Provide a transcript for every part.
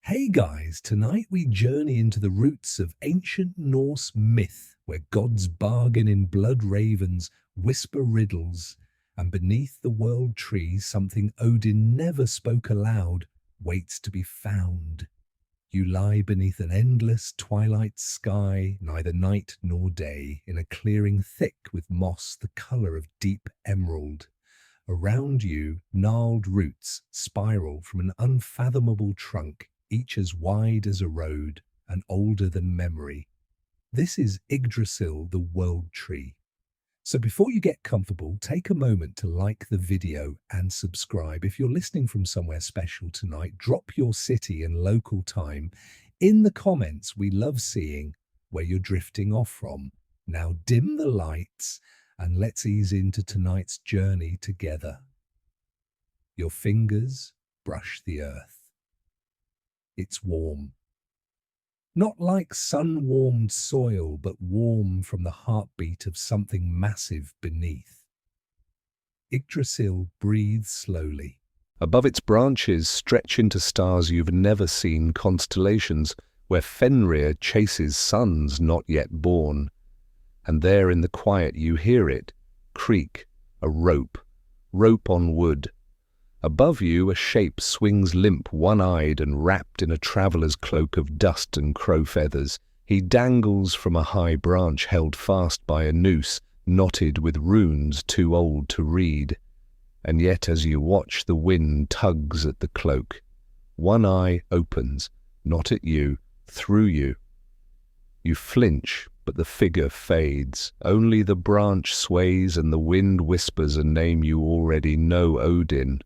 Hey guys, tonight we journey into the roots of ancient Norse myth, where gods bargain in blood ravens, whisper riddles, and beneath the world tree something Odin never spoke aloud waits to be found. You lie beneath an endless twilight sky, neither night nor day, in a clearing thick with moss the colour of deep emerald. Around you, gnarled roots spiral from an unfathomable trunk, each as wide as a road and older than memory. This is Yggdrasil, the world tree. So before you get comfortable, take a moment to like the video and subscribe. If you're listening from somewhere special tonight, drop your city and local time in the comments. We love seeing where you're drifting off from. Now dim the lights and let's ease into tonight's journey together. Your fingers brush the earth. It's warm. Not like sun-warmed soil, but warm from the heartbeat of something massive beneath. Yggdrasil breathes slowly. Above its branches stretch into stars you've never seen, constellations where Fenrir chases suns not yet born. And there in the quiet you hear it, creak, a rope on wood. Above you a shape swings limp, one-eyed and wrapped in a traveller's cloak of dust and crow feathers. He dangles from a high branch held fast by a noose, knotted with runes too old to read. And yet as you watch, the wind tugs at the cloak. One eye opens, not at you, through you. You flinch, but the figure fades. Only the branch sways and the wind whispers a name you already know, Odin.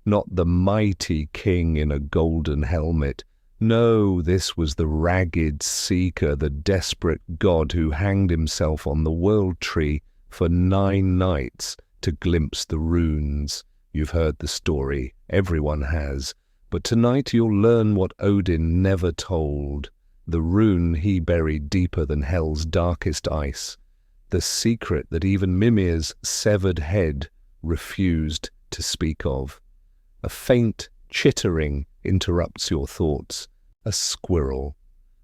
Not the mighty king in a golden helmet. No, this was the ragged seeker, the desperate god who hanged himself on the world tree for 9 nights to glimpse the runes. You've heard the story, everyone has, but tonight you'll learn what Odin never told. The rune he buried deeper than hell's darkest ice. The secret that even Mimir's severed head refused to speak of. A faint chittering interrupts your thoughts. A squirrel.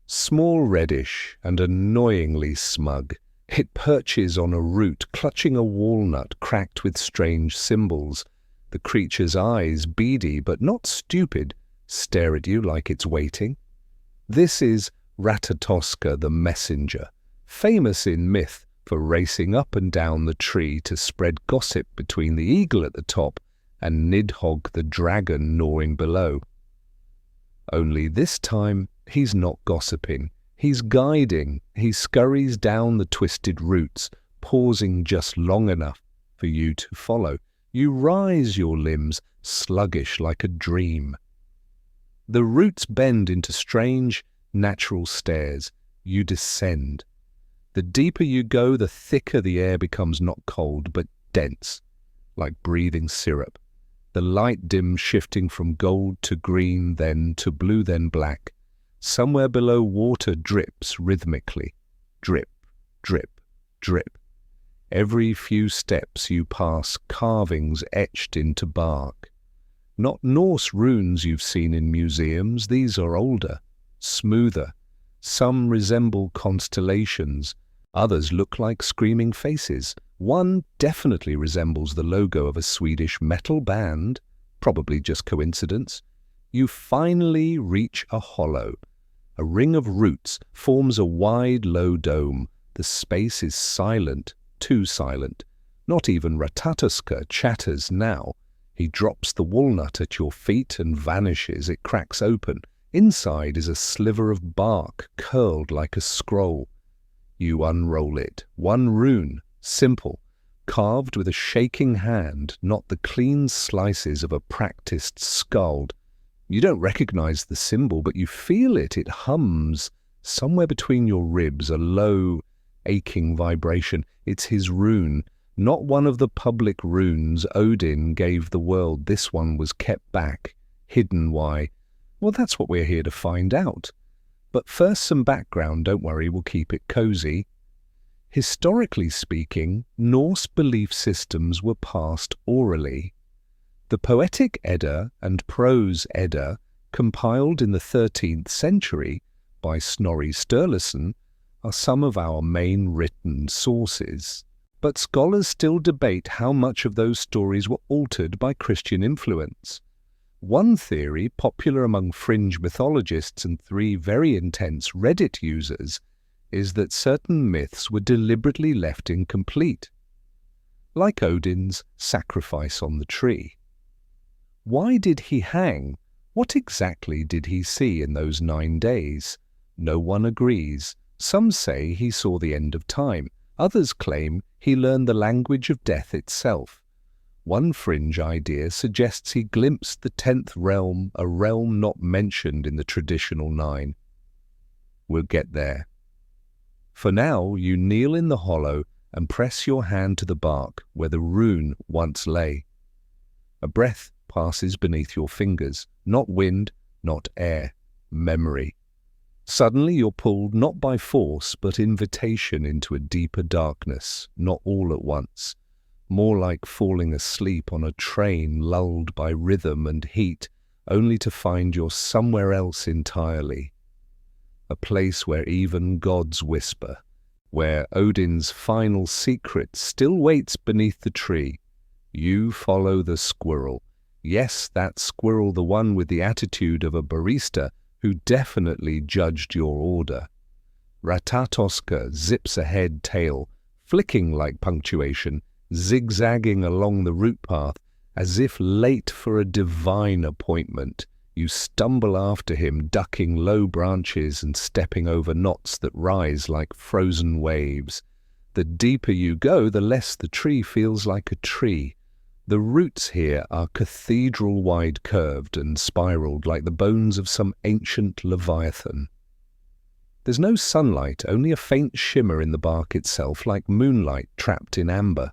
Small, reddish, and annoyingly smug. It perches on a root, clutching a walnut cracked with strange symbols. The creature's eyes, beady but not stupid, stare at you like it's waiting. This is Ratatoska the messenger, famous in myth for racing up and down the tree to spread gossip between the eagle at the top and Nidhogg the dragon gnawing below. Only this time he's not gossiping, he's guiding. He scurries down the twisted roots, pausing just long enough for you to follow. You rise your limbs, sluggish like a dream. The roots bend into strange, natural stairs. You descend. The deeper you go, the thicker the air becomes, not cold, but dense, like breathing syrup. The light dims, shifting from gold to green, then to blue, then black. Somewhere below, water drips rhythmically. Drip, drip, drip. Every few steps you pass carvings etched into bark. Not Norse runes you've seen in museums. These are older, smoother. Some resemble constellations. Others look like screaming faces. One definitely resembles the logo of a Swedish metal band, probably just coincidence. You finally reach a hollow. A ring of roots forms a wide, low dome. The space is silent, too silent. Not even Ratatoska chatters now. He drops the walnut at your feet and vanishes. It cracks open. Inside is a sliver of bark, curled like a scroll. You unroll it. One rune. Simple, carved with a shaking hand, not the clean slices of a practiced skald. You don't recognize the symbol, but you feel it. It hums somewhere between your ribs, a low, aching vibration. It's his rune, not one of the public runes Odin gave the world. This one was kept back, hidden. Why? Well, that's what we're here to find out. But first, some background. Don't worry, we'll keep it cozy. Historically speaking, Norse belief systems were passed orally. The poetic Edda and prose Edda compiled in the 13th century by Snorri Sturluson, are some of our main written sources. But scholars still debate how much of those stories were altered by Christian influence. One theory, popular among fringe mythologists and 3 very intense Reddit users, is that certain myths were deliberately left incomplete, like Odin's sacrifice on the tree. Why did he hang? What exactly did he see in those 9 days? No one agrees. Some say he saw the end of time. Others claim he learned the language of death itself. One fringe idea suggests he glimpsed the 10th realm, a realm not mentioned in the traditional 9. We'll get there. For now, you kneel in the hollow and press your hand to the bark where the rune once lay. A breath passes beneath your fingers, not wind, not air, memory. Suddenly you're pulled not by force but invitation into a deeper darkness, not all at once, more like falling asleep on a train lulled by rhythm and heat, only to find you're somewhere else entirely. A place where even gods whisper, where Odin's final secret still waits beneath the tree. You follow the squirrel. Yes, that squirrel, the one with the attitude of a barista who definitely judged your order. Ratatoska zips ahead, tail flicking like punctuation, zigzagging along the route path as if late for a divine appointment. You stumble after him, ducking low branches and stepping over knots that rise like frozen waves. The deeper you go, the less the tree feels like a tree. The roots here are cathedral-wide curved and spiraled like the bones of some ancient leviathan. There's no sunlight, only a faint shimmer in the bark itself like moonlight trapped in amber.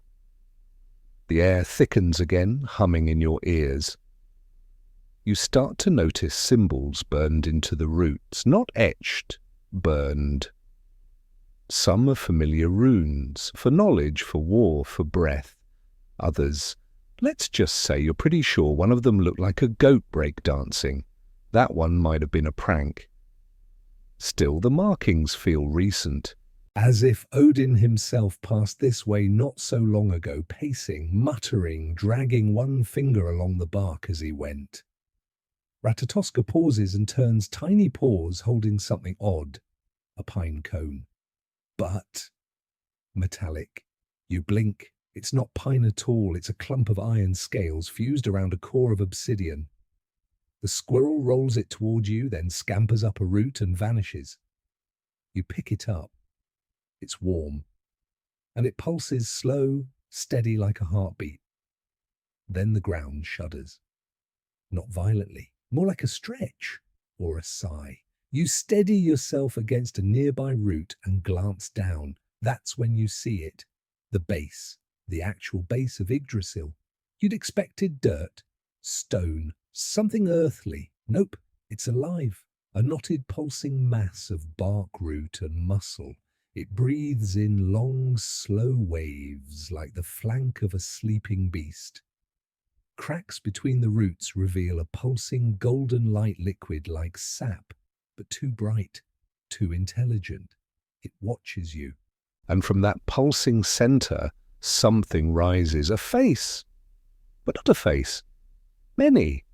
The air thickens again, humming in your ears. You start to notice symbols burned into the roots, not etched, burned. Some are familiar runes, for knowledge, for war, for breath. Others, let's just say you're pretty sure one of them looked like a goat break dancing. That one might have been a prank. Still, the markings feel recent. As if Odin himself passed this way not so long ago, pacing, muttering, dragging one finger along the bark as he went. Ratatoska pauses and turns tiny paws holding something odd, a pine cone. But metallic. You blink. It's not pine at all, it's a clump of iron scales fused around a core of obsidian. The squirrel rolls it toward you, then scampers up a root and vanishes. You pick it up. It's warm, and it pulses slow, steady like a heartbeat. Then the ground shudders. Not violently, more like a stretch or a sigh. You steady yourself against a nearby root and glance down. That's when you see it, the base. The actual base of Yggdrasil. You'd expected dirt, stone, something earthly. Nope, it's alive. A knotted pulsing mass of bark root and muscle. It breathes in long, slow waves like the flank of a sleeping beast. Cracks between the roots reveal a pulsing golden light liquid like sap, but too bright, too intelligent. It watches you. And from that pulsing center, something rises, a face, but not a face, many.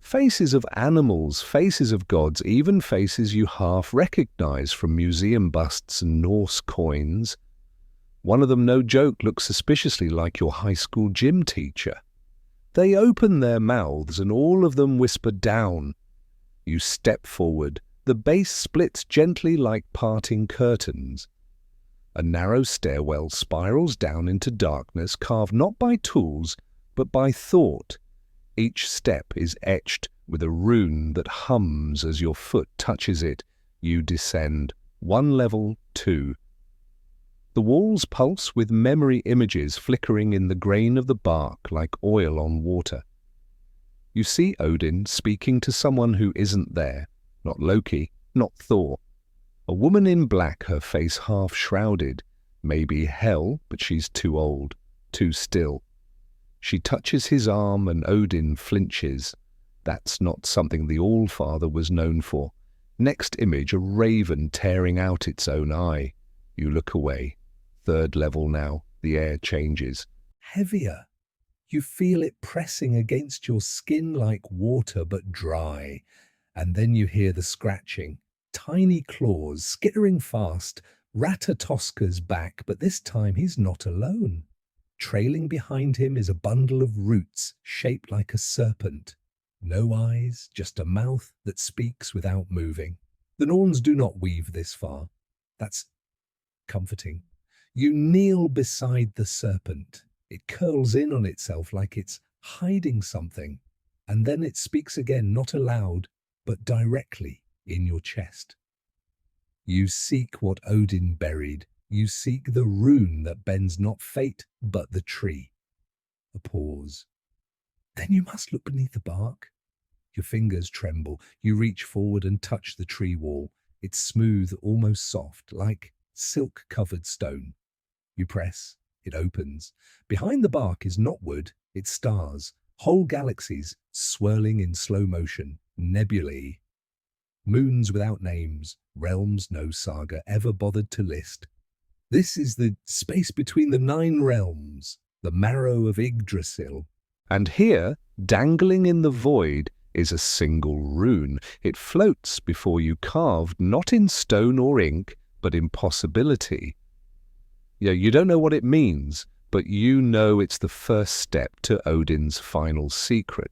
Faces of animals, faces of gods, even faces you half recognize from museum busts and Norse coins. One of them, no joke, looks suspiciously like your high school gym teacher. They open their mouths and all of them whisper down. You step forward. The base splits gently like parting curtains. A narrow stairwell spirals down into darkness, carved not by tools, but by thought. Each step is etched with a rune that hums as your foot touches it. You descend. 1 level, 2. The walls pulse with memory images flickering in the grain of the bark like oil on water. You see Odin speaking to someone who isn't there, not Loki, not Thor. A woman in black, her face half shrouded. Maybe Hel, but she's too old, too still. She touches his arm and Odin flinches. That's not something the Allfather was known for. Next image, a raven tearing out its own eye. You look away. Third level now. The air changes. Heavier. You feel it pressing against your skin like water, but dry. And then you hear the scratching. Tiny claws skittering fast. Ratatoska's back, but this time he's not alone. Trailing behind him is a bundle of roots shaped like a serpent. No eyes, just a mouth that speaks without moving. The Norns do not weave this far. That's comforting. You kneel beside the serpent. It curls in on itself like it's hiding something. And then it speaks again, not aloud, but directly in your chest. You seek what Odin buried. You seek the rune that bends not fate, but the tree. A pause. Then you must look beneath the bark. Your fingers tremble. You reach forward and touch the tree wall. It's smooth, almost soft, like silk-covered stone. You press. It opens. Behind the bark is not wood, it's stars. Whole galaxies swirling in slow motion. Nebulae. Moons without names. Realms no saga ever bothered to list. This is the space between the 9 realms. The marrow of Yggdrasil. And here, dangling in the void, is a single rune. It floats before you carved, not in stone or ink, but in possibility. Yeah, you don't know what it means, but you know it's the first step to Odin's final secret.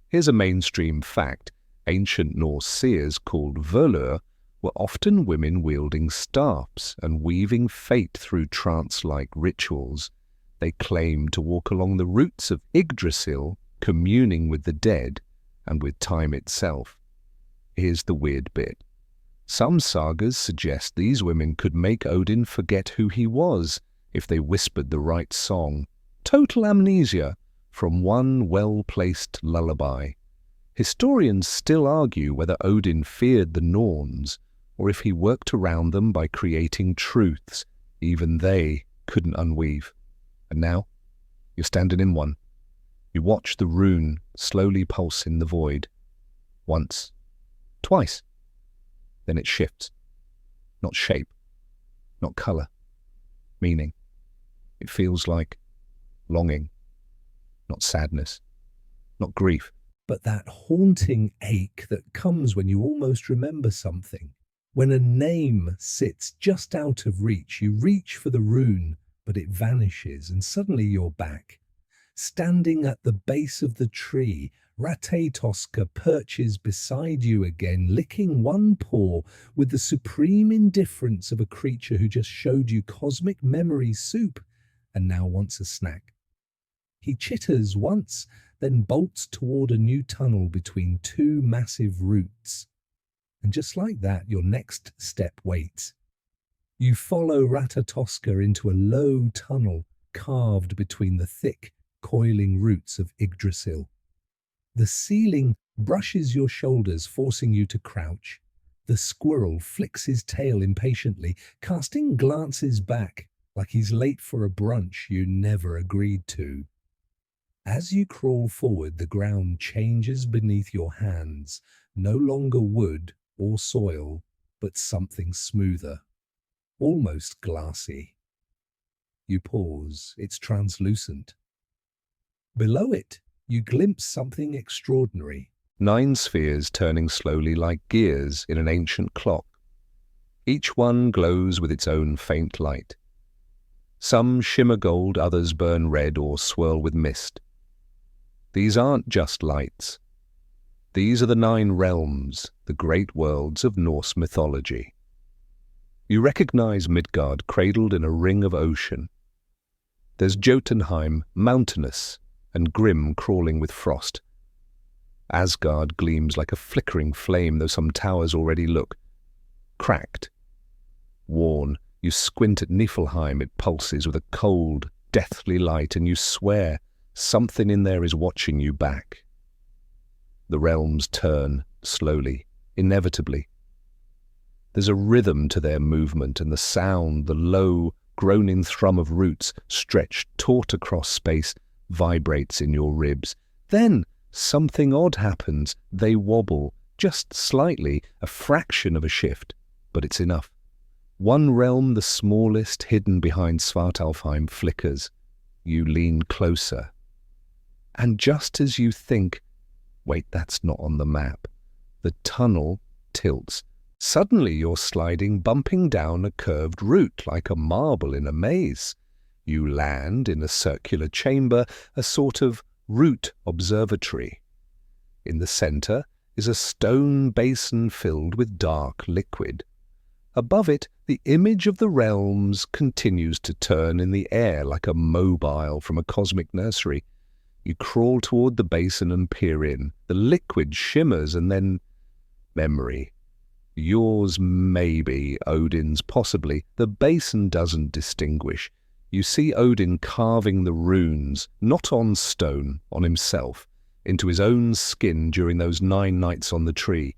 Here's a mainstream fact. Ancient Norse seers called Völur were often women wielding staffs and weaving fate through trance-like rituals. They claimed to walk along the roots of Yggdrasil, communing with the dead and with time itself. Here's the weird bit. Some sagas suggest these women could make Odin forget who he was if they whispered the right song. Total amnesia from one well-placed lullaby. Historians still argue whether Odin feared the Norns or if he worked around them by creating truths even they couldn't unweave. And now, you're standing in one. You watch the rune slowly pulse in the void. Once, twice. Then it shifts. Not shape, not color, meaning. It feels like longing, not sadness, not grief. But that haunting ache that comes when you almost remember something. When a name sits just out of reach, you reach for the rune, but it vanishes, and suddenly you're back. Standing at the base of the tree, Ratatoska perches beside you again, licking one paw with the supreme indifference of a creature who just showed you cosmic memory soup and now wants a snack. He chitters once, then bolts toward a new tunnel between 2 massive roots. And just like that, your next step waits. You follow Ratatoska into a low tunnel carved between the thick, coiling roots of Yggdrasil. The ceiling brushes your shoulders, forcing you to crouch. The squirrel flicks his tail impatiently, casting glances back like he's late for a brunch you never agreed to. As you crawl forward, the ground changes beneath your hands, no longer wood or soil, but something smoother, almost glassy. You pause, it's translucent. Below it, you glimpse something extraordinary. 9 spheres turning slowly like gears in an ancient clock. Each one glows with its own faint light. Some shimmer gold, others burn red or swirl with mist. These aren't just lights. These are the 9 realms, the great worlds of Norse mythology. You recognize Midgard cradled in a ring of ocean. There's Jotunheim, mountainous and grim, crawling with frost. Asgard gleams like a flickering flame, though some towers already look cracked, worn. You squint at Niflheim, it pulses with a cold, deathly light, and you swear something in there is watching you back. The realms turn, slowly, inevitably. There's a rhythm to their movement, and the sound, the low, groaning thrum of roots stretched taut across space, vibrates in your ribs. Then Something odd happens. They wobble, just slightly, a fraction of a shift, but it's enough. One realm, the smallest, hidden behind Svartalfheim, flickers. You lean closer. And just as you think, wait, that's not on the map, the tunnel tilts. Suddenly you're sliding, bumping down a curved route like a marble in a maze. You land in a circular chamber, a sort of route observatory. In the center is a stone basin filled with dark liquid. Above it, the image of the realms continues to turn in the air like a mobile from a cosmic nursery. You crawl toward the basin and peer in. The liquid shimmers and then memory. Yours maybe, Odin's possibly. The basin doesn't distinguish. You see Odin carving the runes, not on stone, on himself, into his own skin during those 9 nights on the tree.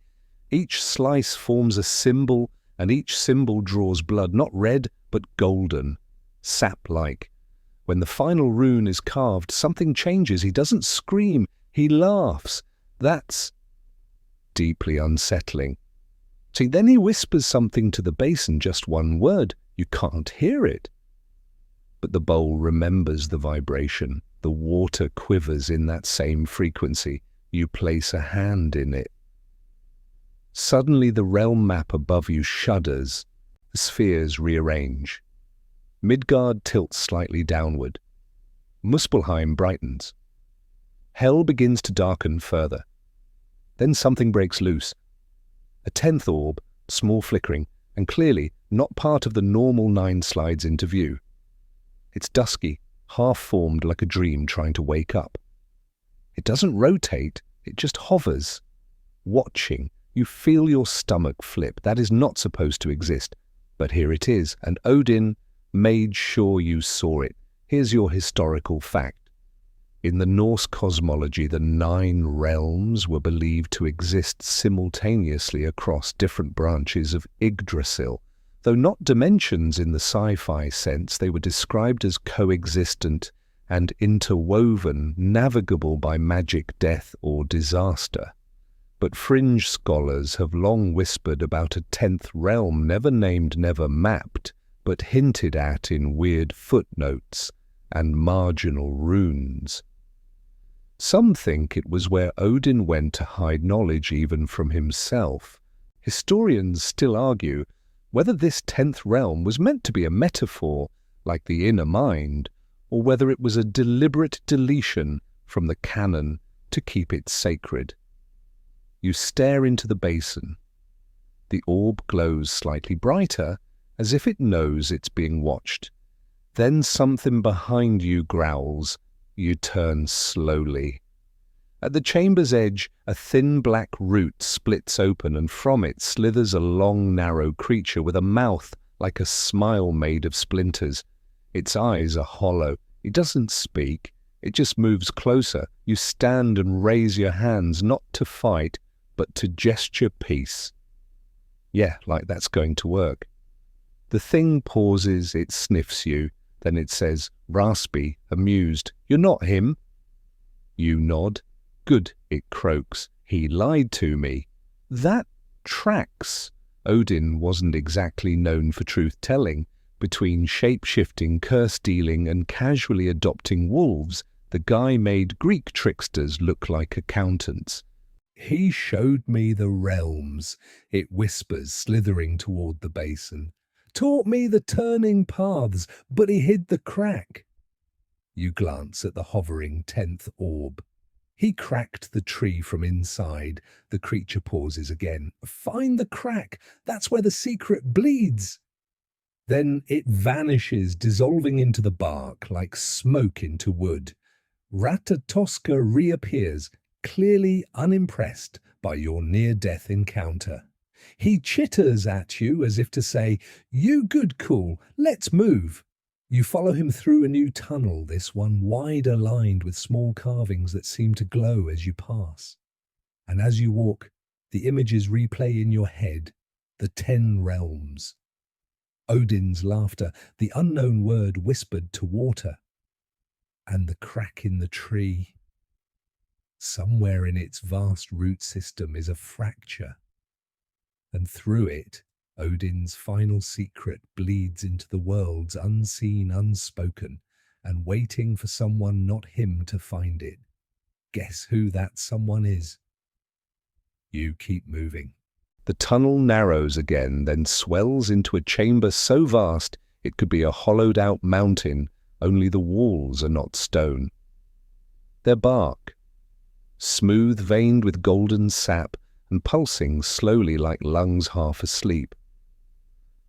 Each slice forms a symbol, and each symbol draws blood, not red, but golden, sap-like. When the final rune is carved, something changes. He doesn't scream, he laughs. That's deeply unsettling. See, then he whispers something to the basin, just one word. You can't hear it. But the bowl remembers the vibration. The water quivers in that same frequency. You place a hand in it. Suddenly the realm map above you shudders. The spheres rearrange. Midgard tilts slightly downward. Muspelheim brightens. Hell begins to darken further. Then something breaks loose. A 10th orb, small flickering, and clearly not part of the normal 9 slides into view. It's dusky, half-formed like a dream trying to wake up. It doesn't rotate, it just hovers. Watching, you feel your stomach flip. That is not supposed to exist. But here it is, and Odin made sure you saw it. Here's your historical fact. In the Norse cosmology, the 9 realms were believed to exist simultaneously across different branches of Yggdrasil. Though not dimensions in the sci-fi sense, they were described as coexistent and interwoven, navigable by magic, death, or disaster. But fringe scholars have long whispered about a 10th realm, never named, never mapped, but hinted at in weird footnotes and marginal runes. Some think it was where Odin went to hide knowledge even from himself. Historians still argue whether this 10th realm was meant to be a metaphor, like the inner mind, or whether it was a deliberate deletion from the canon to keep it sacred. You stare into the basin. The orb glows slightly brighter, as if it knows it's being watched. Then something behind you growls. You turn slowly. At the chamber's edge, a thin black root splits open, and from it slithers a long, narrow creature with a mouth like a smile made of splinters. Its eyes are hollow. It doesn't speak. It just moves closer. You stand and raise your hands, not to fight, but to gesture peace. Yeah, like that's going to work. The thing pauses, it sniffs you. Then it says, raspy, amused, "You're not him." You nod. "Good," it croaks. "He lied to me." That tracks. Odin wasn't exactly known for truth-telling. Between shape-shifting, curse-dealing, and casually adopting wolves, the guy made Greek tricksters look like accountants. "He showed me the realms," it whispers, slithering toward the basin. "Taught me the turning paths, but he hid the crack." You glance at the hovering 10th orb. He cracked the tree from inside. The creature pauses again. "Find the crack. That's where the secret bleeds." Then it vanishes, dissolving into the bark like smoke into wood. Ratatoska reappears, clearly unimpressed by your near-death encounter. He chitters at you as if to say, "You good cool, let's move." You follow him through a new tunnel, this one wider lined with small carvings that seem to glow as you pass. And as you walk, the images replay in your head, the 10 realms. Odin's laughter, the unknown word whispered to water, and the crack in the tree. Somewhere in its vast root system is a fracture, and through it, Odin's final secret bleeds into the worlds unseen, unspoken, and waiting for someone not him to find it. Guess who that someone is? You keep moving. The tunnel narrows again, then swells into a chamber so vast it could be a hollowed-out mountain, only the walls are not stone. They're bark, smooth-veined with golden sap and pulsing slowly like lungs half asleep.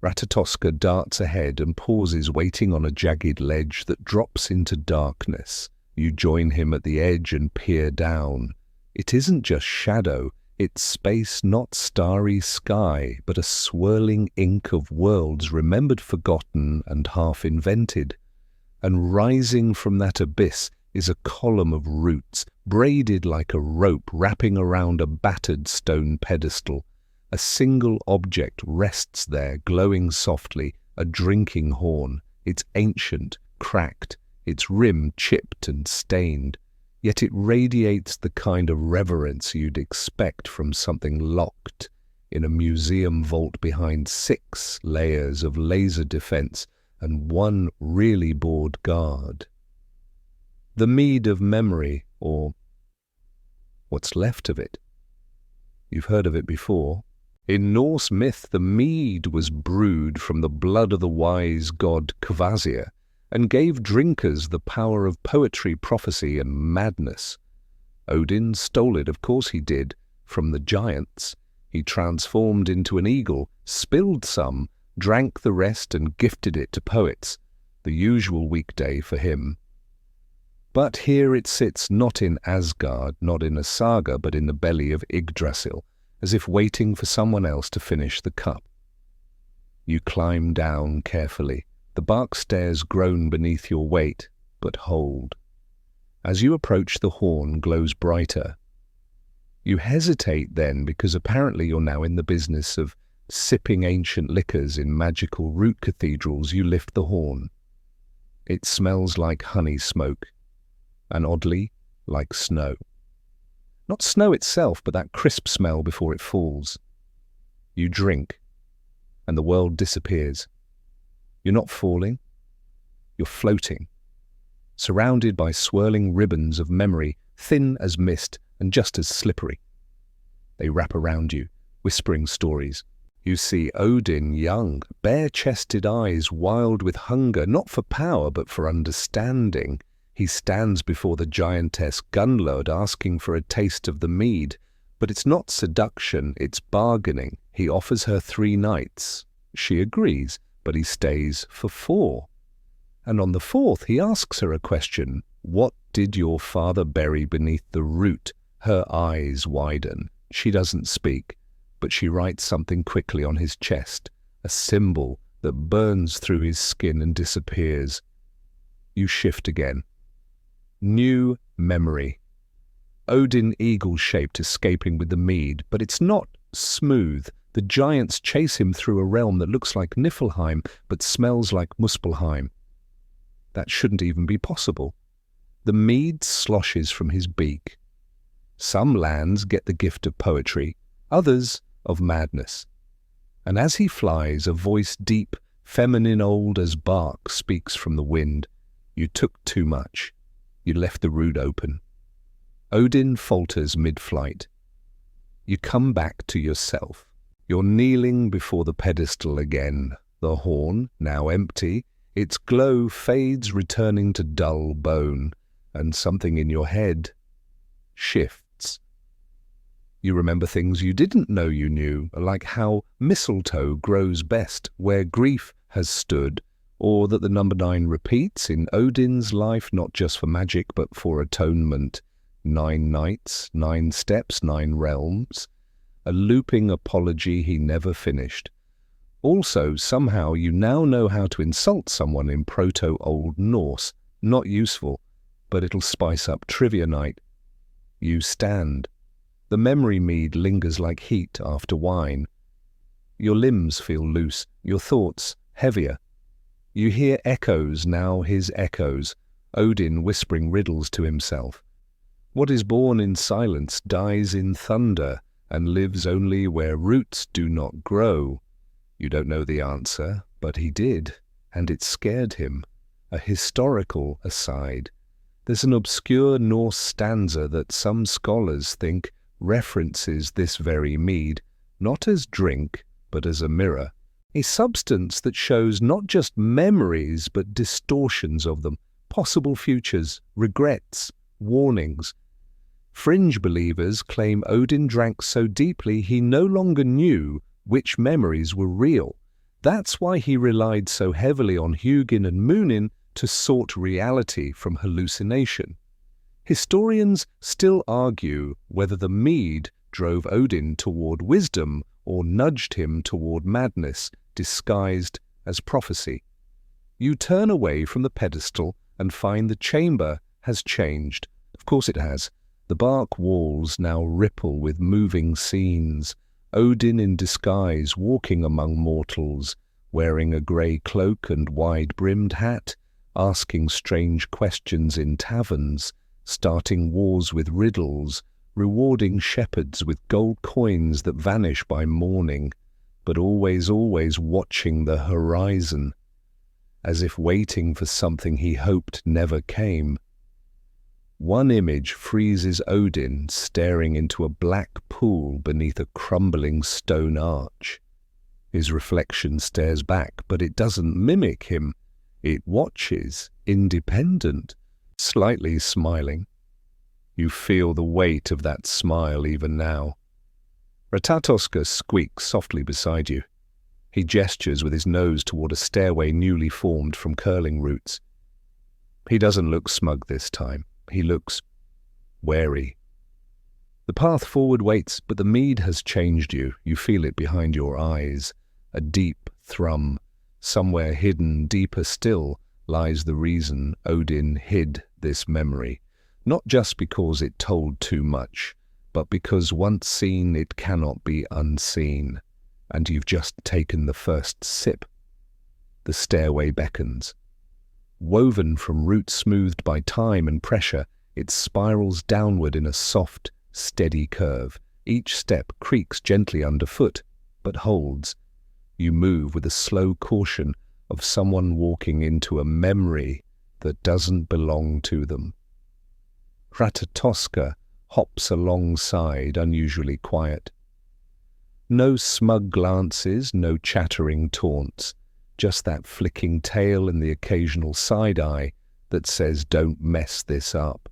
Ratatoska darts ahead and pauses, waiting on a jagged ledge that drops into darkness. You join him at the edge and peer down. It isn't just shadow, it's space, not starry sky, but a swirling ink of worlds remembered, forgotten, and half-invented. And rising from that abyss is a column of roots, braided like a rope wrapping around a battered stone pedestal. A single object rests there, glowing softly, a drinking horn. It's ancient, cracked, its rim chipped and stained, yet it radiates the kind of reverence you'd expect from something locked in a museum vault behind 6 layers of laser defense and 1 really bored guard. The mead of memory, or what's left of it. You've heard of it before. In Norse myth, the mead was brewed from the blood of the wise god Kvasir and gave drinkers the power of poetry, prophecy, and madness. Odin stole it, of course he did, from the giants. He transformed into an eagle, spilled some, drank the rest, and gifted it to poets, the usual weekday for him. But here it sits, not in Asgard, not in a saga, but in the belly of Yggdrasil, as if waiting for someone else to finish the cup. You climb down carefully. The bark stairs groan beneath your weight, but hold. As you approach, the horn glows brighter. You hesitate then, because apparently you're now in the business of sipping ancient liquors in magical root cathedrals. You lift the horn. It smells like honey smoke, and oddly, like snow. Not snow itself, but that crisp smell before it falls. You drink, and the world disappears. You're not falling, you're floating, surrounded by swirling ribbons of memory, thin as mist and just as slippery. They wrap around you, whispering stories. You see Odin young, bare-chested eyes wild with hunger, not for power but for understanding. He stands before the giantess Gunnlod asking for a taste of the mead, but it's not seduction, it's bargaining. He offers her 3 nights. She agrees, but he stays for 4. And on the 4th he asks her a question. What did your father bury beneath the root? Her eyes widen. She doesn't speak, but she writes something quickly on his chest, a symbol that burns through his skin and disappears. You shift again. New memory. Odin eagle-shaped escaping with the mead, but it's not smooth. The giants chase him through a realm that looks like Niflheim, but smells like Muspelheim. That shouldn't even be possible. The mead sloshes from his beak. Some lands get the gift of poetry, others of madness. And as he flies, a voice deep, feminine, old as bark, speaks from the wind. You took too much. You left the root open. Odin falters mid-flight. You come back to yourself. You're kneeling before the pedestal again. The horn, now empty, its glow fades, returning to dull bone, and something in your head shifts. You remember things you didn't know you knew, like how mistletoe grows best where grief has stood, or that the number 9 repeats in Odin's life, not just for magic, but for atonement. 9 nights, 9 steps, 9 realms. A looping apology he never finished. Also, somehow you now know how to insult someone in Proto-Old Norse. Not useful, but it'll spice up trivia night. You stand. The memory mead lingers like heat after wine. Your limbs feel loose, your thoughts heavier. You hear echoes, now his echoes, Odin whispering riddles to himself. What is born in silence dies in thunder and lives only where roots do not grow. You don't know the answer, but he did, and it scared him. A historical aside. There's an obscure Norse stanza that some scholars think references this very mead, not as drink, but as a mirror, a substance that shows not just memories, but distortions of them, possible futures, regrets, warnings. Fringe believers claim Odin drank so deeply he no longer knew which memories were real. That's why he relied so heavily on Hugin and Munin to sort reality from hallucination. Historians still argue whether the mead drove Odin toward wisdom or nudged him toward madness, disguised as prophecy. You turn away from the pedestal and find the chamber has changed. Of course it has. The bark walls now ripple with moving scenes. Odin in disguise walking among mortals, wearing a grey cloak and wide-brimmed hat, asking strange questions in taverns, starting wars with riddles, rewarding shepherds with gold coins that vanish by morning, but always watching the horizon, as if waiting for something he hoped never came. One image freezes Odin staring into a black pool beneath a crumbling stone arch. His reflection stares back, but it doesn't mimic him. It watches, independent, slightly smiling. You feel the weight of that smile even now. Ratatoskr squeaks softly beside you. He gestures with his nose toward a stairway newly formed from curling roots. He doesn't look smug this time. He looks wary. The path forward waits, but the mead has changed you. You feel it behind your eyes. A deep thrum. Somewhere hidden, deeper still, lies the reason Odin hid this memory. Not just because it told too much, but because once seen it cannot be unseen. And you've just taken the first sip. The stairway beckons. Woven from roots smoothed by time and pressure, it spirals downward in a soft, steady curve. Each step creaks gently underfoot, but holds. You move with the slow caution of someone walking into a memory that doesn't belong to them. Ratatoskr hops alongside, unusually quiet. No smug glances, no chattering taunts, just that flicking tail and the occasional side-eye that says, "Don't mess this up."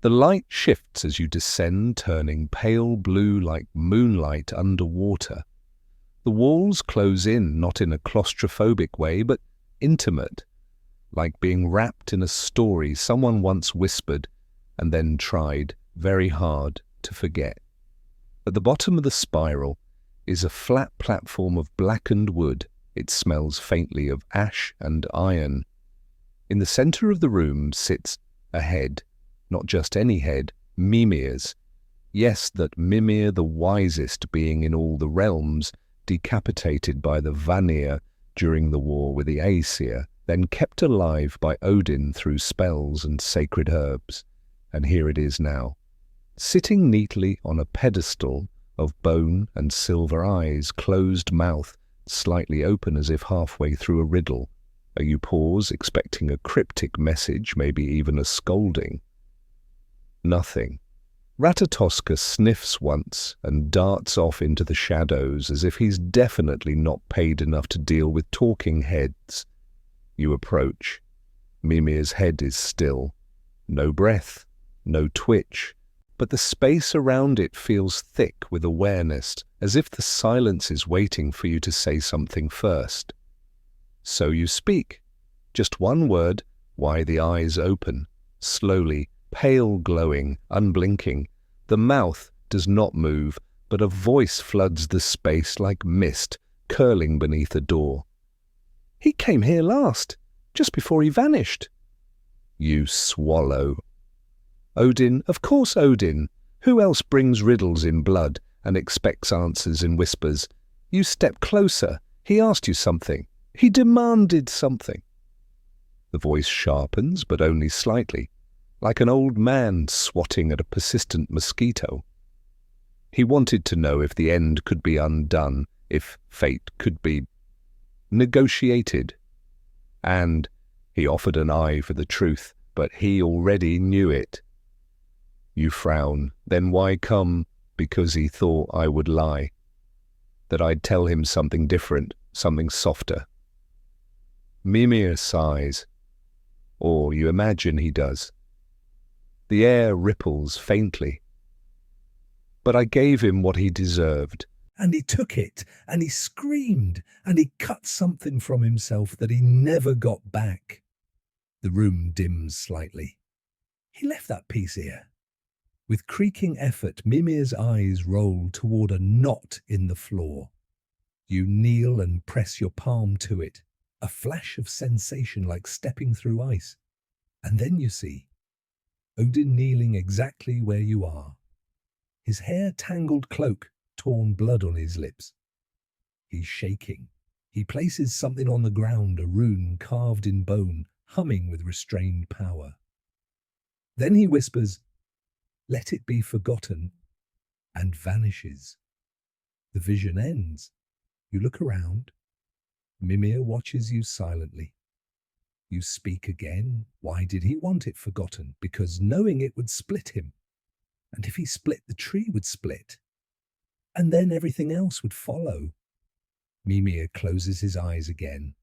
The light shifts as you descend, turning pale blue like moonlight underwater. The walls close in, not in a claustrophobic way, but intimate, like being wrapped in a story someone once whispered and then tried very hard to forget. At the bottom of the spiral is a flat platform of blackened wood. It smells faintly of ash and iron. In the center of the room sits a head, not just any head, Mimir's. Yes, that Mimir, the wisest being in all the realms, decapitated by the Vanir during the war with the Aesir, then kept alive by Odin through spells and sacred herbs. And here it is now, sitting neatly on a pedestal of bone and silver eyes, closed mouth, slightly open as if halfway through a riddle. You pause, expecting a cryptic message, maybe even a scolding. Nothing. Ratatoskr sniffs once and darts off into the shadows as if he's definitely not paid enough to deal with talking heads. You approach. Mimir's head is still. No breath, no twitch, but the space around it feels thick with awareness, as if the silence is waiting for you to say something first. So you speak. Just one word, why the eyes open, slowly, pale glowing, unblinking. The mouth does not move, but a voice floods the space like mist, curling beneath a door. "He came here last, just before he vanished." You swallow. "Odin, of course Odin. Who else brings riddles in blood and expects answers in whispers? You step closer. He asked you something. He demanded something." The voice sharpens, but only slightly, like an old man swatting at a persistent mosquito. He wanted to know if the end could be undone, if fate could be negotiated. And he offered an eye for the truth, but he already knew it. You frown. Then why come? Because he thought I would lie. That I'd tell him something different, something softer. Mimir sighs. Or you imagine he does. The air ripples faintly. But I gave him what he deserved. And he took it, and he screamed, and he cut something from himself that he never got back. The room dims slightly. He left that piece here. With creaking effort, Mimir's eyes roll toward a knot in the floor. You kneel and press your palm to it, a flash of sensation like stepping through ice. And then you see Odin kneeling exactly where you are. His hair-tangled cloak, torn blood on his lips. He's shaking. He places something on the ground, a rune carved in bone, humming with restrained power. Then he whispers, "Let it be forgotten," and vanishes. The vision ends. You look around. Mimir watches you silently. You speak again. Why did he want it forgotten? Because knowing it would split him. And if he split, the tree would split. And then everything else would follow. Mimir closes his eyes again.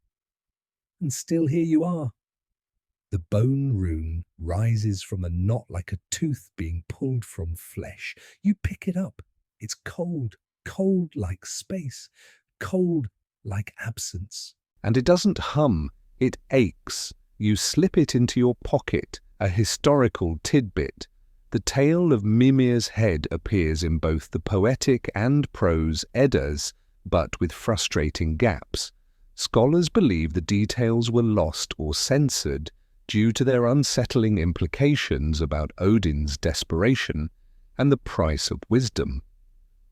And still here you are. The bone rune rises from a knot like a tooth being pulled from flesh. You pick it up. It's cold, cold like space, cold like absence. And it doesn't hum, it aches. You slip it into your pocket, a historical tidbit. The tale of Mimir's head appears in both the poetic and prose Eddas, but with frustrating gaps. Scholars believe the details were lost or censored due to their unsettling implications about Odin's desperation and the price of wisdom.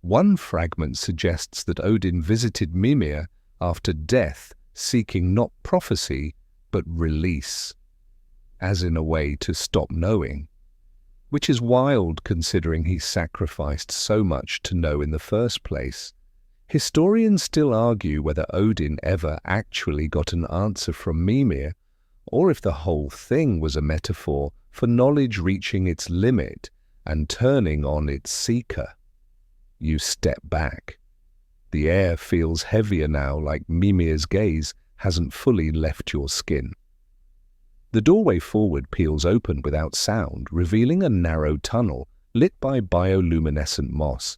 One fragment suggests that Odin visited Mimir after death, seeking not prophecy, but release, as in a way to stop knowing, which is wild considering he sacrificed so much to know in the first place. Historians still argue whether Odin ever actually got an answer from Mimir, or if the whole thing was a metaphor for knowledge reaching its limit and turning on its seeker. You step back. The air feels heavier now, like Mimir's gaze hasn't fully left your skin. The doorway forward peels open without sound, revealing a narrow tunnel lit by bioluminescent moss.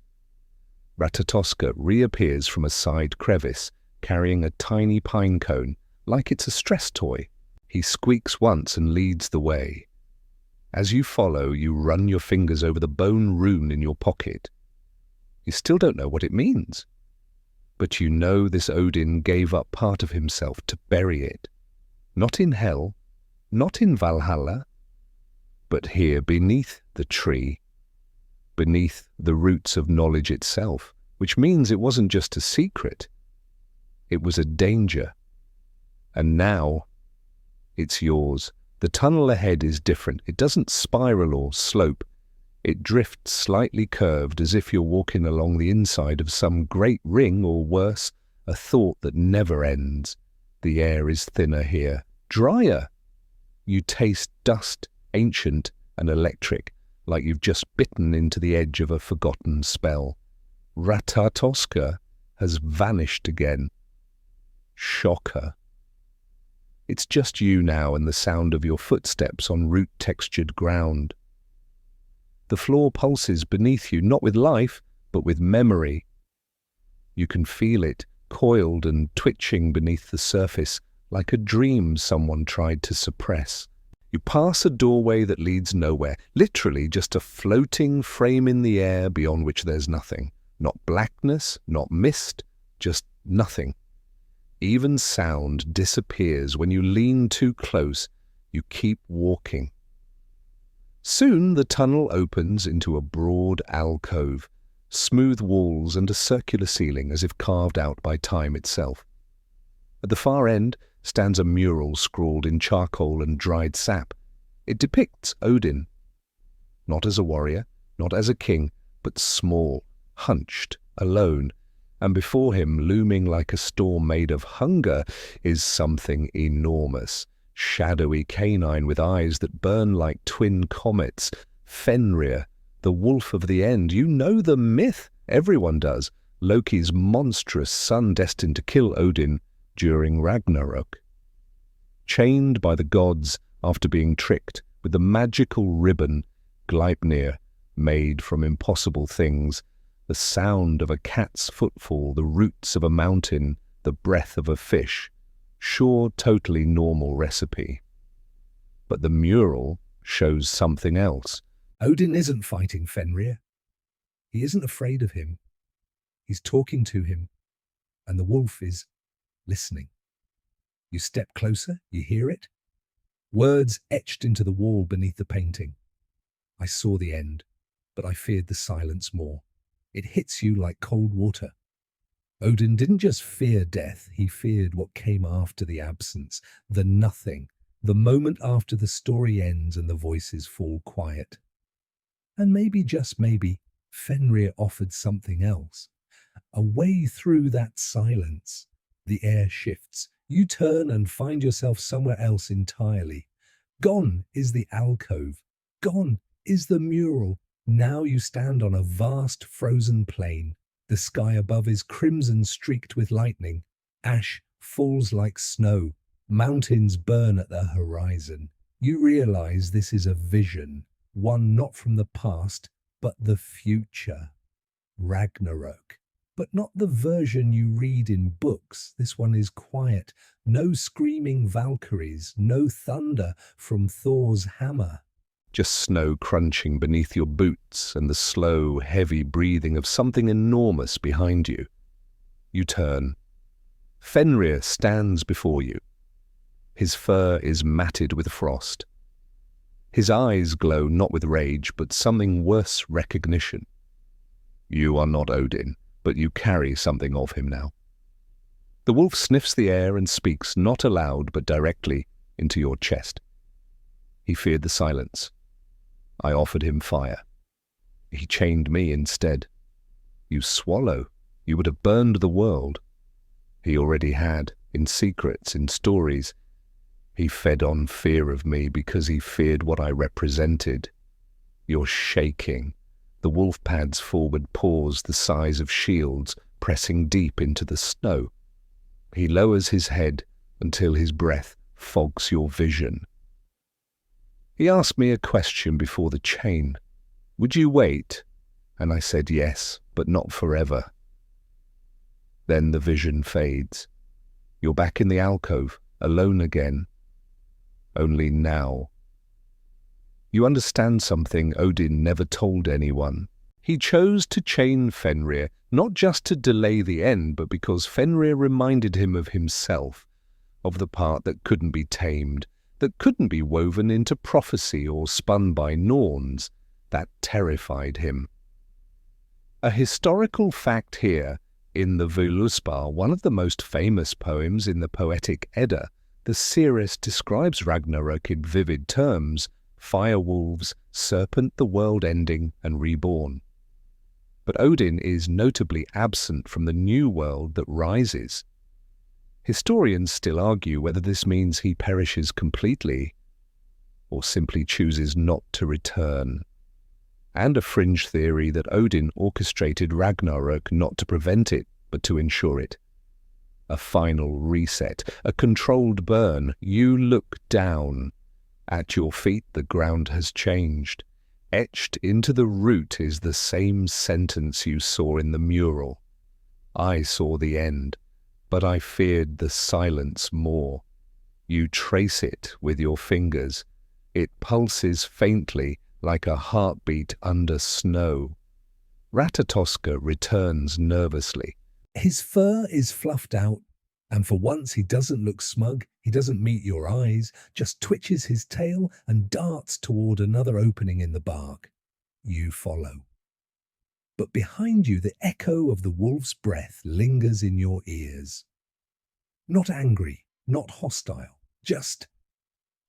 Ratatoska reappears from a side crevice, carrying a tiny pine cone, like it's a stress toy. He squeaks once and leads the way. As you follow, you run your fingers over the bone rune in your pocket. You still don't know what it means. But you know this Odin gave up part of himself to bury it. Not in hell, not in Valhalla, but here beneath the tree, beneath the roots of knowledge itself, which means it wasn't just a secret. It was a danger. And now it's yours. The tunnel ahead is different. It doesn't spiral or slope. It drifts slightly curved as if you're walking along the inside of some great ring, or worse, a thought that never ends. The air is thinner here, drier. You taste dust, ancient and electric, like you've just bitten into the edge of a forgotten spell. Ratatoska has vanished again. Shocker. It's just you now and the sound of your footsteps on root-textured ground. The floor pulses beneath you, not with life, but with memory. You can feel it, coiled and twitching beneath the surface, like a dream someone tried to suppress. You pass a doorway that leads nowhere, literally just a floating frame in the air beyond which there's nothing. Not blackness, not mist, just nothing. Even sound disappears when you lean too close. You keep walking. Soon the tunnel opens into a broad alcove, smooth walls and a circular ceiling as if carved out by time itself. At the far end stands a mural scrawled in charcoal and dried sap. It depicts Odin, not as a warrior, not as a king, but small, hunched, alone, and before him, looming like a storm made of hunger, is something enormous, shadowy canine with eyes that burn like twin comets, Fenrir, the wolf of the end. You know the myth, everyone does, Loki's monstrous son destined to kill Odin during Ragnarok. Chained by the gods after being tricked with the magical ribbon Gleipnir made from impossible things, the sound of a cat's footfall, the roots of a mountain, the breath of a fish. Sure, totally normal recipe. But the mural shows something else. Odin isn't fighting Fenrir. He isn't afraid of him. He's talking to him, and the wolf is listening. You step closer, you hear it. Words etched into the wall beneath the painting. I saw the end, but I feared the silence more. It hits you like cold water. Odin didn't just fear death, he feared what came after the absence, the nothing, the moment after the story ends and the voices fall quiet. And maybe, just maybe, Fenrir offered something else. A way through that silence. The air shifts. You turn and find yourself somewhere else entirely. Gone is the alcove. Gone is the mural. Now you stand on a vast frozen plain. The sky above is crimson streaked with lightning. Ash falls like snow. Mountains burn at the horizon. You realize this is a vision, one not from the past, but the future. Ragnarok. But not the version you read in books. This one is quiet. No screaming Valkyries, no thunder from Thor's hammer. Just snow crunching beneath your boots and the slow, heavy breathing of something enormous behind you. You turn. Fenrir stands before you. His fur is matted with frost. His eyes glow not with rage, but something worse, recognition. You are not Odin, but you carry something of him now. The wolf sniffs the air and speaks, not aloud, but directly into your chest. He feared the silence. I offered him fire. He chained me instead. You swallow. You would have burned the world. He already had, in secrets, in stories. He fed on fear of me because he feared what I represented. You're shaking. The wolf pads forward paws the size of shields, pressing deep into the snow. He lowers his head until his breath fogs your vision. He asked me a question before the chain. Would you wait? And I said yes, but not forever. Then the vision fades. You're back in the alcove, alone again. Only now. You understand something Odin never told anyone. He chose to chain Fenrir, not just to delay the end, but because Fenrir reminded him of himself, of the part that couldn't be tamed, that couldn't be woven into prophecy or spun by Norns, that terrified him. A historical fact here, in the Völuspá, one of the most famous poems in the poetic Edda, the seeress describes Ragnarok in vivid terms: fire wolves, serpent the world ending and reborn. But Odin is notably absent from the new world that rises. Historians still argue whether this means he perishes completely or simply chooses not to return. And a fringe theory that Odin orchestrated Ragnarok not to prevent it, but to ensure it. A final reset, a controlled burn. You look down. At your feet the ground has changed. Etched into the root is the same sentence you saw in the mural. I saw the end, but I feared the silence more. You trace it with your fingers. It pulses faintly like a heartbeat under snow. Ratatoska returns nervously. His fur is fluffed out, and for once he doesn't look smug, he doesn't meet your eyes, just twitches his tail and darts toward another opening in the bark. You follow. But behind you the echo of the wolf's breath lingers in your ears. Not angry, not hostile, just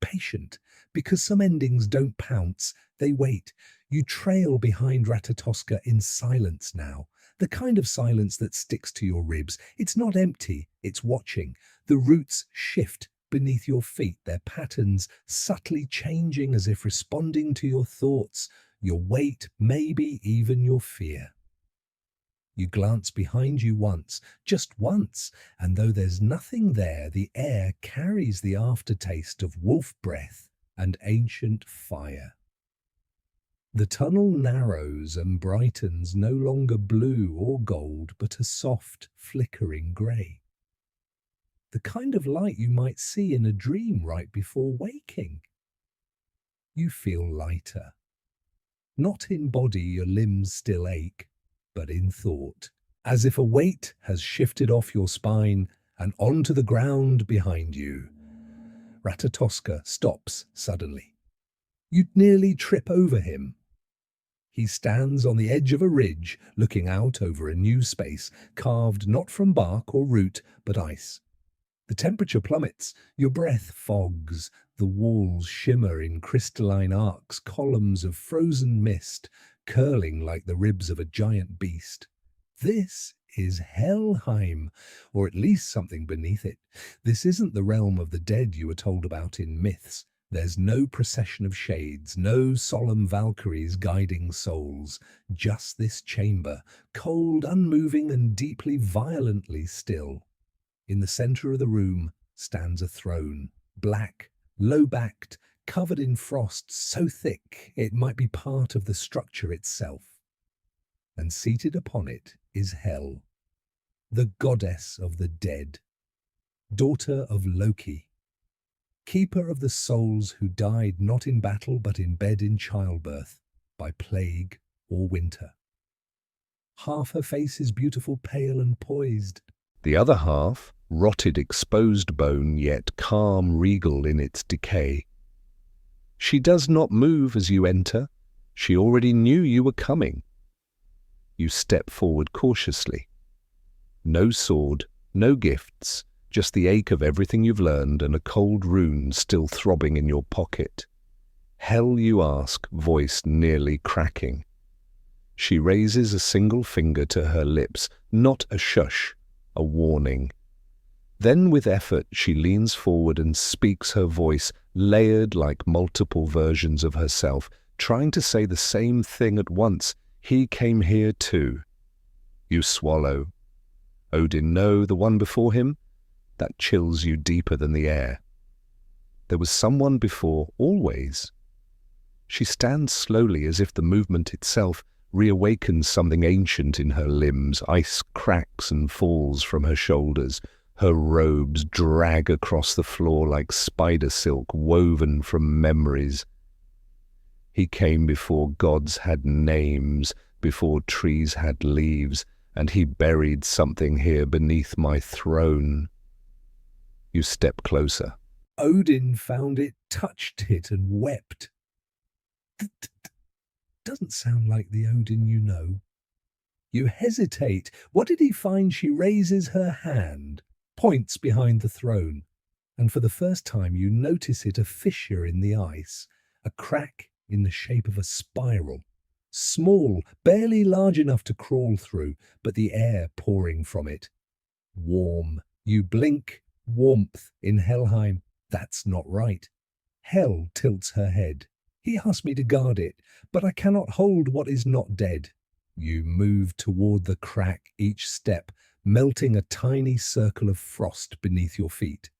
patient, because some endings don't pounce, they wait. You trail behind Ratatoska in silence now, the kind of silence that sticks to your ribs. It's not empty, it's watching. The roots shift beneath your feet, their patterns subtly changing as if responding to your thoughts, your weight, maybe even your fear. You glance behind you once, just once, and though there's nothing there, the air carries the aftertaste of wolf breath and ancient fire. The tunnel narrows and brightens, no longer blue or gold, but a soft, flickering grey. The kind of light you might see in a dream right before waking. You feel lighter. Not in body, your limbs still ache, but in thought, as if a weight has shifted off your spine and onto the ground behind you. Ratatoska stops suddenly. You'd nearly trip over him. He stands on the edge of a ridge, looking out over a new space, carved not from bark or root, but ice. The temperature plummets, your breath fogs, the walls shimmer in crystalline arcs, columns of frozen mist, curling like the ribs of a giant beast. This is Helheim, or at least something beneath it. This isn't the realm of the dead you were told about in myths. There's no procession of shades, no solemn Valkyries guiding souls, just this chamber, cold, unmoving, and deeply violently still. In the center of the room stands a throne, black, low-backed, covered in frost so thick it might be part of the structure itself. And seated upon it is Hel, the goddess of the dead, daughter of Loki, keeper of the souls who died not in battle but in bed in childbirth, by plague or winter. Half her face is beautiful, pale and poised. The other half, rotted exposed bone, yet calm, regal in its decay. She does not move as you enter. She already knew you were coming. You step forward cautiously. No sword, no gifts, just the ache of everything you've learned and a cold rune still throbbing in your pocket. Hel, you ask, voice nearly cracking. She raises a single finger to her lips, not a shush, a warning. Then with effort she leans forward and speaks, her voice layered like multiple versions of herself, trying to say the same thing at once. He came here too. You swallow. Odin, no, the one before him? That chills you deeper than the air. There was someone before, always. She stands slowly as if the movement itself reawakens something ancient in her limbs. Ice cracks and falls from her shoulders. Her robes drag across the floor like spider silk woven from memories. He came before gods had names, before trees had leaves, and he buried something here beneath my throne. You step closer. Odin found it, touched it, and wept. Doesn't sound like the Odin you know. You hesitate. What did he find? She raises her hand, points behind the throne, and for the first time you notice it, a fissure in the ice, a crack in the shape of a spiral, small, barely large enough to crawl through, but the air pouring from it. Warm. You blink. Warmth in Helheim. That's not right. Hel tilts her head. He asked me to guard it, but I cannot hold what is not dead. You move toward the crack, each step melting a tiny circle of frost beneath your feet.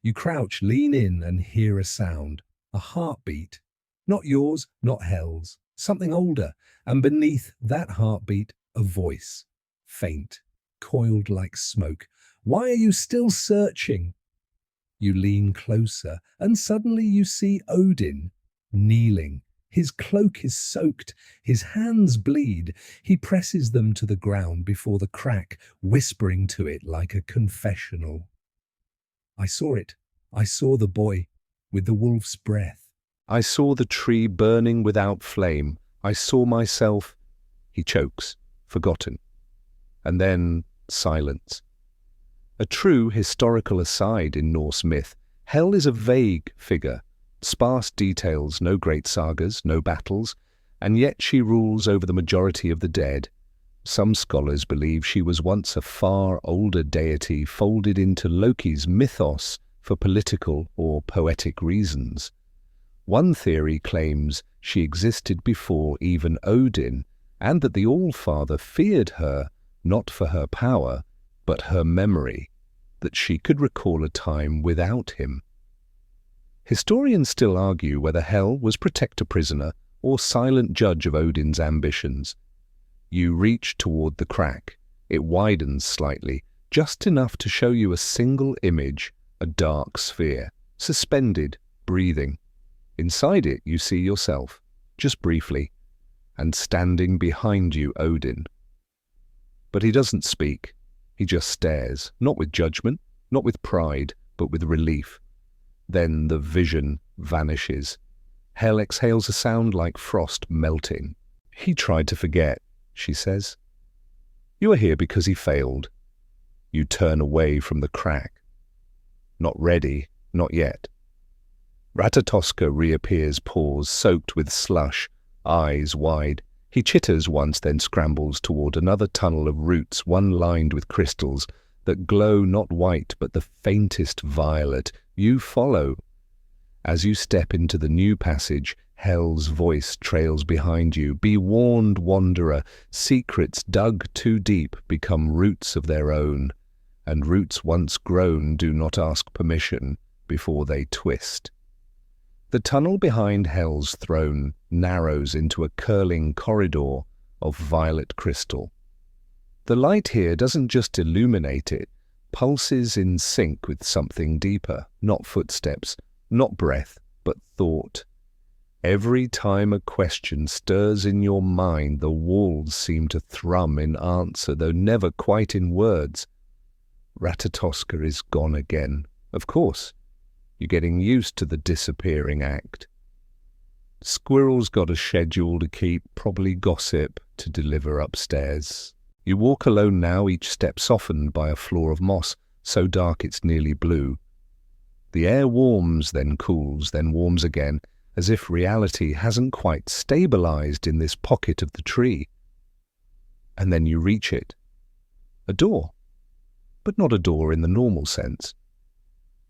You crouch, lean in, and hear a sound, a heartbeat. Not yours, not Hel's, something older, and beneath that heartbeat, a voice, faint, coiled like smoke. Why are you still searching? You lean closer, and suddenly you see Odin, kneeling. His cloak is soaked, his hands bleed. He presses them to the ground before the crack, whispering to it like a confessional. I saw it. I saw the boy, with the wolf's breath. I saw the tree burning without flame. I saw myself. He chokes, forgotten. And then silence. A true historical aside in Norse myth, Hel is a vague figure, Sparse details, no great sagas, no battles, and yet she rules over the majority of the dead. Some scholars believe she was once a far older deity folded into Loki's mythos for political or poetic reasons. One theory claims she existed before even Odin, and that the Allfather feared her not for her power, but her memory, that she could recall a time without him. Historians still argue whether Hel was protector-prisoner or silent judge of Odin's ambitions. You reach toward the crack. It widens slightly, just enough to show you a single image, a dark sphere, suspended, breathing. Inside it you see yourself, just briefly, and standing behind you Odin. But he doesn't speak. He just stares, not with judgment, not with pride, but with relief. Then the vision vanishes. Hel exhales a sound like frost melting. He tried to forget, she says. You are here because he failed. You turn away from the crack. Not ready, not yet. Ratatoska reappears, paws soaked with slush, eyes wide. He chitters once, then scrambles toward another tunnel of roots, one lined with crystals that glow not white but the faintest violet. You follow. As you step into the new passage, Hel's voice trails behind you. Be warned, wanderer, secrets dug too deep become roots of their own, and roots once grown do not ask permission before they twist. The tunnel behind Hel's throne narrows into a curling corridor of violet crystal. The light here doesn't just illuminate it, pulses in sync with something deeper, not footsteps, not breath, but thought. Every time a question stirs in your mind, the walls seem to thrum in answer, though never quite in words. Ratatoska is gone again. Of course. You're getting used to the disappearing act. Squirrel's got a schedule to keep, probably gossip to deliver upstairs. You walk alone now, each step softened by a floor of moss, so dark it's nearly blue. The air warms, then cools, then warms again, as if reality hasn't quite stabilized in this pocket of the tree. And then you reach it. A door. But not a door in the normal sense.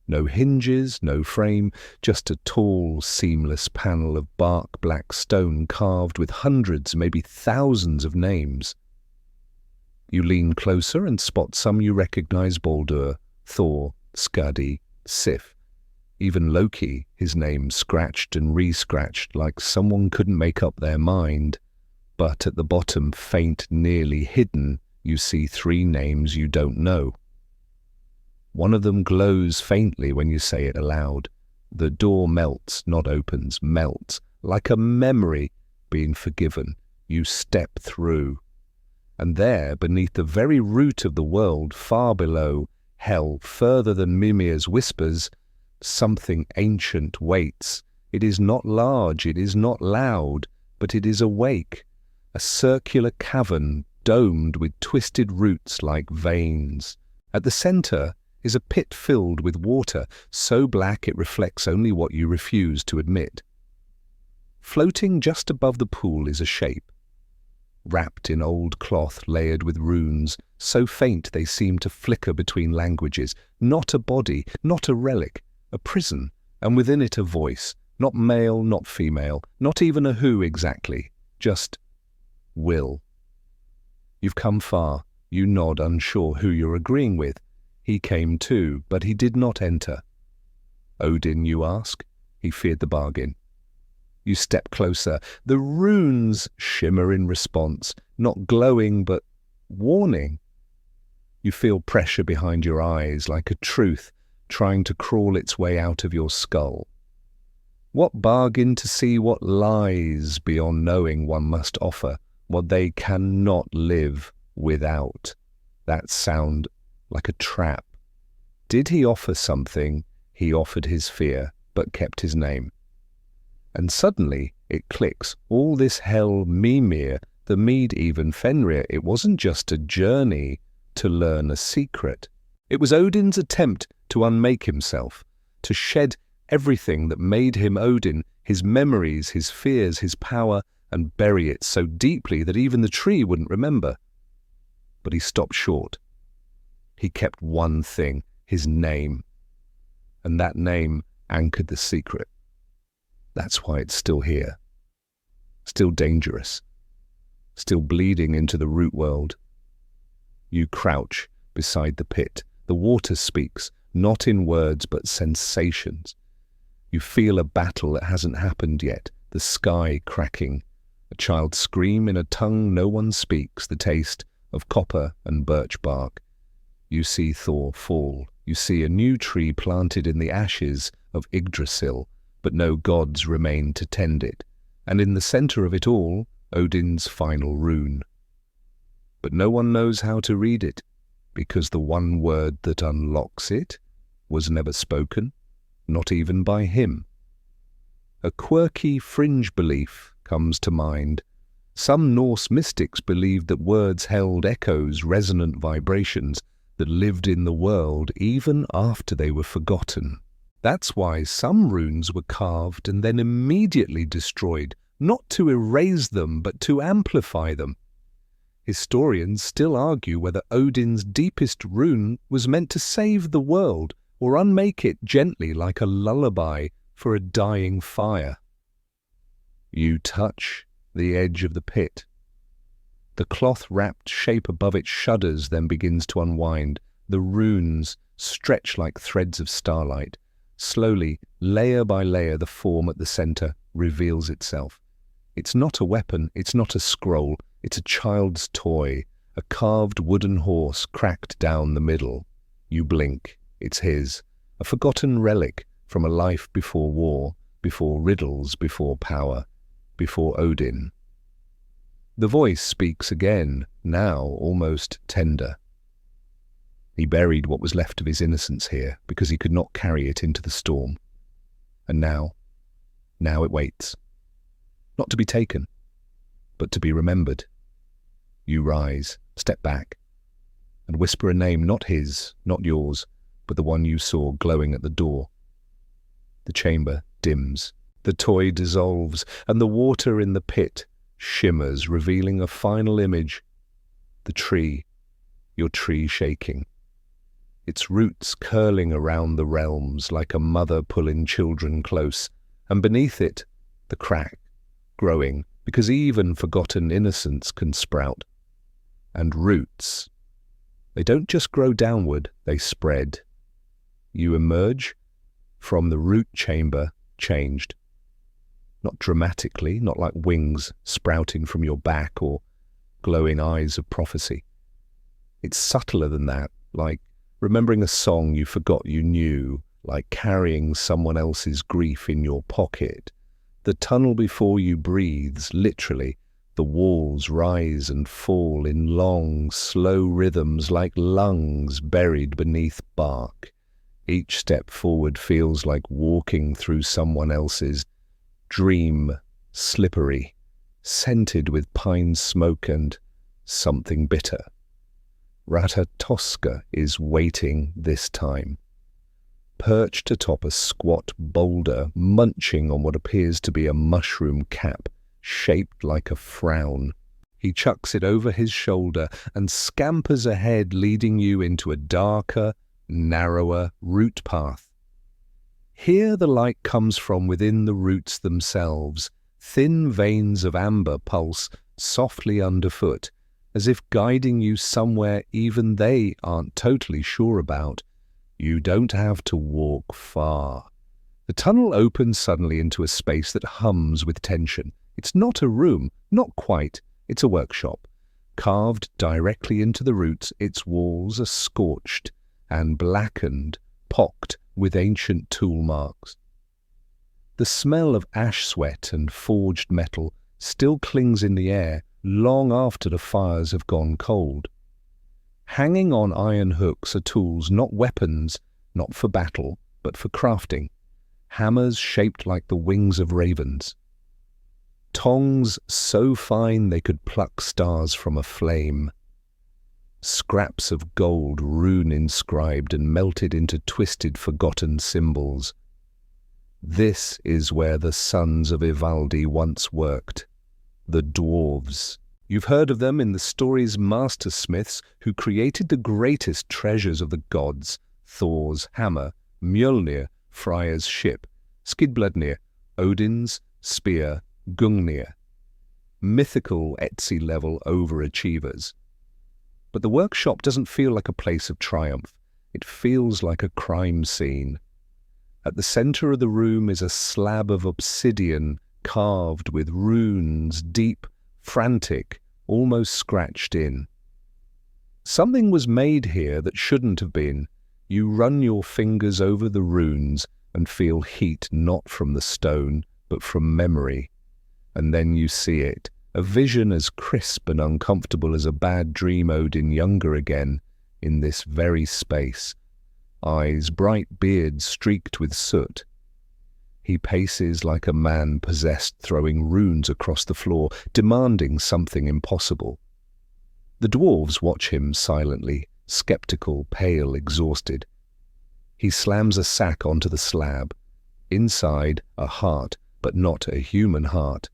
No hinges, no frame, just a tall, seamless panel of bark black stone carved with hundreds, maybe thousands of names. You lean closer and spot some you recognize: Baldur, Thor, Skadi, Sif. Even Loki, his name scratched and re-scratched like someone couldn't make up their mind. But at the bottom, faint, nearly hidden, you see 3 names you don't know. One of them glows faintly when you say it aloud. The door melts, not opens, melts, like a memory being forgiven. You step through. And there, beneath the very root of the world, far below, Hel, further than Mimir's whispers, something ancient waits. It is not large, it is not loud, but it is awake. A circular cavern domed with twisted roots like veins. At the center is a pit filled with water, so black it reflects only what you refuse to admit. Floating just above the pool is a shape, wrapped in old cloth layered with runes, so faint they seem to flicker between languages. Not a body, not a relic, a prison, and within it a voice, not male, not female, not even a who exactly, just will. You've come far. You nod, unsure who you're agreeing with. He came too, but he did not enter. Odin, you ask? He feared the bargain. You step closer. The runes shimmer in response, not glowing but warning. You feel pressure behind your eyes, like a truth trying to crawl its way out of your skull. What bargain to see what lies beyond knowing one must offer, what they cannot live without. That sound like a trap. Did he offer something? He offered his fear, but kept his name. And suddenly it clicks. All this Hel Mimir, the Mede even Fenrir, it wasn't just a journey to learn a secret. It was Odin's attempt to unmake himself, to shed everything that made him Odin, his memories, his fears, his power, and bury it so deeply that even the tree wouldn't remember. But he stopped short. He kept one thing, his name. And that name anchored the secret. That's why it's still here. Still dangerous. Still bleeding into the root world. You crouch beside the pit. The water speaks, not in words but sensations. You feel a battle that hasn't happened yet, the sky cracking, a child scream in a tongue no one speaks, the taste of copper and birch bark. You see Thor fall. You see a new tree planted in the ashes of Yggdrasil, but no gods remain to tend it. And in the center of it all, Odin's final rune. But no one knows how to read it, because the one word that unlocks it was never spoken, not even by him. A quirky fringe belief comes to mind. Some Norse mystics believed that words held echoes, resonant vibrations that lived in the world even after they were forgotten. That's why some runes were carved and then immediately destroyed, not to erase them but to amplify them. Historians still argue whether Odin's deepest rune was meant to save the world or unmake it gently like a lullaby for a dying fire. You touch the edge of the pit. The cloth-wrapped shape above it shudders, then begins to unwind. The runes stretch like threads of starlight. Slowly, layer by layer, the form at the center reveals itself. It's not a weapon, it's not a scroll, it's a child's toy, a carved wooden horse cracked down the middle. You blink, it's his, a forgotten relic from a life before war, before riddles, before power, before Odin. The voice speaks again, now almost tender. He buried what was left of his innocence here because he could not carry it into the storm. And now it waits. Not to be taken, but to be remembered. You rise, step back, and whisper a name not his, not yours, but the one you saw glowing at the door. The chamber dims, the toy dissolves, and the water in the pit shimmers, revealing a final image. The tree, your tree shaking. Its roots curling around the realms like a mother pulling children close, and beneath it, the crack, growing, because even forgotten innocence can sprout. And roots. They don't just grow downward, they spread. You emerge from the root chamber changed. Not dramatically, not like wings sprouting from your back or glowing eyes of prophecy. It's subtler than that, like remembering a song you forgot you knew, like carrying someone else's grief in your pocket. The tunnel before you breathes, literally. The walls rise and fall in long, slow rhythms like lungs buried beneath bark. Each step forward feels like walking through someone else's dream, slippery, scented with pine smoke and something bitter. Ratatoska is waiting this time. Perched atop a squat boulder, munching on what appears to be a mushroom cap, shaped like a frown. He chucks it over his shoulder and scampers ahead, leading you into a darker, narrower root path. Here the light comes from within the roots themselves, thin veins of amber pulse softly underfoot, as if guiding you somewhere even they aren't totally sure about. You don't have to walk far. The tunnel opens suddenly into a space that hums with tension. It's not a room, not quite. It's a workshop. Carved directly into the roots, its walls are scorched and blackened, pocked with ancient tool marks. The smell of ash sweat and forged metal still clings in the air long after the fires have gone cold. Hanging on iron hooks are tools, not weapons, not for battle, but for crafting. Hammers shaped like the wings of ravens. Tongs so fine they could pluck stars from a flame. Scraps of gold rune inscribed and melted into twisted, forgotten symbols. This is where the sons of Ivaldi once worked. The dwarves. You've heard of them in the story's mastersmiths who created the greatest treasures of the gods: Thor's hammer, Mjolnir, Freyr's ship, Skidbladnir, Odin's spear, Gungnir. Mythical Etsy-level overachievers. But the workshop doesn't feel like a place of triumph. It feels like a crime scene. At the center of the room is a slab of obsidian carved with runes, deep, frantic, almost scratched in. Something was made here that shouldn't have been. You run your fingers over the runes and feel heat not from the stone, but from memory. And then you see it, a vision as crisp and uncomfortable as a bad dream Odin younger again, in this very space. Eyes, bright beard streaked with soot. He paces like a man possessed, throwing runes across the floor, demanding something impossible. The dwarves watch him silently, skeptical, pale, exhausted. He slams a sack onto the slab. Inside, a heart, but not a human heart.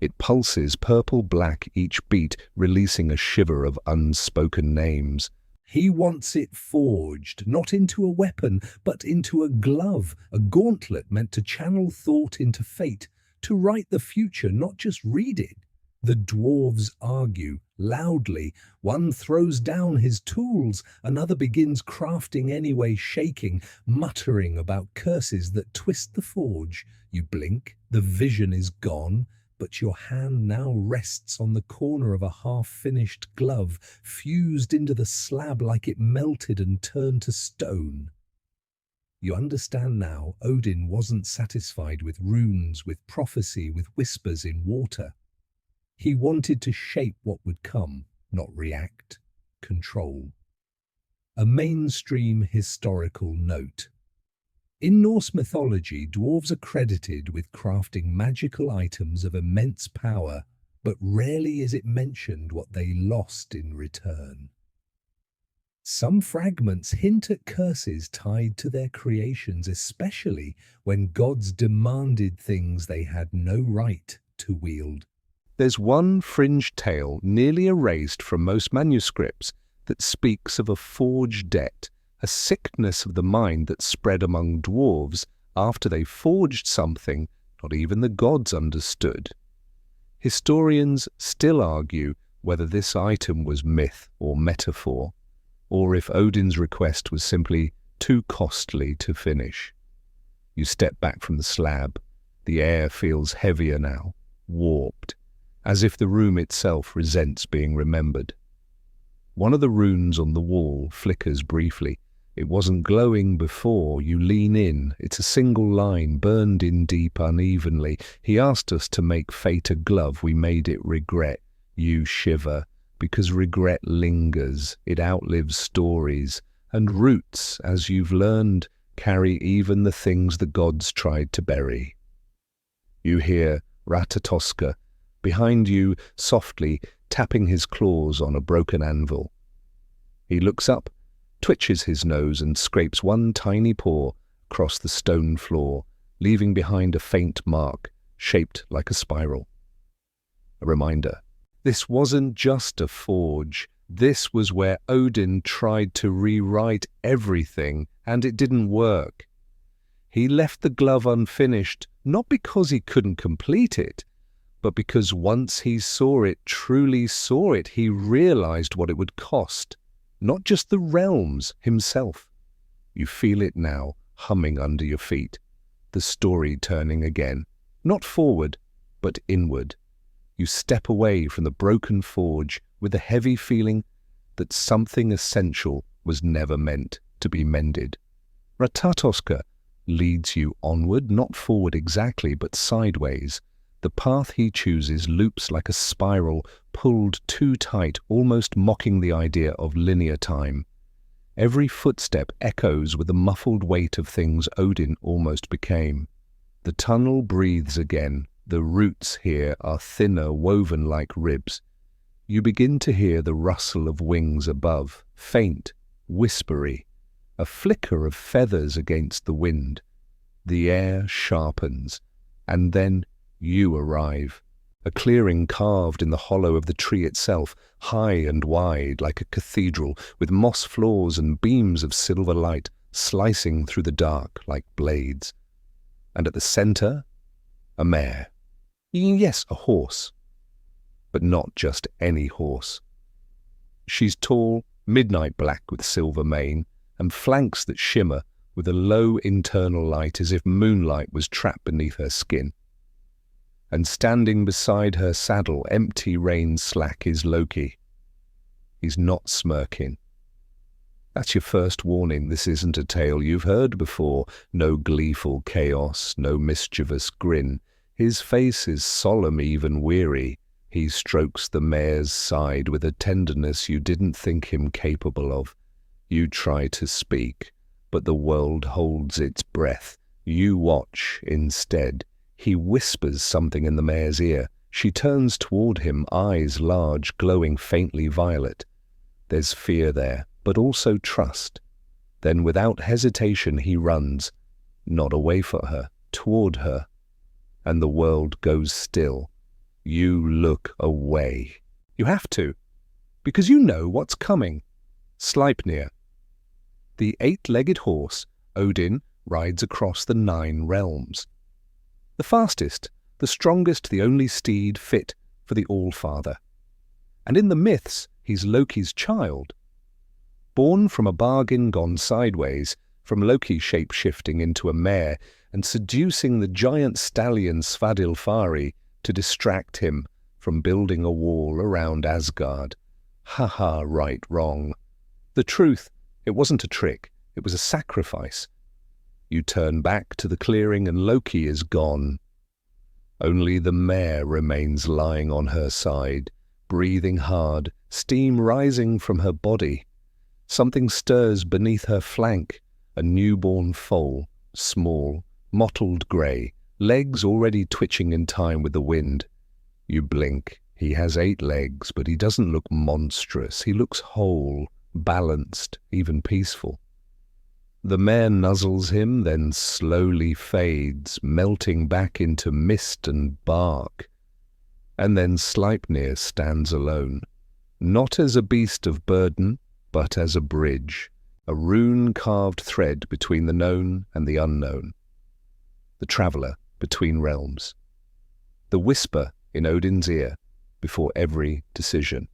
It pulses purple-black each beat, releasing a shiver of unspoken names. He wants it forged, not into a weapon, but into a glove, a gauntlet meant to channel thought into fate, to write the future, not just read it. The dwarves argue, loudly. One throws down his tools, another begins crafting anyway, shaking, muttering about curses that twist the forge. You blink, the vision is gone, but your hand now rests on the corner of a half-finished glove, fused into the slab like it melted and turned to stone. You understand now, Odin wasn't satisfied with runes, with prophecy, with whispers in water. He wanted to shape what would come, not react, control. A mainstream historical note. In Norse mythology, dwarves are credited with crafting magical items of immense power, but rarely is it mentioned what they lost in return. Some fragments hint at curses tied to their creations, especially when gods demanded things they had no right to wield. There's one fringe tale nearly erased from most manuscripts that speaks of a forged debt, a sickness of the mind that spread among dwarves after they forged something not even the gods understood. Historians still argue whether this item was myth or metaphor, or if Odin's request was simply too costly to finish. You step back from the slab. The air feels heavier now, warped, as if the room itself resents being remembered. One of the runes on the wall flickers briefly. It wasn't glowing before. You lean in. It's a single line, burned in deep unevenly. He asked us to make fate a glove. We made it regret. You shiver, because regret lingers. It outlives stories. And roots, as you've learned, carry even the things the gods tried to bury. You hear Ratatoska, behind you, softly, tapping his claws on a broken anvil. He looks up, twitches his nose and scrapes one tiny paw across the stone floor, leaving behind a faint mark shaped like a spiral. A reminder. This wasn't just a forge. This was where Odin tried to rewrite everything, and it didn't work. He left the glove unfinished, not because he couldn't complete it, but because once he saw it, truly saw it, he realized what it would cost. Not just the realms, himself. You feel it now, humming under your feet. The story turning again. Not forward, but inward. You step away from the broken forge with a heavy feeling that something essential was never meant to be mended. Ratatoska leads you onward, not forward exactly, but sideways. The path he chooses loops like a spiral, pulled too tight, almost mocking the idea of linear time. Every footstep echoes with the muffled weight of things Odin almost became. The tunnel breathes again. The roots here are thinner, woven like ribs. You begin to hear the rustle of wings above, faint, whispery, a flicker of feathers against the wind. The air sharpens, and then you arrive. A clearing carved in the hollow of the tree itself, high and wide like a cathedral, with moss floors and beams of silver light slicing through the dark like blades. And at the centre, a mare. Yes, a horse. But not just any horse. She's tall, midnight black with silver mane, and flanks that shimmer with a low internal light as if moonlight was trapped beneath her skin. And standing beside her saddle, empty rein slack, is Loki. He's not smirking. That's your first warning. This isn't a tale you've heard before. No gleeful chaos, no mischievous grin. His face is solemn, even weary. He strokes the mare's side with a tenderness you didn't think him capable of. You try to speak, but the world holds its breath. You watch instead. He whispers something in the mare's ear. She turns toward him, eyes large, glowing faintly violet. There's fear there, but also trust. Then without hesitation he runs, not away from her, toward her. And the world goes still. You look away. You have to, because you know what's coming. Sleipnir. The 8-legged horse, Odin, rides across the 9 realms. The fastest, the strongest, the only steed fit for the Allfather. And in the myths, he's Loki's child. Born from a bargain gone sideways, from Loki shape-shifting into a mare and seducing the giant stallion Svadilfari to distract him from building a wall around Asgard. Ha, right, wrong. The truth, it wasn't a trick, it was a sacrifice. You turn back to the clearing and Loki is gone. Only the mare remains lying on her side, breathing hard, steam rising from her body. Something stirs beneath her flank, a newborn foal, small, mottled grey, legs already twitching in time with the wind. You blink. He has 8 legs, but he doesn't look monstrous. He looks whole, balanced, even peaceful. The mare nuzzles him, then slowly fades, melting back into mist and bark. And then Sleipnir stands alone, not as a beast of burden, but as a bridge, a rune-carved thread between the known and the unknown. The traveller between realms. The whisper in Odin's ear before every decision.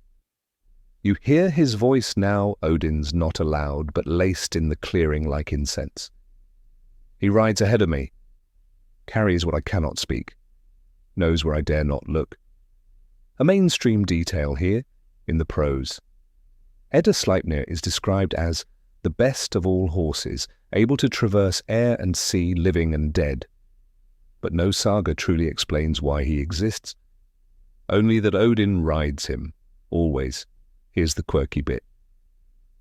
You hear his voice now, Odin's not aloud, but laced in the clearing like incense. He rides ahead of me, carries what I cannot speak, knows where I dare not look. A mainstream detail here, in the prose. Edda Sleipnir is described as the best of all horses, able to traverse air and sea, living and dead. But no saga truly explains why he exists. Only that Odin rides him, always. Here's the quirky bit.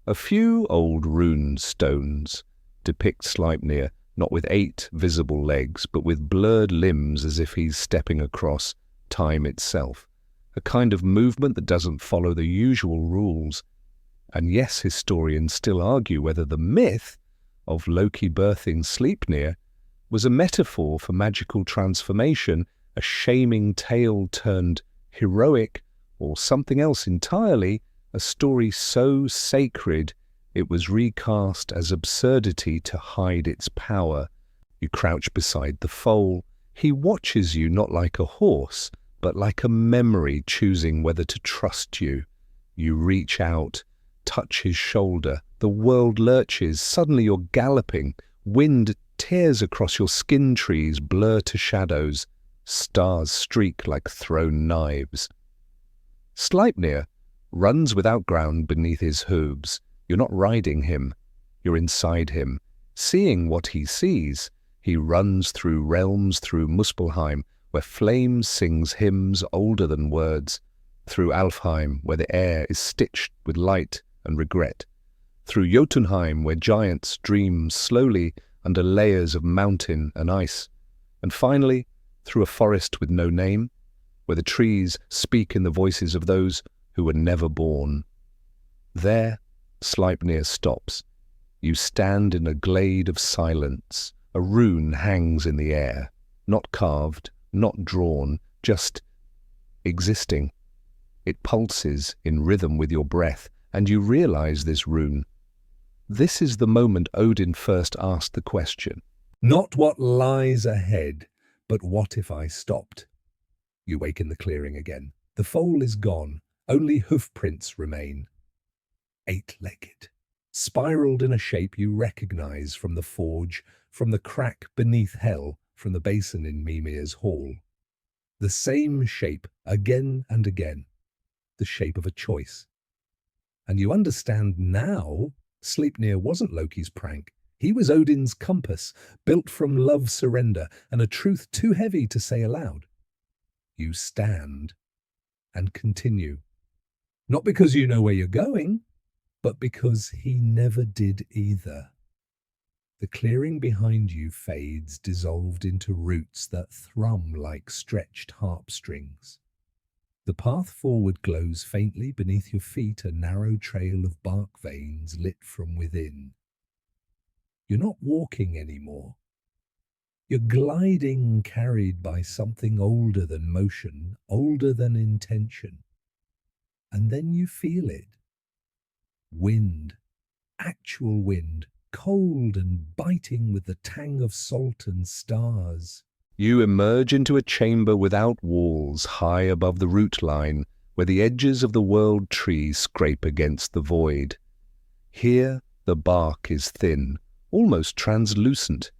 A few old rune stones depict Sleipnir not with 8 visible legs, but with blurred limbs as if he's stepping across time itself, a kind of movement that doesn't follow the usual rules. And yes, historians still argue whether the myth of Loki birthing Sleipnir was a metaphor for magical transformation, a shaming tale turned heroic, or something else entirely, a story so sacred it was recast as absurdity to hide its power. You crouch beside the foal. He watches you not like a horse, but like a memory choosing whether to trust you. You reach out, touch his shoulder. The world lurches. Suddenly you're galloping. Wind tears across your skin trees, blur to shadows. Stars streak like thrown knives. Sleipnir runs without ground beneath his hooves. You're not riding him. You're inside him. Seeing what he sees, he runs through realms, through Muspelheim, where flame sings hymns older than words, through Alfheim, where the air is stitched with light and regret, through Jotunheim, where giants dream slowly under layers of mountain and ice, and finally, through a forest with no name, where the trees speak in the voices of those who were never born. There, Sleipnir stops. You stand in a glade of silence, A rune hangs in the air, not carved, not drawn, just existing. It pulses in rhythm with your breath, and you realize this rune. This is the moment Odin first asked the question. Not what lies ahead, but what if I stopped? You wake in the clearing again. The foal is gone, only hoof prints remain. 8-legged, spiraled in a shape you recognize from the forge, from the crack beneath Hel, from the basin in Mimir's hall. The same shape again and again, the shape of a choice. And you understand now, Sleipnir wasn't Loki's prank. He was Odin's compass, built from love surrender and a truth too heavy to say aloud. You stand and continue, not because you know where you're going, but because he never did either. The clearing behind you fades, dissolved into roots that thrum like stretched harp strings. The path forward glows faintly beneath your feet, a narrow trail of bark veins lit from within. You're not walking anymore. You're gliding, carried by something older than motion, older than intention. And then you feel it. Wind, actual wind, cold and biting with the tang of salt and stars. You emerge into a chamber without walls, high above the root line, where the edges of the world tree scrape against the void. Here the bark is thin, almost translucent.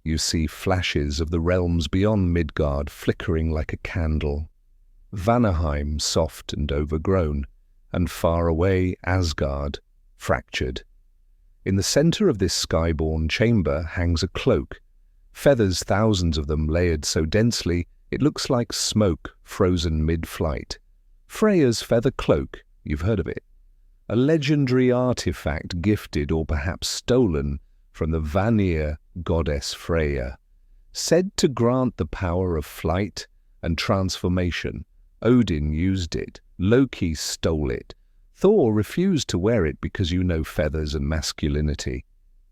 You see flashes of the realms beyond Midgard flickering like a candle. Vanaheim soft and overgrown, and far away Asgard, fractured. In the center of this skyborn chamber hangs a cloak, feathers, thousands of them layered so densely it looks like smoke frozen mid-flight. Freya's feather cloak, you've heard of it. A legendary artifact gifted or perhaps stolen from the Vanir goddess Freya. Said to grant the power of flight and transformation, Odin used it, Loki stole it. Thor refused to wear it because you know feathers and masculinity.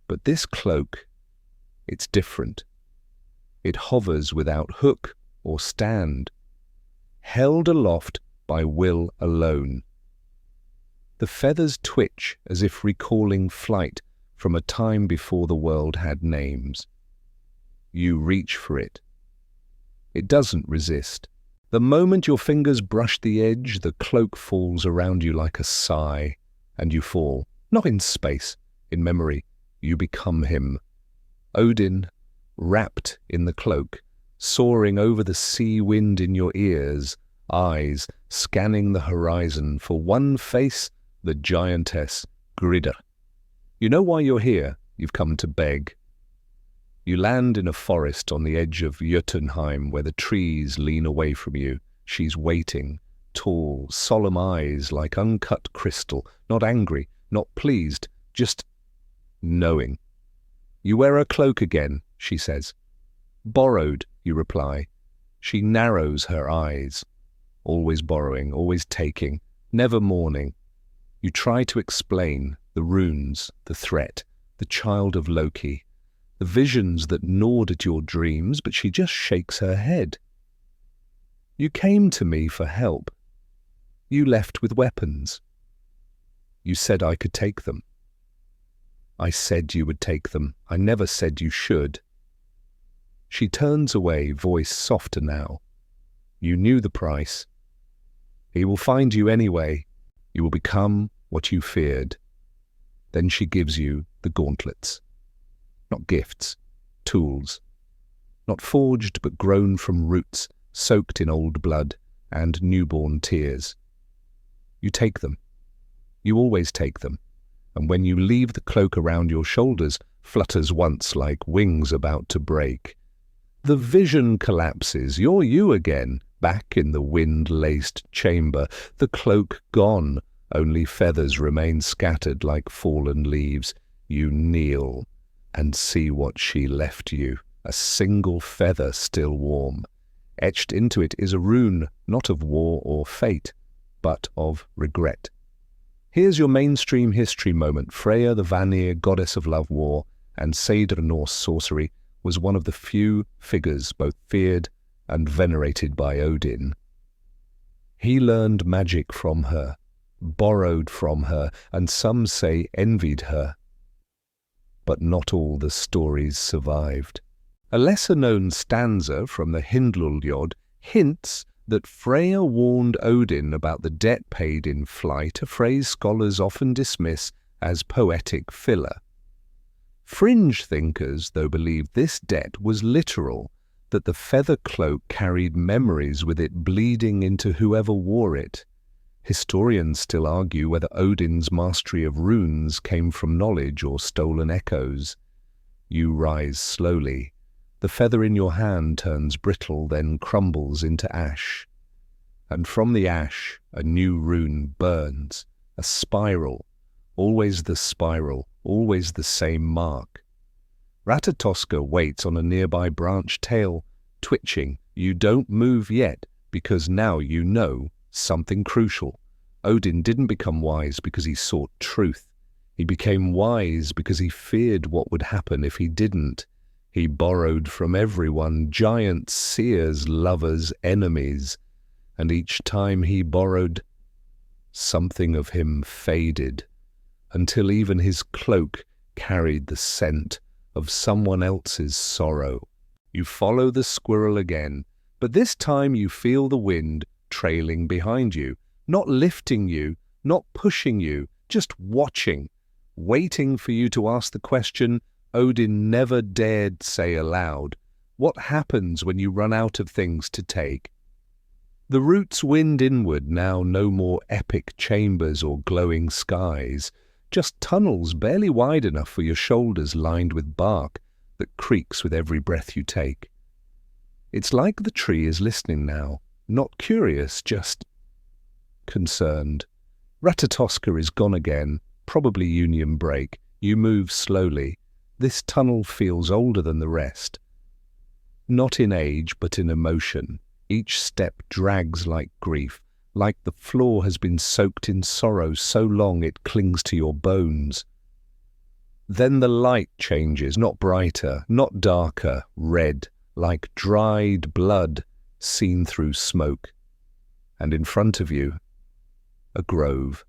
But this cloak, it's different. It hovers without hook or stand, held aloft by will alone. The feathers twitch as if recalling flight from a time before the world had names. You reach for it. It doesn't resist. The moment your fingers brush the edge, the cloak falls around you like a sigh, and you fall, not in space, in memory. You become him. Odin, wrapped in the cloak, soaring over the sea wind in your ears, eyes scanning the horizon for one face, the giantess Gridda. You know why you're here. You've come to beg. You land in a forest on the edge of Jotunheim where the trees lean away from you. She's waiting, tall, solemn eyes like uncut crystal, not angry, not pleased, just knowing. You wear a cloak again, she says. Borrowed, you reply. She narrows her eyes. Always borrowing, always taking, never mourning. You try to explain the runes, the threat, the child of Loki, the visions that gnawed at your dreams, but she just shakes her head. You came to me for help. You left with weapons. You said I could take them. I said you would take them. I never said you should. She turns away, voice softer now. You knew the price. He will find you anyway. You will become what you feared. Then she gives you the gauntlets. Not gifts, tools. Not forged, but grown from roots, soaked in old blood and newborn tears. You take them. You always take them. And when you leave, the cloak around your shoulders flutters once like wings about to break. The vision collapses. You're you again, back in the wind-laced chamber, the cloak gone. Only feathers remain scattered like fallen leaves. You kneel and see what she left you, a single feather still warm. Etched into it is a rune, not of war or fate, but of regret. Here's your mainstream history moment. Freya, the Vanir, goddess of love, war, and Seder Norse sorcery, was one of the few figures both feared and venerated by Odin. He learned magic from her, borrowed from her, and some say envied her. But not all the stories survived. A lesser-known stanza from the Lulled hints that Freya warned Odin about the debt paid in flight, a phrase scholars often dismiss as poetic filler. Fringe thinkers, though, believe this debt was literal, that the feather cloak carried memories with it bleeding into whoever wore it. Historians still argue whether Odin's mastery of runes came from knowledge or stolen echoes. You rise slowly. The feather in your hand turns brittle, then crumbles into ash. And from the ash, a new rune burns, a spiral, always the spiral, always the same mark. Ratatoska waits on a nearby branch tail, twitching. You don't move yet, because now you know something crucial. Odin didn't become wise because he sought truth. He became wise because he feared what would happen if he didn't. He borrowed from everyone, giants, seers, lovers, enemies, and each time he borrowed, something of him faded, until even his cloak carried the scent of someone else's sorrow. You follow the squirrel again, but this time you feel the wind trailing behind you, not lifting you, not pushing you, just watching, waiting for you to ask the question Odin never dared say aloud. What happens when you run out of things to take? The roots wind inward now, no more epic chambers or glowing skies, just tunnels barely wide enough for your shoulders lined with bark that creaks with every breath you take. It's like the tree is listening now, not curious, just concerned. Ratatoska is gone again, probably union break. You move slowly. This tunnel feels older than the rest. Not in age, but in emotion. Each step drags like grief, like the floor has been soaked in sorrow so long it clings to your bones. Then the light changes, not brighter, not darker, red, like dried blood seen through smoke. And in front of you, a grove.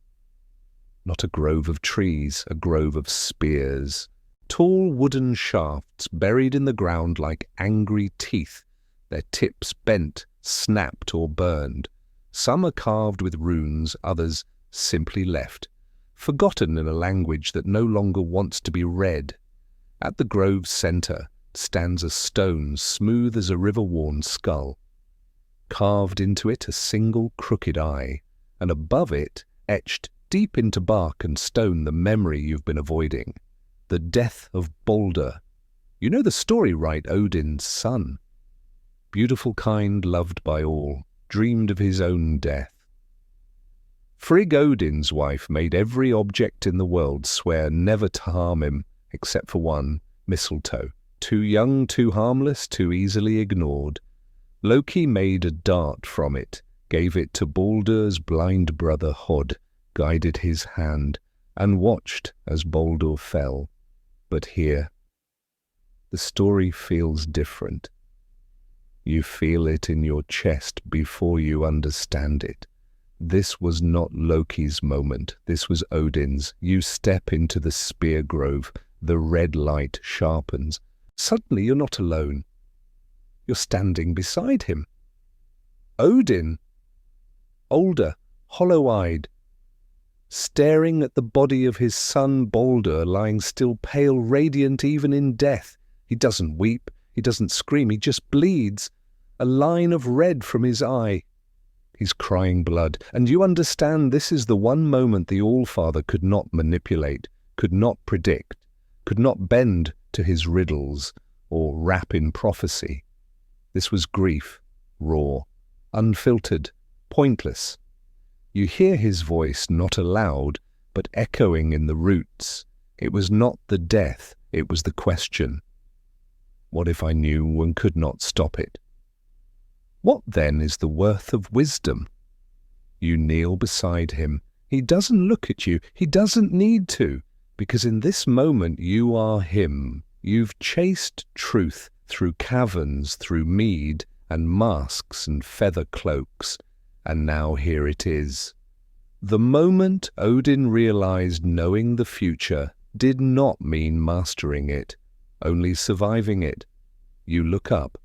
Not a grove of trees, a grove of spears. Tall wooden shafts buried in the ground like angry teeth, their tips bent, snapped or burned. Some are carved with runes, others simply left, forgotten in a language that no longer wants to be read. At the grove's centre stands a stone smooth as a river-worn skull. Carved into it a single crooked eye, and above it, etched deep into bark and stone, the memory you've been avoiding. The death of Balder. You know the story, right? Odin's son. Beautiful, kind, loved by all, dreamed of his own death. Frigg, Odin's wife, made every object in the world swear never to harm him, except for one, mistletoe. Too young, too harmless, too easily ignored. Loki made a dart from it, gave it to Baldur's blind brother Hod, guided his hand, and watched as Baldur fell. But here, the story feels different. You feel it in your chest before you understand it. This was not Loki's moment, this was Odin's. You step into the spear grove, the red light sharpens. Suddenly you're not alone. You're standing beside him. Odin, older, hollow-eyed, staring at the body of his son Baldur lying still pale, radiant even in death. He doesn't weep, he doesn't scream, he just bleeds. A line of red from his eye. He's crying blood, and you understand this is the one moment the Allfather could not manipulate, could not predict, could not bend to his riddles or wrap in prophecy. This was grief, raw, unfiltered, pointless. You hear his voice not aloud, but echoing in the roots. It was not the death, it was the question. What if I knew and could not stop it? What then is the worth of wisdom? You kneel beside him. He doesn't look at you. He doesn't need to, because in this moment you are him. You've chased truth through caverns, through mead and masks and feather cloaks, and now here it is. The moment Odin realized knowing the future did not mean mastering it, only surviving it. You look up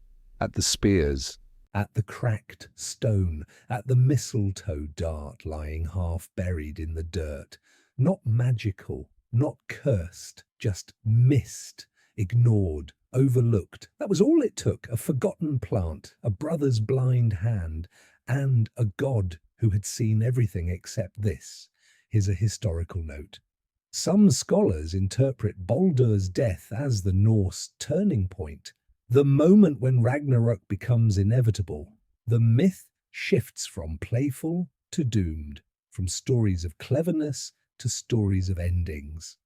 at the spears, at the cracked stone, at the mistletoe dart lying half buried in the dirt. Not magical, not cursed, just missed, ignored, overlooked. That was all it took, a forgotten plant, a brother's blind hand, and a god who had seen everything except this. Here's a historical note. Some scholars interpret Baldur's death as the Norse turning point, the moment when Ragnarok becomes inevitable. The myth shifts from playful to doomed, from stories of cleverness to stories of endings.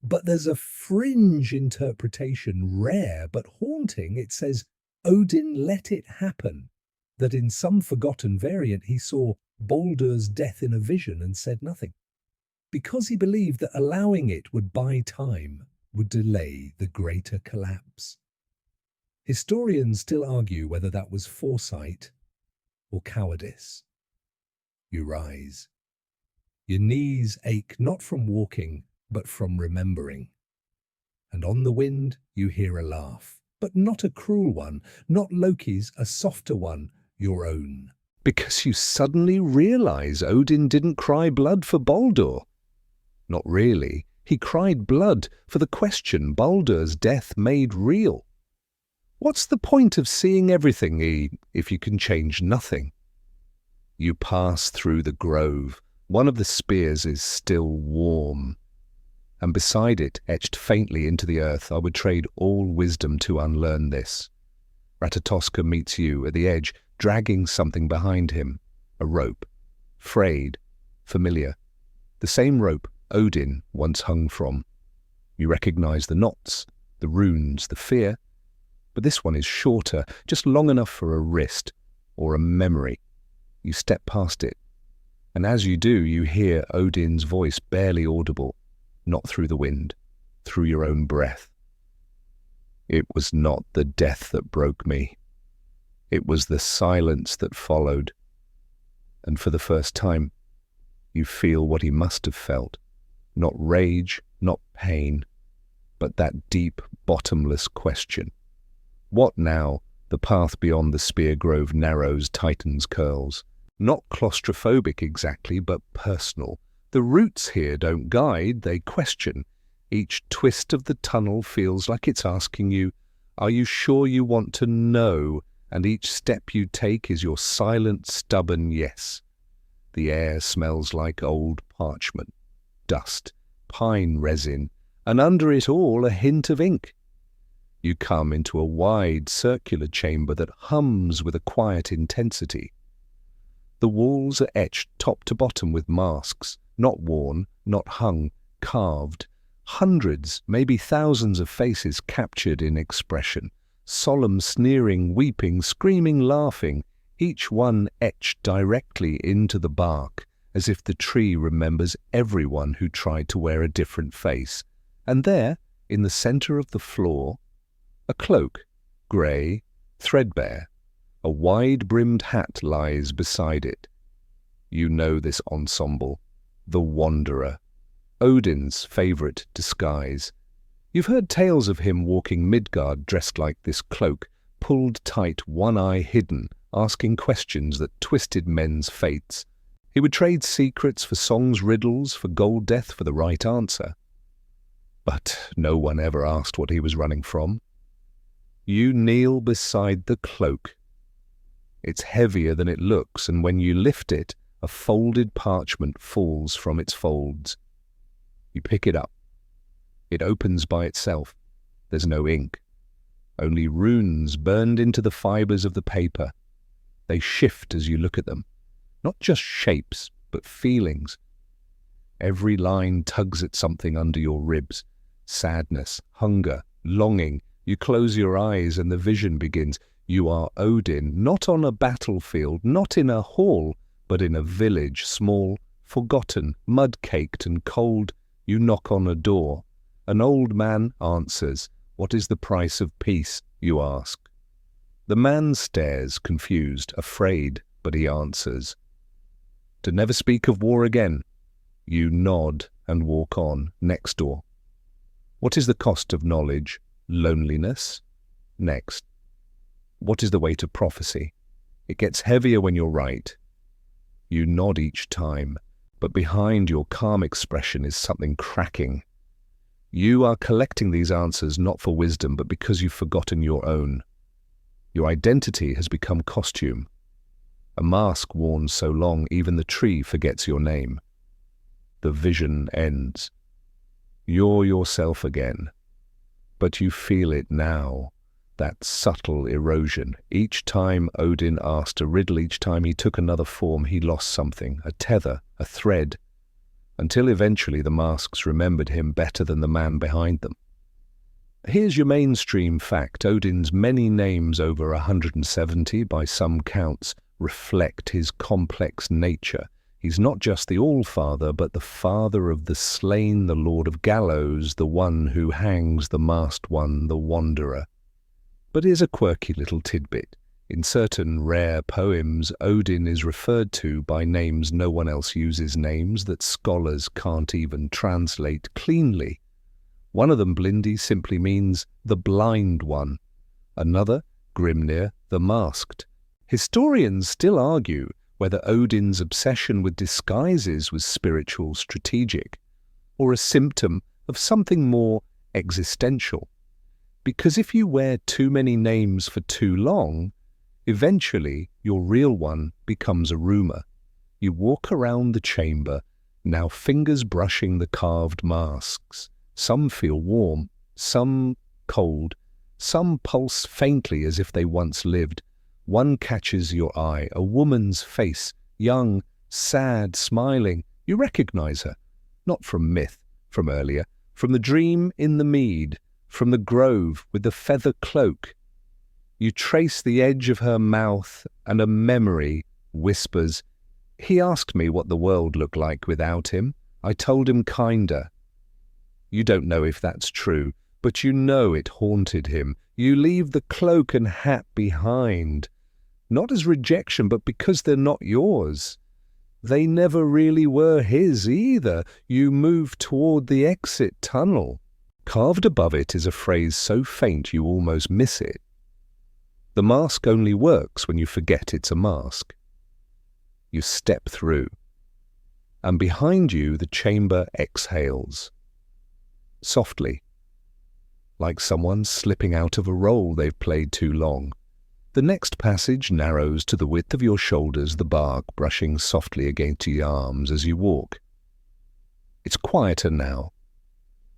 But there's a fringe interpretation, rare but haunting. It says Odin let it happen, that in some forgotten variant he saw Baldur's death in a vision and said nothing, because he believed that allowing it would buy time, would delay the greater collapse. Historians still argue whether that was foresight or cowardice. You rise. Your knees ache not from walking, but from remembering. And on the wind you hear a laugh, but not a cruel one, not Loki's, a softer one, your own. because you suddenly realize Odin didn't cry blood for Baldur. Not really. He cried blood for the question Baldur's death made real. What's the point of seeing everything if you can change nothing? You pass through the grove. One of the spears is still warm, and beside it, etched faintly into the earth, I would trade all wisdom to unlearn this. Ratatoska meets you at the edge, dragging something behind him. A rope. Frayed. Familiar. The same rope Odin once hung from. You recognize the knots, the runes, the fear, but this one is shorter, just long enough for a wrist or a memory. You step past it, and as you do, you hear Odin's voice barely audible, not through the wind, through your own breath. It was not the death that broke me. It was the silence that followed. And for the first time, you feel what he must have felt. Not rage, not pain, but that deep, bottomless question. What now? The path beyond the spear grove narrows, tightens, curls. Not claustrophobic exactly, but personal. The roots here don't guide, they question. Each twist of the tunnel feels like it's asking you, are you sure you want to know? And each step you take is your silent, stubborn yes. The air smells like old parchment, dust, pine resin, and under it all a hint of ink. You come into a wide, circular chamber that hums with a quiet intensity. The walls are etched top to bottom with masks, not worn, not hung, carved. Hundreds, maybe thousands of faces captured in expression. Solemn, sneering, weeping, screaming, laughing, each one etched directly into the bark, as if the tree remembers everyone who tried to wear a different face. And there, in the center of the floor, a cloak, grey, threadbare. A wide-brimmed hat lies beside it. You know this ensemble, the Wanderer, Odin's favorite disguise. You've heard tales of him walking Midgard dressed like this cloak, pulled tight, one eye hidden, asking questions that twisted men's fates. He would trade secrets for songs, riddles, for gold death for the right answer. But no one ever asked what he was running from. You kneel beside the cloak. It's heavier than it looks, and when you lift it, a folded parchment falls from its folds. You pick it up. It opens by itself. There's no ink. Only runes burned into the fibers of the paper. They shift as you look at them. Not just shapes, but feelings. Every line tugs at something under your ribs. Sadness, hunger, longing. You close your eyes and the vision begins. You are Odin, not on a battlefield, not in a hall, but in a village, small, forgotten, mud-caked and cold. You knock on a door. An old man answers. What is the price of peace, you ask? The man stares, confused, afraid, but he answers, to never speak of war again. You nod and walk on, next door. What is the cost of knowledge? Loneliness? Next. What is the weight of prophecy? It gets heavier when you're right. You nod each time, but behind your calm expression is something cracking. You are collecting these answers not for wisdom, but because you've forgotten your own. Your identity has become costume. A mask worn so long, even the tree forgets your name. The vision ends. You're yourself again. But you feel it now, that subtle erosion. Each time Odin asked a riddle, each time he took another form, he lost something, a tether, a thread, until eventually the masks remembered him better than the man behind them. Here's your mainstream fact. Odin's many names, over 170 by some counts, reflect his complex nature. He's not just the Allfather, but the father of the slain, the lord of gallows, the one who hangs, the masked one, the wanderer. But here's a quirky little tidbit. In certain rare poems, Odin is referred to by names no one else uses, names that scholars can't even translate cleanly. One of them, Blindi, simply means the blind one. Another, Grimnir, the masked. Historians still argue whether Odin's obsession with disguises was spiritual, strategic, or a symptom of something more existential. Because if you wear too many names for too long, eventually your real one becomes a rumor. You walk around the chamber, now fingers brushing the carved masks. Some feel warm, some cold, some pulse faintly as if they once lived. One catches your eye, a woman's face, young, sad, smiling. You recognize her, not from myth, from earlier, from the dream in the mead, from the grove with the feather cloak. You trace the edge of her mouth, and a memory whispers, "He asked me what the world looked like without him. I told him kinder." You don't know if that's true, but you know it haunted him. You leave the cloak and hat behind, not as rejection, but because they're not yours. They never really were his either. You move toward the exit tunnel. Carved above it is a phrase so faint you almost miss it. The mask only works when you forget it's a mask. You step through, and behind you the chamber exhales. Softly, like someone slipping out of a role they've played too long. The next passage narrows to the width of your shoulders, the bark brushing softly against your arms as you walk. It's quieter now.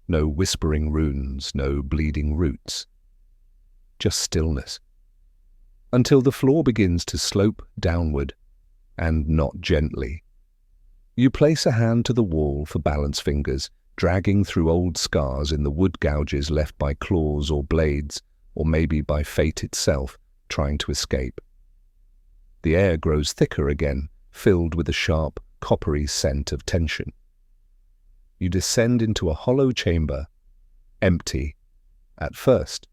No whispering runes, no bleeding roots. Just stillness. Until the floor begins to slope downward, and not gently. You place a hand to the wall for balance fingers, dragging through old scars in the wood gouges left by claws or blades, or maybe by fate itself, trying to escape. The air grows thicker again, filled with a sharp, coppery scent of tension. You descend into a hollow chamber, empty, at first.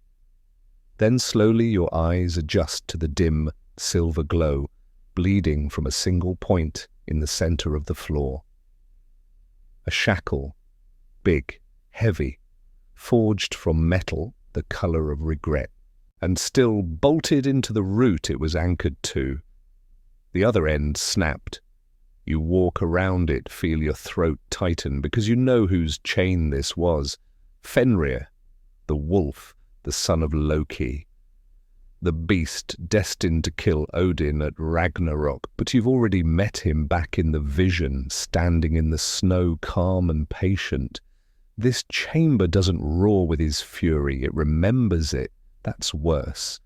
Then slowly your eyes adjust to the dim, silver glow, bleeding from a single point in the center of the floor. A shackle, big, heavy, forged from metal the color of regret, and still bolted into the root it was anchored to. The other end snapped. You walk around it, feel your throat tighten, because you know whose chain this was. Fenrir, the wolf, the son of Loki. The beast destined to kill Odin at Ragnarok, but you've already met him back in the vision, standing in the snow, calm and patient. This chamber doesn't roar with his fury, it remembers it. That's worse.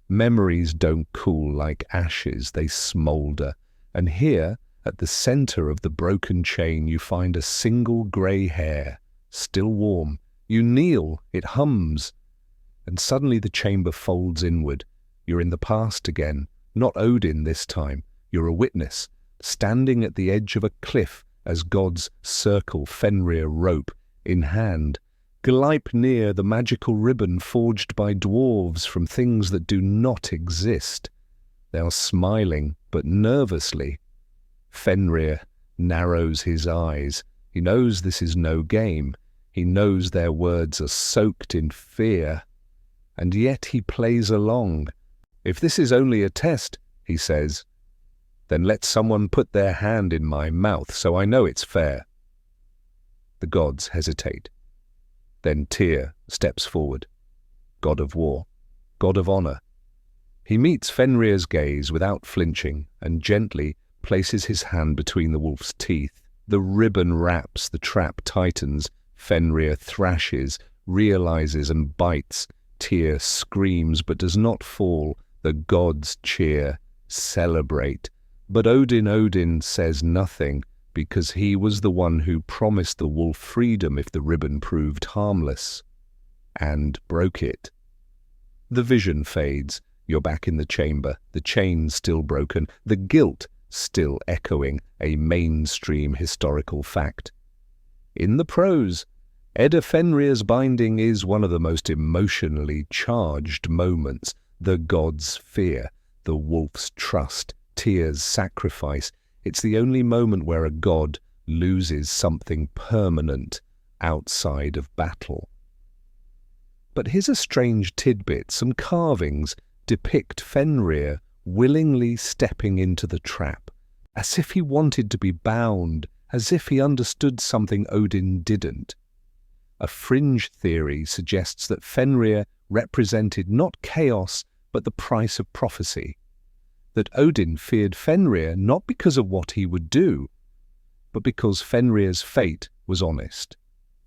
Memories don't cool like ashes, they smoulder. And here, at the center of the broken chain, you find a single grey hair, still warm. You kneel, it hums. And suddenly the chamber folds inward. You're in the past again, not Odin this time. You're a witness, standing at the edge of a cliff as gods circle Fenrir rope in hand. Gleipnir, the magical ribbon forged by dwarves from things that do not exist. They are smiling, but nervously. Fenrir narrows his eyes. He knows this is no game. He knows their words are soaked in fear. And yet he plays along. If this is only a test, he says, then let someone put their hand in my mouth so I know it's fair. The gods hesitate. Then Tyr steps forward. God of war, god of honor. He meets Fenrir's gaze without flinching and gently places his hand between the wolf's teeth. The ribbon wraps, the trap tightens. Fenrir thrashes, realizes and bites. Tyr screams but does not fall. The gods cheer, celebrate. But Odin says nothing, because he was the one who promised the wolf freedom if the ribbon proved harmless, and broke it. The vision fades. You're back in the chamber, the chain still broken, the guilt still echoing, a mainstream historical fact. In the prose, Edda Fenrir's binding is one of the most emotionally charged moments. The god's fear, the wolf's trust, Tyr's sacrifice. It's the only moment where a god loses something permanent outside of battle. But here's a strange tidbit. Some carvings depict Fenrir willingly stepping into the trap, as if he wanted to be bound, as if he understood something Odin didn't. A fringe theory suggests that Fenrir represented not chaos, but the price of prophecy. That Odin feared Fenrir not because of what he would do, but because Fenrir's fate was honest.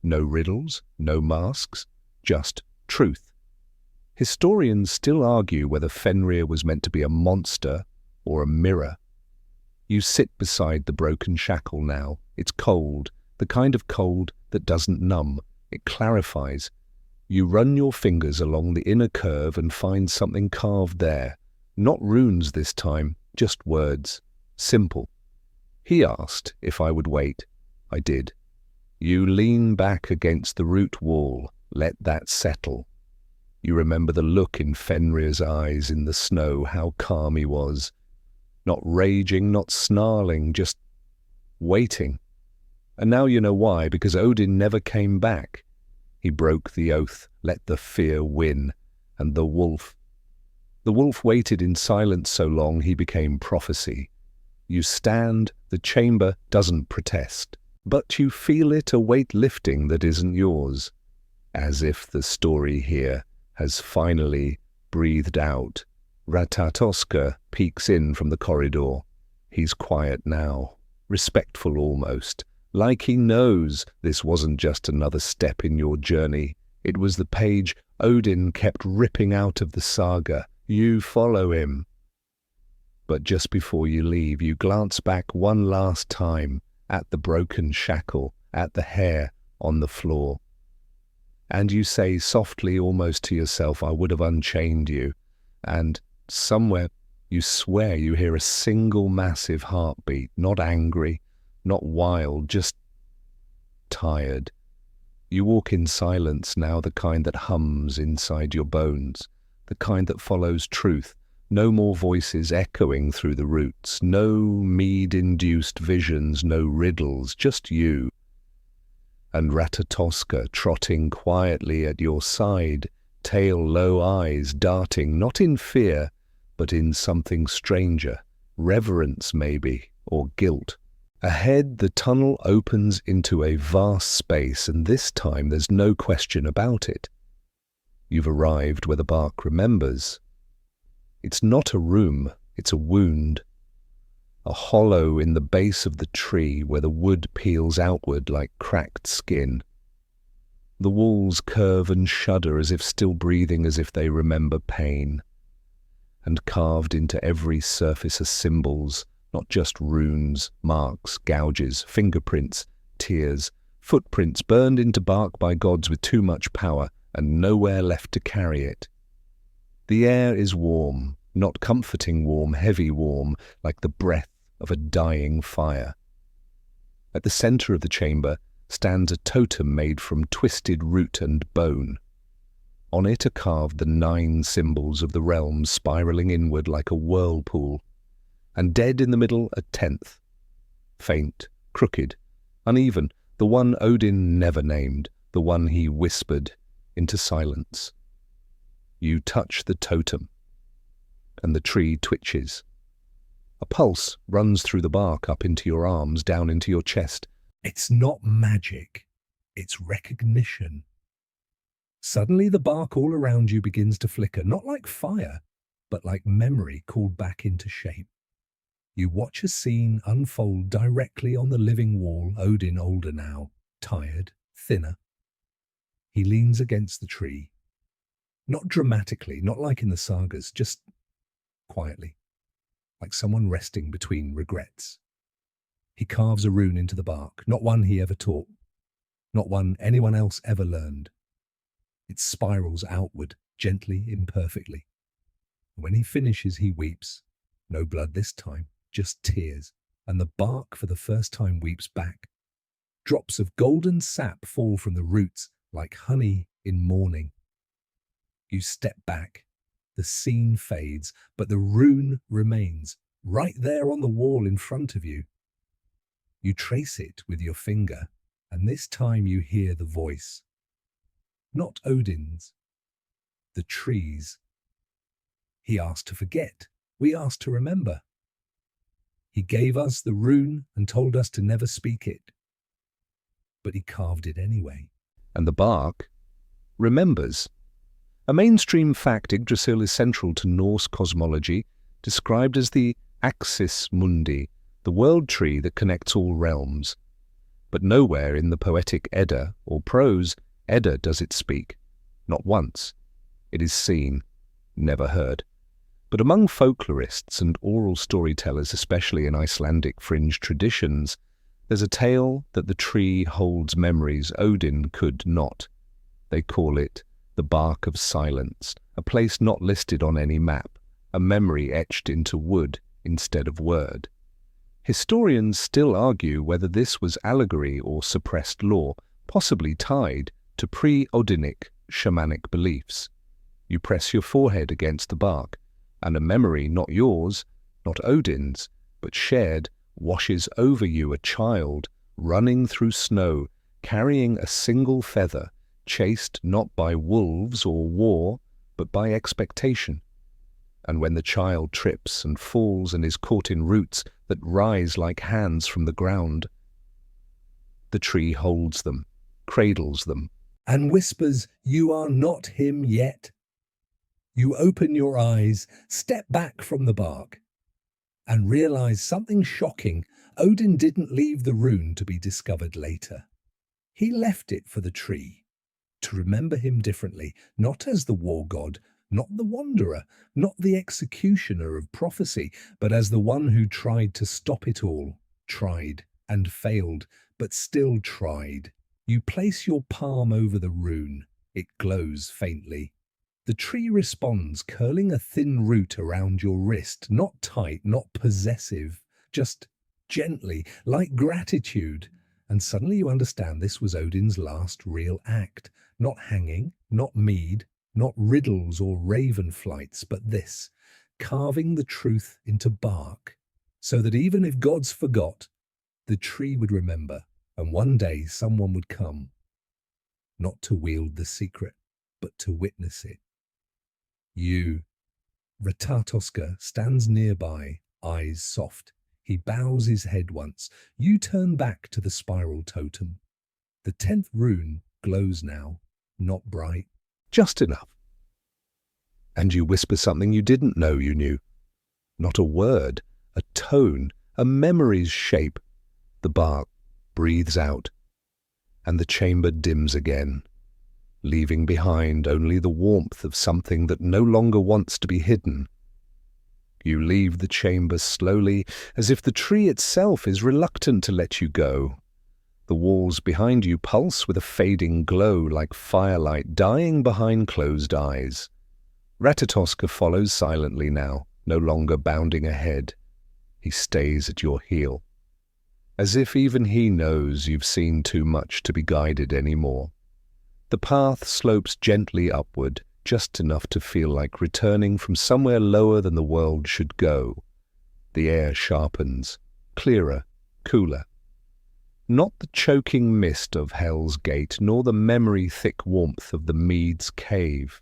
No riddles, no masks, just truth. Historians still argue whether Fenrir was meant to be a monster or a mirror. You sit beside the broken shackle now. It's cold, the kind of cold that doesn't numb. It clarifies. You run your fingers along the inner curve and find something carved there. Not runes this time, just words. Simple. He asked if I would wait. I did. You lean back against the root wall. Let that settle. You remember the look in Fenrir's eyes in the snow, how calm he was. Not raging, not snarling, just waiting. And now you know why, because Odin never came back. He broke the oath, let the fear win. And the wolf waited in silence so long he became prophecy. You stand, the chamber doesn't protest, but you feel it, a weight lifting that isn't yours. As if the story here has finally breathed out. Ratatoskr peeks in from the corridor. He's quiet now, respectful almost, like he knows this wasn't just another step in your journey. It was the page Odin kept ripping out of the saga. You follow him. But just before you leave, you glance back one last time at the broken shackle, at the hair on the floor. And you say softly, almost to yourself, I would have unchained you. And somewhere you swear you hear a single massive heartbeat, not angry, not wild, just tired. You walk in silence now, the kind that hums inside your bones, the kind that follows truth. No more voices echoing through the roots, no mead-induced visions, no riddles, just you. And Ratatoskr trotting quietly at your side, tail low, eyes darting, not in fear, but in something stranger, reverence maybe, or guilt. Ahead, the tunnel opens into a vast space, and this time there's no question about it. You've arrived where the bark remembers. It's not a room, it's a wound. A hollow in the base of the tree where the wood peels outward like cracked skin. The walls curve and shudder as if still breathing, as if they remember pain. And carved into every surface are symbols, not just runes, marks, gouges, fingerprints, tears, footprints burned into bark by gods with too much power and nowhere left to carry it. The air is warm, not comforting warm, heavy warm, like the breath of a dying fire. At the center of the chamber stands a totem made from twisted root and bone. On it are carved the 9 symbols of the realm spiraling inward like a whirlpool, and dead in the middle a 10th. Faint, crooked, uneven, the one Odin never named, the one he whispered into silence. You touch the totem, and the tree twitches. A pulse runs through the bark up into your arms, down into your chest. It's not magic, it's recognition. Suddenly the bark all around you begins to flicker, not like fire, but like memory called back into shape. You watch a scene unfold directly on the living wall, Odin older now, tired, thinner. He leans against the tree. Not dramatically, not like in the sagas, just quietly, like someone resting between regrets. He carves a rune into the bark, not one he ever taught, not one anyone else ever learned. It spirals outward, gently, imperfectly. When he finishes, he weeps. No blood this time, just tears, and the bark for the first time weeps back. Drops of golden sap fall from the roots like honey in morning. You step back. The scene fades, but the rune remains, right there on the wall in front of you. You trace it with your finger, and this time you hear the voice. Not Odin's, the tree's. He asked to forget, we asked to remember. He gave us the rune and told us to never speak it. But he carved it anyway. And the bark remembers. A mainstream fact, Yggdrasil is central to Norse cosmology, described as the axis mundi, the world tree that connects all realms. But nowhere in the poetic Edda or prose Edda does it speak. Not once. It is seen, never heard. But among folklorists and oral storytellers, especially in Icelandic fringe traditions, there's a tale that the tree holds memories Odin could not. They call it the Bark of Silence, a place not listed on any map, a memory etched into wood instead of word. Historians still argue whether this was allegory or suppressed lore, possibly tied to pre-Odinic shamanic beliefs. You press your forehead against the bark, and a memory not yours, not Odin's, but shared, washes over you, a child running through snow, carrying a single feather, chased not by wolves or war, but by expectation. And when the child trips and falls and is caught in roots that rise like hands from the ground, the tree holds them, cradles them, and whispers, "You are not him yet." You open your eyes, step back from the bark, and realize something shocking. Odin didn't leave the rune to be discovered later. He left it for the tree, to remember him differently, not as the war god, not the wanderer, not the executioner of prophecy, but as the one who tried to stop it all, tried and failed, but still tried. You place your palm over the rune. It glows faintly. The tree responds, curling a thin root around your wrist, not tight, not possessive, just gently, like gratitude. And suddenly you understand this was Odin's last real act. Not hanging, not mead, not riddles or raven flights, but this, carving the truth into bark, so that even if gods forgot, the tree would remember, and one day someone would come, not to wield the secret, but to witness it. You. Ratatoska stands nearby, eyes soft. He bows his head once. You turn back to the spiral totem. The 10th rune glows now, not bright, just enough. And you whisper something you didn't know you knew. Not a word, a tone, a memory's shape. The bark breathes out, and the chamber dims again, leaving behind only the warmth of something that no longer wants to be hidden. You leave the chamber slowly, as if the tree itself is reluctant to let you go. The walls behind you pulse with a fading glow like firelight dying behind closed eyes. Ratatoska follows silently now, no longer bounding ahead. He stays at your heel. as if even he knows you've seen too much to be guided anymore. The path slopes gently upward, just enough to feel like returning from somewhere lower than the world should go. The air sharpens, clearer, cooler. Not the choking mist of Hell's Gate, nor the memory-thick warmth of the Mead's cave.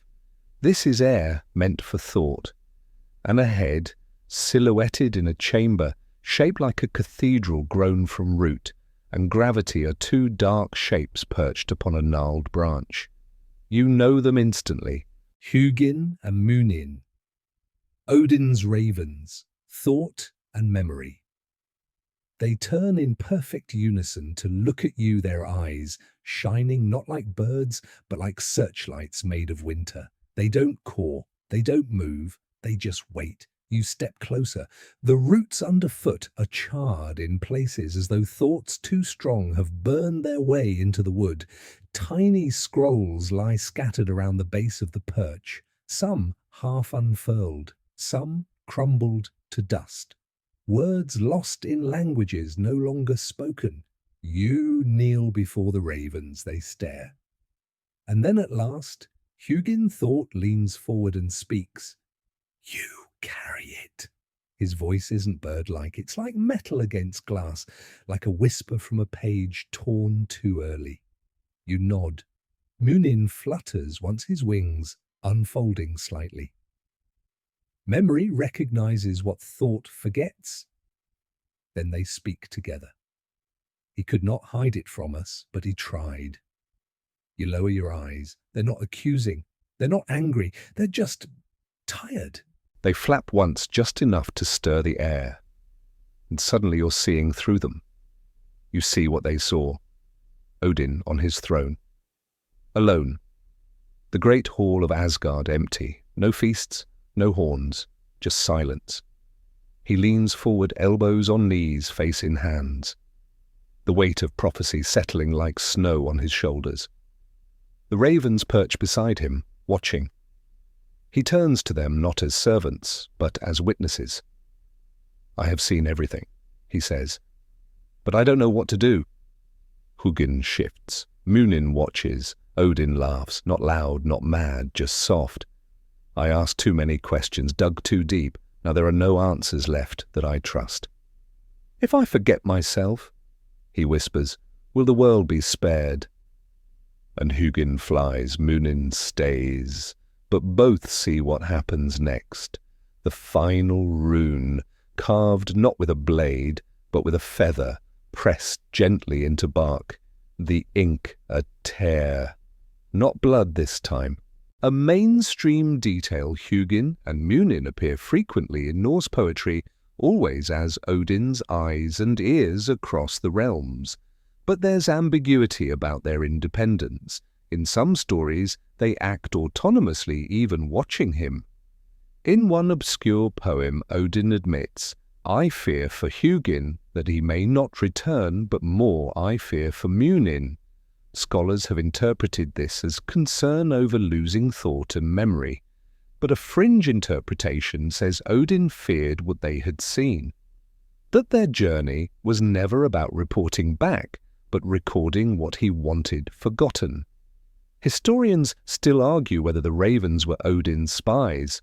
This is air meant for thought, and ahead, silhouetted in a chamber, shaped like a cathedral grown from root, and gravity are two dark shapes perched upon a gnarled branch. You know them instantly. Hugin and Munin, Odin's ravens, thought and memory. They turn in perfect unison to look at you, their eyes shining not like birds, but like searchlights made of winter. They don't caw, they don't move, they just wait. You step closer. The roots underfoot are charred in places as though thoughts too strong have burned their way into the wood. Tiny scrolls lie scattered around the base of the perch, some half unfurled, some crumbled to dust. Words lost in languages no longer spoken. You kneel before the ravens, they stare. And then at last, Hugin Thought leans forward and speaks. You carry it. His voice isn't bird-like, it's like metal against glass, like a whisper from a page torn too early. You nod. Munin flutters once his wings, unfolding slightly. Memory recognizes what thought forgets. Then they speak together. He could not hide it from us, but he tried. You lower your eyes. They're not accusing. They're not angry. They're just tired. They flap once just enough to stir the air, and suddenly you're seeing through them. You see what they saw. Odin on his throne. Alone. The great hall of Asgard empty. No feasts, no horns, just silence. He leans forward, elbows on knees, face in hands. The weight of prophecy settling like snow on his shoulders. The ravens perch beside him, watching. He turns to them not as servants, but as witnesses. I have seen everything, he says, but I don't know what to do. Hugin shifts. Munin watches. Odin laughs, not loud, not mad, just soft. I asked too many questions, dug too deep. Now there are no answers left that I trust. If I forget myself, he whispers, will the world be spared? And Hugin flies, Munin stays. But both see what happens next. The final rune, carved not with a blade, but with a feather, pressed gently into bark. The ink a tear. Not blood this time. A mainstream detail. Hugin and Munin appear frequently in Norse poetry, always as Odin's eyes and ears across the realms. But there's ambiguity about their independence. In some stories, they act autonomously, even watching him. In one obscure poem, Odin admits, I fear for Hugin that he may not return, but more I fear for Munin. Scholars have interpreted this as concern over losing thought and memory, but a fringe interpretation says Odin feared what they had seen. That their journey was never about reporting back, but recording what he wanted forgotten. Historians still argue whether the ravens were Odin's spies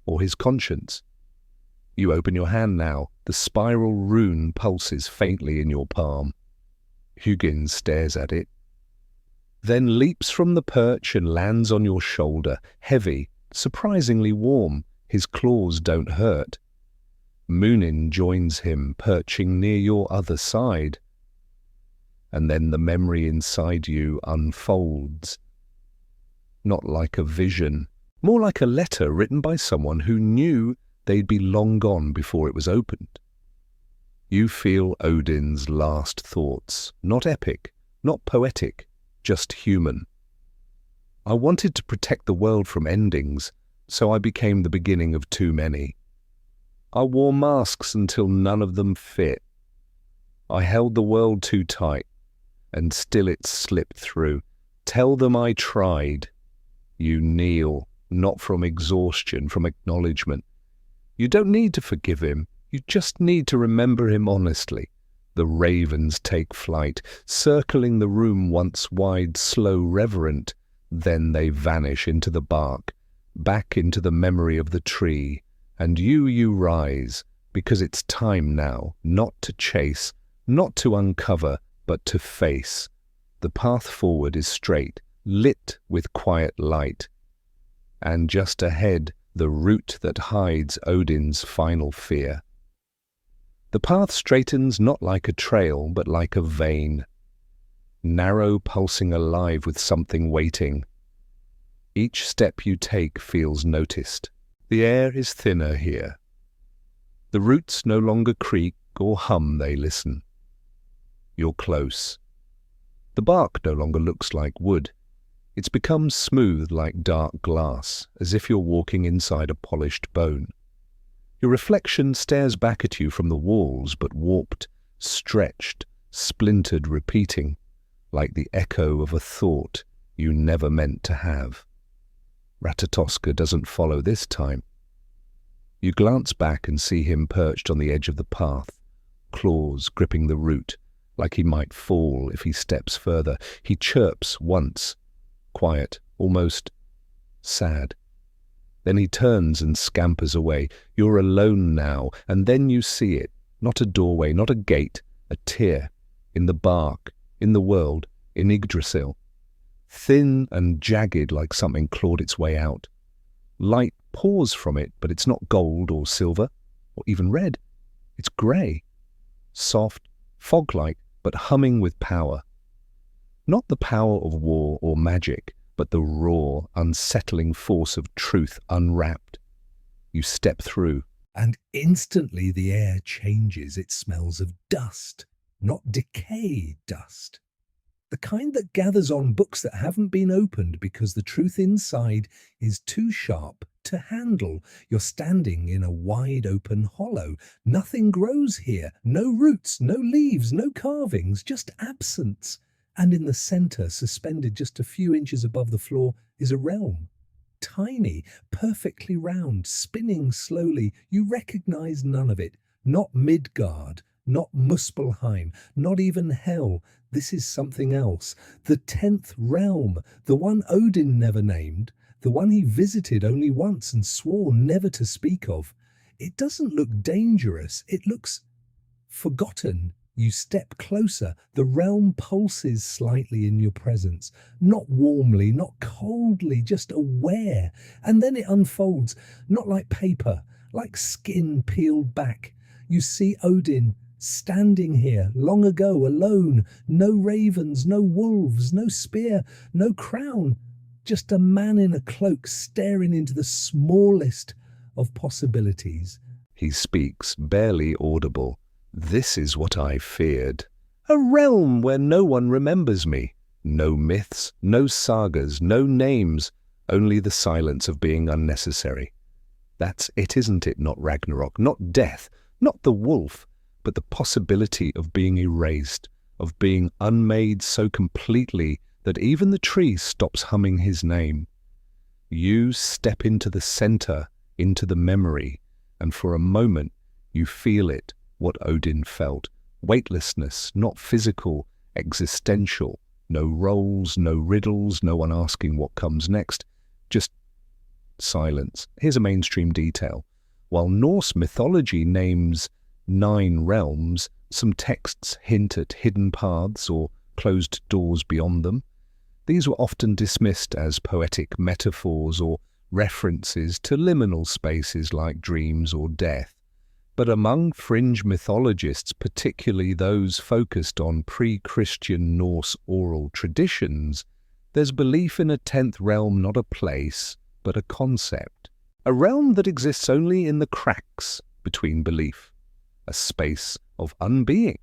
or his conscience. You open your hand now. The spiral rune pulses faintly in your palm. Hugin stares at it, then leaps from the perch and lands on your shoulder, heavy, surprisingly warm. His claws don't hurt. Munin joins him, perching near your other side. And then the memory inside you unfolds. Not like a vision, more like a letter written by someone who knew they'd be long gone before it was opened. You feel Odin's last thoughts, not epic, not poetic, just human. I wanted to protect the world from endings, so I became the beginning of too many. I wore masks until none of them fit. I held the world too tight, and still it slipped through. Tell them I tried. You kneel, not from exhaustion, from acknowledgement. You don't need to forgive him, you just need to remember him honestly. The The ravens take flight, circling the room once wide, slow, reverent. Then they vanish into the bark, back into the memory of the tree. And you rise, because it's time now, not to chase, not to uncover, but to face. The path forward is straight, lit with quiet light. And just ahead, the route that hides Odin's final fear. The path straightens not like a trail, but like a vein. Narrow, pulsing alive with something waiting. Each step you take feels noticed. The air is thinner here. The roots no longer creak or hum, they listen. You're close. The bark no longer looks like wood. It's become smooth like dark glass, as if you're walking inside a polished bone. Your reflection stares back at you from the walls, but warped, stretched, splintered, repeating, like the echo of a thought you never meant to have. Ratatoska doesn't follow this time. You glance back and see him perched on the edge of the path, claws gripping the root, like he might fall if he steps further. He chirps once, quiet, almost sad. Then he turns and scampers away. You're alone now, and then you see it. Not a doorway, not a gate, a tear. In the bark, in the world, in Yggdrasil. Thin and jagged like something clawed its way out. Light pours from it, but it's not gold or silver, or even red. It's grey. Soft, fog-like, but humming with power. Not the power of war or magic, but the raw, unsettling force of truth unwrapped. You step through. And instantly the air changes. It smells of dust, not decay dust. The kind that gathers on books that haven't been opened because the truth inside is too sharp to handle. You're standing in a wide open hollow. Nothing grows here. No roots, no leaves, no carvings, just absence. And in the center, suspended just a few inches above the floor, is a realm. Tiny, perfectly round, spinning slowly. You recognize none of it. Not Midgard, not Muspelheim, not even Hell. This is something else. The 10th realm, the one Odin never named, the one he visited only once and swore never to speak of. It doesn't look dangerous. It looks forgotten. You step closer. The realm pulses slightly in your presence. Not warmly, not coldly, just aware. And then it unfolds, not like paper, like skin peeled back. You see Odin standing here, long ago, alone. No ravens, no wolves, no spear, no crown. Just a man in a cloak staring into the smallest of possibilities. He speaks, barely audible. This is what I feared. A realm where no one remembers me. No myths, no sagas, no names, only the silence of being unnecessary. That's it, isn't it? Not Ragnarok, not death, not the wolf, but the possibility of being erased, of being unmade so completely that even the tree stops humming his name. You step into the center, into the memory, and for a moment you feel it, what Odin felt. Weightlessness, not physical, existential. No roles, no riddles, no one asking what comes next. Just silence. Here's a mainstream detail. While Norse mythology names 9 realms, some texts hint at hidden paths or closed doors beyond them. These were often dismissed as poetic metaphors or references to liminal spaces like dreams or death. But among fringe mythologists, particularly those focused on pre-Christian Norse oral traditions, there's belief in a 10th realm, not a place, but a concept. A realm that exists only in the cracks between belief, a space of unbeing.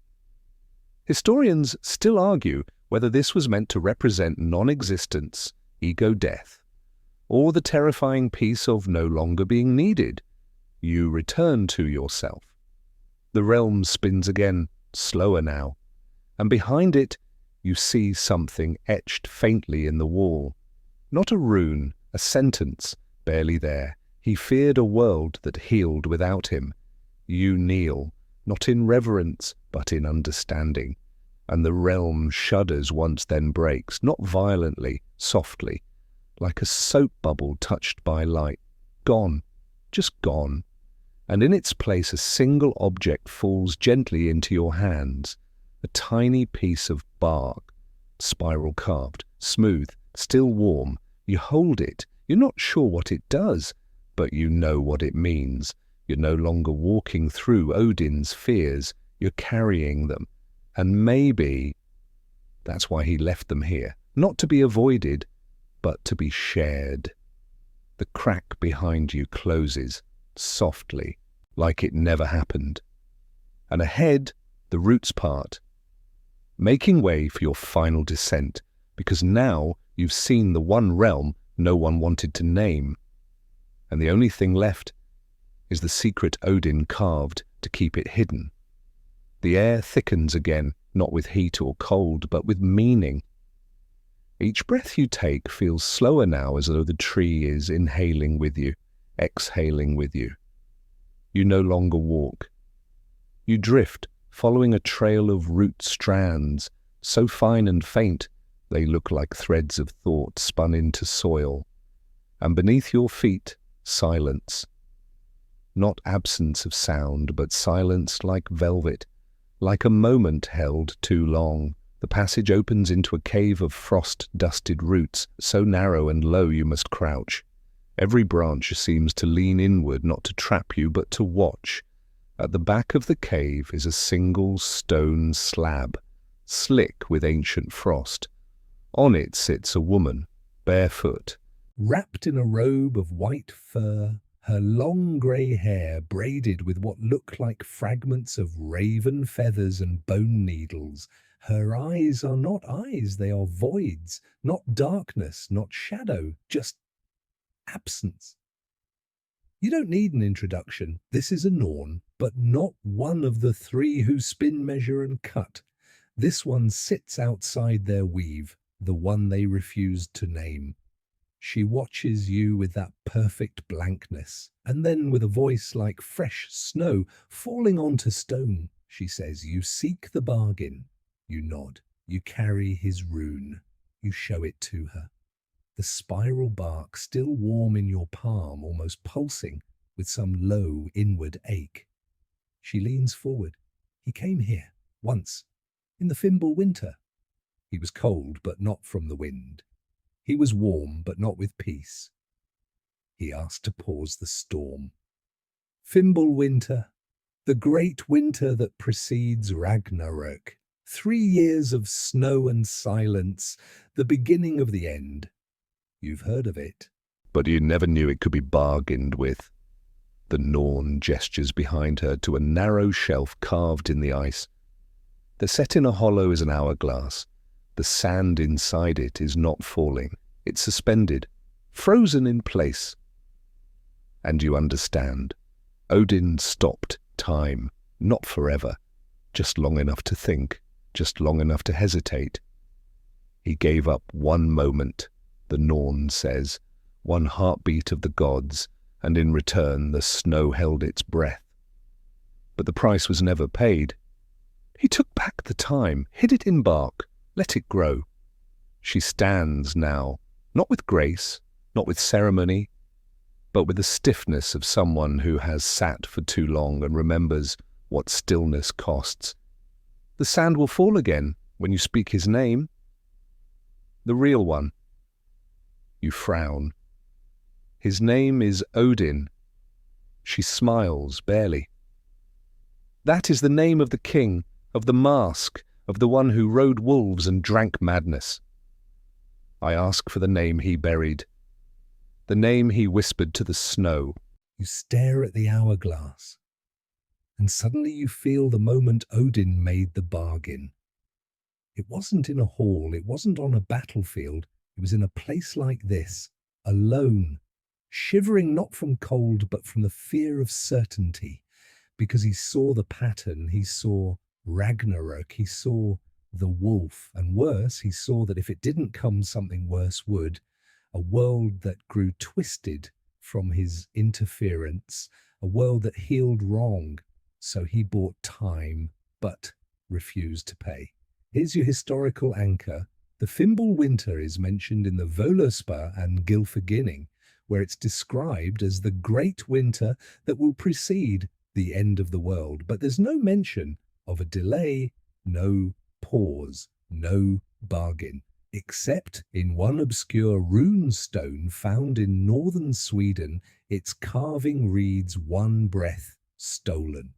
Historians still argue whether this was meant to represent non-existence, ego-death, or the terrifying piece of no longer being needed. You return to yourself. The realm spins again, slower now, and behind it you see something etched faintly in the wall. Not a rune, a sentence, barely there. He feared a world that healed without him. You kneel, not in reverence, but in understanding. And the realm shudders once then breaks, not violently, softly, like a soap bubble touched by light. Gone, just gone. And in its place a single object falls gently into your hands, a tiny piece of bark, spiral carved, smooth, still warm. You hold it. You're not sure what it does, but you know what it means. You're no longer walking through Odin's fears. You're carrying them. And maybe that's why he left them here, not to be avoided, but to be shared. The crack behind you closes, softly, like it never happened. And ahead, the roots part, making way for your final descent, because now you've seen the one realm no one wanted to name. And the only thing left is the secret Odin carved to keep it hidden. The air thickens again, not with heat or cold, but with meaning. Each breath you take feels slower now, as though the tree is inhaling with you, exhaling with you. You no longer walk. You drift, following a trail of root strands, so fine and faint they look like threads of thought spun into soil. And beneath your feet, silence. Not absence of sound, but silence like velvet, like a moment held too long. The passage opens into a cave of frost-dusted roots, so narrow and low you must crouch. Every branch seems to lean inward, not to trap you, but to watch. At the back of the cave is a single stone slab, slick with ancient frost. On it sits a woman, barefoot, wrapped in a robe of white fur, her long grey hair braided with what look like fragments of raven feathers and bone needles. Her eyes are not eyes, they are voids, not darkness, not shadow, just absence. You don't need an introduction. This is a Norn, but not one of the three who spin, measure and cut. This one sits outside their weave, the one they refused to name. She watches you with that perfect blankness, and then with a voice like fresh snow falling onto stone, she says, "You seek the bargain." You nod. You carry his rune. You show it to her. The spiral bark still warm in your palm, almost pulsing with some low inward ache. She leans forward. He came here, once, in the Fimbul winter. He was cold, but not from the wind. He was warm, but not with peace. He asked to pause the storm. Fimbul winter, the great winter that precedes Ragnarök. 3 years of snow and silence, the beginning of the end. You've heard of it. but you never knew it could be bargained with. The Norn gestures behind her to a narrow shelf carved in the ice. The set in a hollow is an hourglass. The sand inside it is not falling. It's suspended, frozen in place. And you understand. Odin stopped time, not forever, just long enough to think, just long enough to hesitate. He gave up one moment, the Norn says, one heartbeat of the gods, and in return the snow held its breath. But the price was never paid. He took back the time, hid it in bark, let it grow. She stands now, not with grace, not with ceremony, but with the stiffness of someone who has sat for too long and remembers what stillness costs. The sand will fall again when you speak his name. The real one. You frown. His name is Odin. She smiles, barely. That is the name of the king, of the mask, of the one who rode wolves and drank madness. I ask for the name he buried, the name he whispered to the snow. You stare at the hourglass, and suddenly you feel the moment Odin made the bargain. It wasn't in a hall, it wasn't on a battlefield, it was in a place like this, alone, shivering not from cold but from the fear of certainty, because he saw the pattern, he saw Ragnarök, he saw the wolf, and worse, he saw that if it didn't come, something worse would, a world that grew twisted from his interference, a world that healed wrong, so he bought time, but refused to pay. Here's your historical anchor. The Fimbul Winter is mentioned in the Völuspá and Gylfaginning, where it's described as the great winter that will precede the end of the world. But there's no mention of a delay, no pause, no bargain, except in one obscure rune stone found in northern Sweden. Its carving reads, "One breath stolen."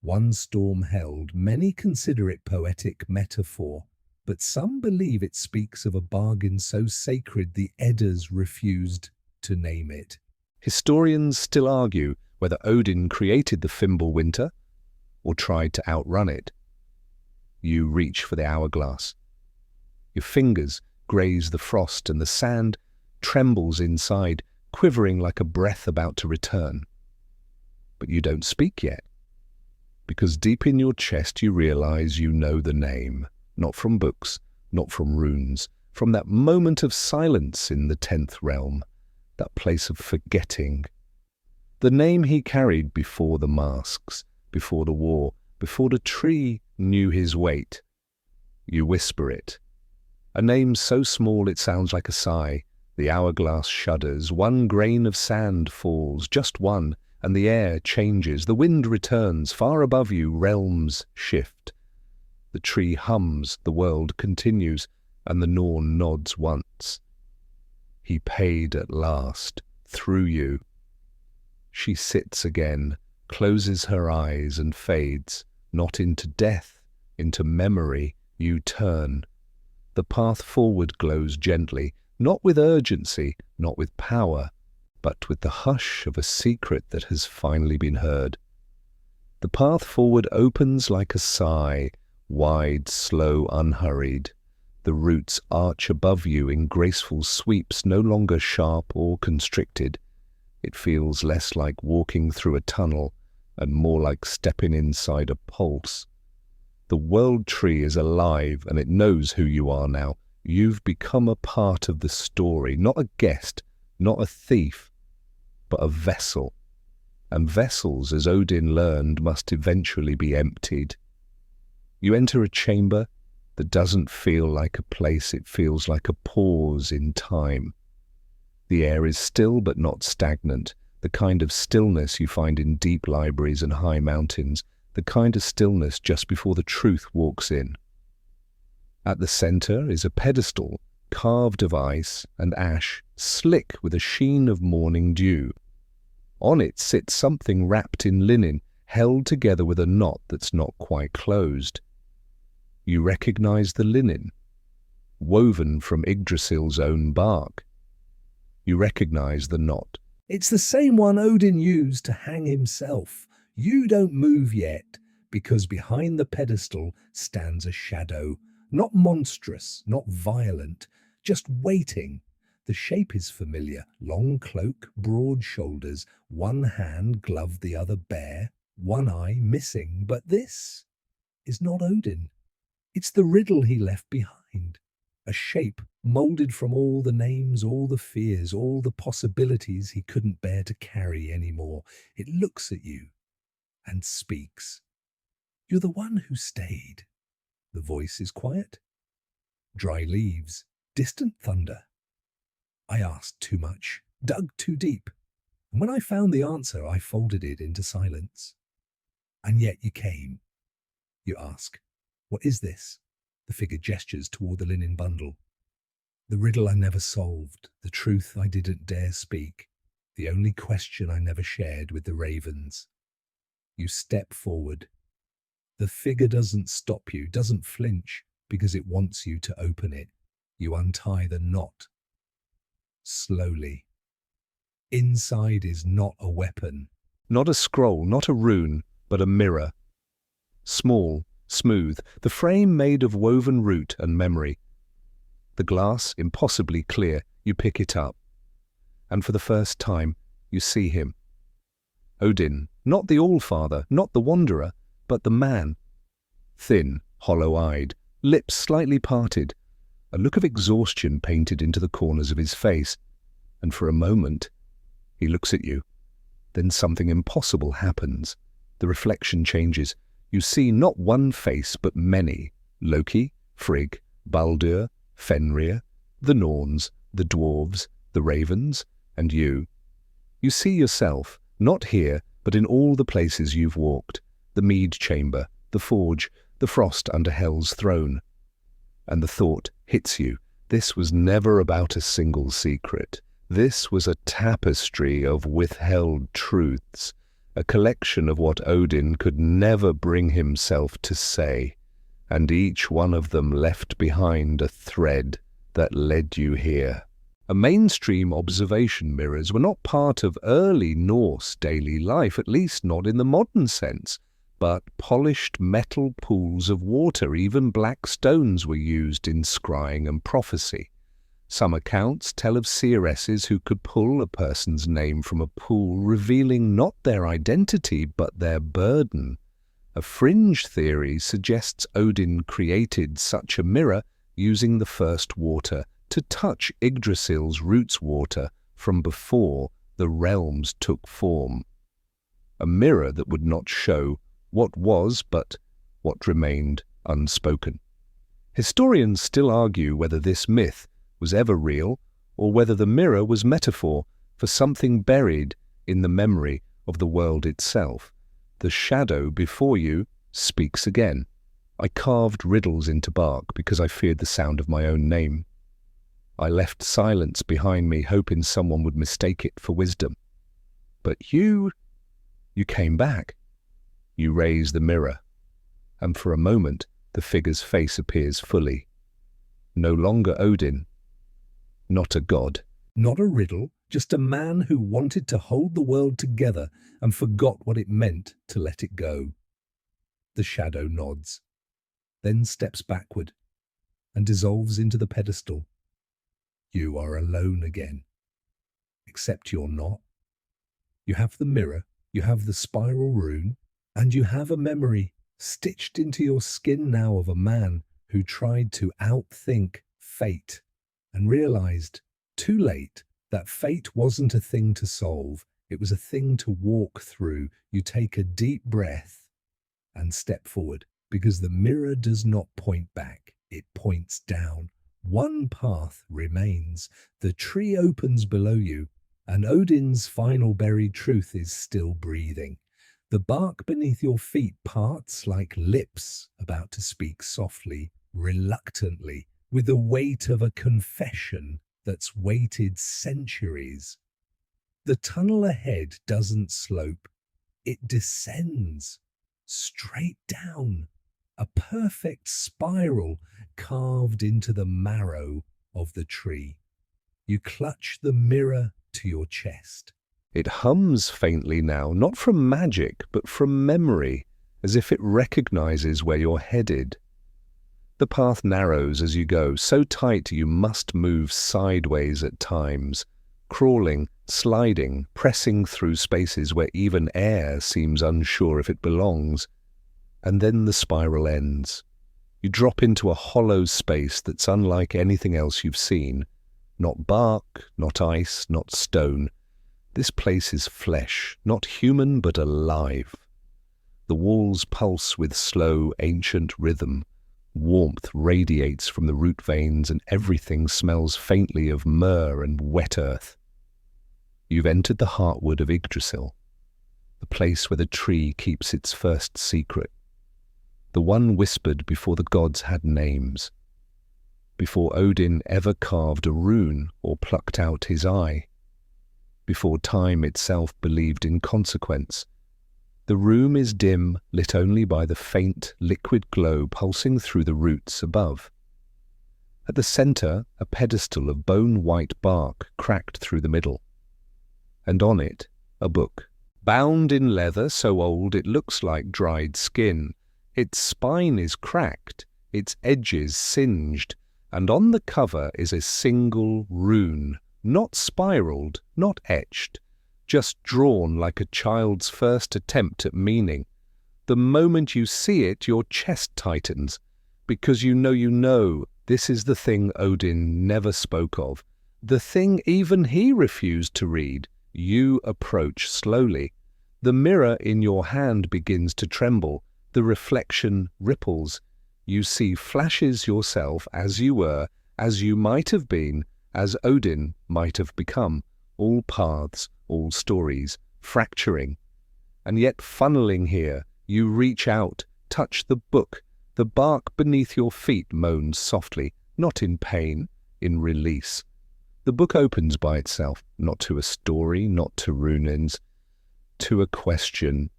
One storm held. Many consider it poetic metaphor, but some believe it speaks of a bargain so sacred the Eddas refused to name it. Historians still argue whether Odin created the Fimbul Winter or tried to outrun it. You reach for the hourglass. Your fingers graze the frost and the sand trembles inside, quivering like a breath about to return. But you don't speak yet, because deep in your chest you realize you know the name, not from books, not from runes, from that moment of silence in the 10th realm, that place of forgetting. The name he carried before the masks, before the war, before the tree knew his weight. You whisper it. A name so small it sounds like a sigh. The hourglass shudders. One grain of sand falls, just one, and the air changes. The wind returns. Far above you, realms shift. The tree hums, the world continues, and the Norn nods once. He paid at last, through you. She sits again, closes her eyes and fades, not into death, into memory. You turn. The path forward glows gently, not with urgency, not with power, but with the hush of a secret that has finally been heard. The path forward opens like a sigh, wide, slow, unhurried. The roots arch above you in graceful sweeps, no longer sharp or constricted. It feels less like walking through a tunnel and more like stepping inside a pulse. The world tree is alive and it knows who you are now. You've become a part of the story, not a guest, not a thief, but a vessel. And vessels, as Odin learned, must eventually be emptied. You enter a chamber that doesn't feel like a place, it feels like a pause in time. The air is still but not stagnant, the kind of stillness you find in deep libraries and high mountains, the kind of stillness just before the truth walks in. At the center is a pedestal carved of ice and ash, slick with a sheen of morning dew. On it sits something wrapped in linen, held together with a knot that's not quite closed. You recognize the linen, woven from Yggdrasil's own bark. You recognize the knot. It's the same one Odin used to hang himself. You don't move yet, because behind the pedestal stands a shadow, not monstrous, not violent, just waiting. The shape is familiar, long cloak, broad shoulders, one hand gloved, the other bare, one eye missing. But this is not Odin. It's the riddle he left behind. A shape moulded from all the names, all the fears, all the possibilities he couldn't bear to carry anymore. It looks at you and speaks. You're the one who stayed. The voice is quiet. Dry leaves, distant thunder. I asked too much, dug too deep, and when I found the answer, I folded it into silence. And yet you came. You ask, "What is this?" The figure gestures toward the linen bundle. The riddle I never solved, the truth I didn't dare speak, the only question I never shared with the ravens. You step forward. The figure doesn't stop you, doesn't flinch, because it wants you to open it. You untie the knot. Slowly. Inside is not a weapon. Not a scroll, not a rune, but a mirror. Small, smooth, the frame made of woven root and memory. The glass impossibly clear, you pick it up. And for the first time, you see him. Odin, not the Allfather, not the wanderer, but the man. Thin, hollow-eyed, lips slightly parted, a look of exhaustion painted into the corners of his face. And for a moment, he looks at you. Then something impossible happens. The reflection changes. You see not one face but many: Loki, Frigg, Baldur, Fenrir, the Norns, the dwarves, the ravens, and you. You see yourself, not here, but in all the places you've walked: the mead chamber, the forge, the frost under Hel's throne. And the thought hits you: this was never about a single secret. This was a tapestry of withheld truths, a collection of what Odin could never bring himself to say, and each one of them left behind a thread that led you here. A mainstream observation mirrors were not part of early Norse daily life, at least not in the modern sense, but polished metal pools of water. Even black stones were used in scrying and prophecy. Some accounts tell of seeresses who could pull a person's name from a pool, revealing not their identity but their burden. A fringe theory suggests Odin created such a mirror using the first water to touch Yggdrasil's roots water from before the realms took form. A mirror that would not show what was, but what remained unspoken. Historians still argue whether this myth was ever real, or whether the mirror was metaphor for something buried in the memory of the world itself. The shadow before you speaks again. I carved riddles into bark because I feared the sound of my own name. I left silence behind me, hoping someone would mistake it for wisdom. But you came back. You raise the mirror, and for a moment the figure's face appears fully. No longer Odin, not a god. Not a riddle, just a man who wanted to hold the world together and forgot what it meant to let it go. The shadow nods, then steps backward and dissolves into the pedestal. You are alone again. Except you're not. You have the mirror, you have the spiral rune, and you have a memory stitched into your skin now of a man who tried to outthink fate and realized, too late, that fate wasn't a thing to solve. It was a thing to walk through. You take a deep breath and step forward, because the mirror does not point back. It points down. One path remains. The tree opens below you, and Odin's final buried truth is still breathing. The bark beneath your feet parts like lips about to speak softly, reluctantly, with the weight of a confession that's waited centuries. The tunnel ahead doesn't slope. It descends straight down, a perfect spiral carved into the marrow of the tree. You clutch the mirror to your chest. It hums faintly now, not from magic, but from memory, as if it recognizes where you're headed. The path narrows as you go, so tight you must move sideways at times, crawling, sliding, pressing through spaces where even air seems unsure if it belongs. And then the spiral ends. You drop into a hollow space that's unlike anything else you've seen. Not bark, not ice, not stone. This place is flesh, not human but alive. The walls pulse with slow, ancient rhythm. Warmth radiates from the root veins, and everything smells faintly of myrrh and wet earth. You've entered the heartwood of Yggdrasil, the place where the tree keeps its first secret, the one whispered before the gods had names, before Odin ever carved a rune or plucked out his eye, before time itself believed in consequence. The room is dim, lit only by the faint, liquid glow pulsing through the roots above. At the centre, a pedestal of bone-white bark cracked through the middle, and on it, a book, bound in leather so old it looks like dried skin. Its spine is cracked, its edges singed, and on the cover is a single rune, not spiraled, not etched, just drawn like a child's first attempt at meaning. The moment you see it, your chest tightens, because you know this is the thing Odin never spoke of, the thing even he refused to read. You approach slowly. The mirror in your hand begins to tremble. The reflection ripples. You see flashes yourself as you were, as you might have been, as Odin might have become. All paths, all stories, fracturing. And yet funneling here, you reach out, touch the book. The bark beneath your feet moans softly, not in pain, in release. The book opens by itself, not to a story, not to rune-ins, to a question.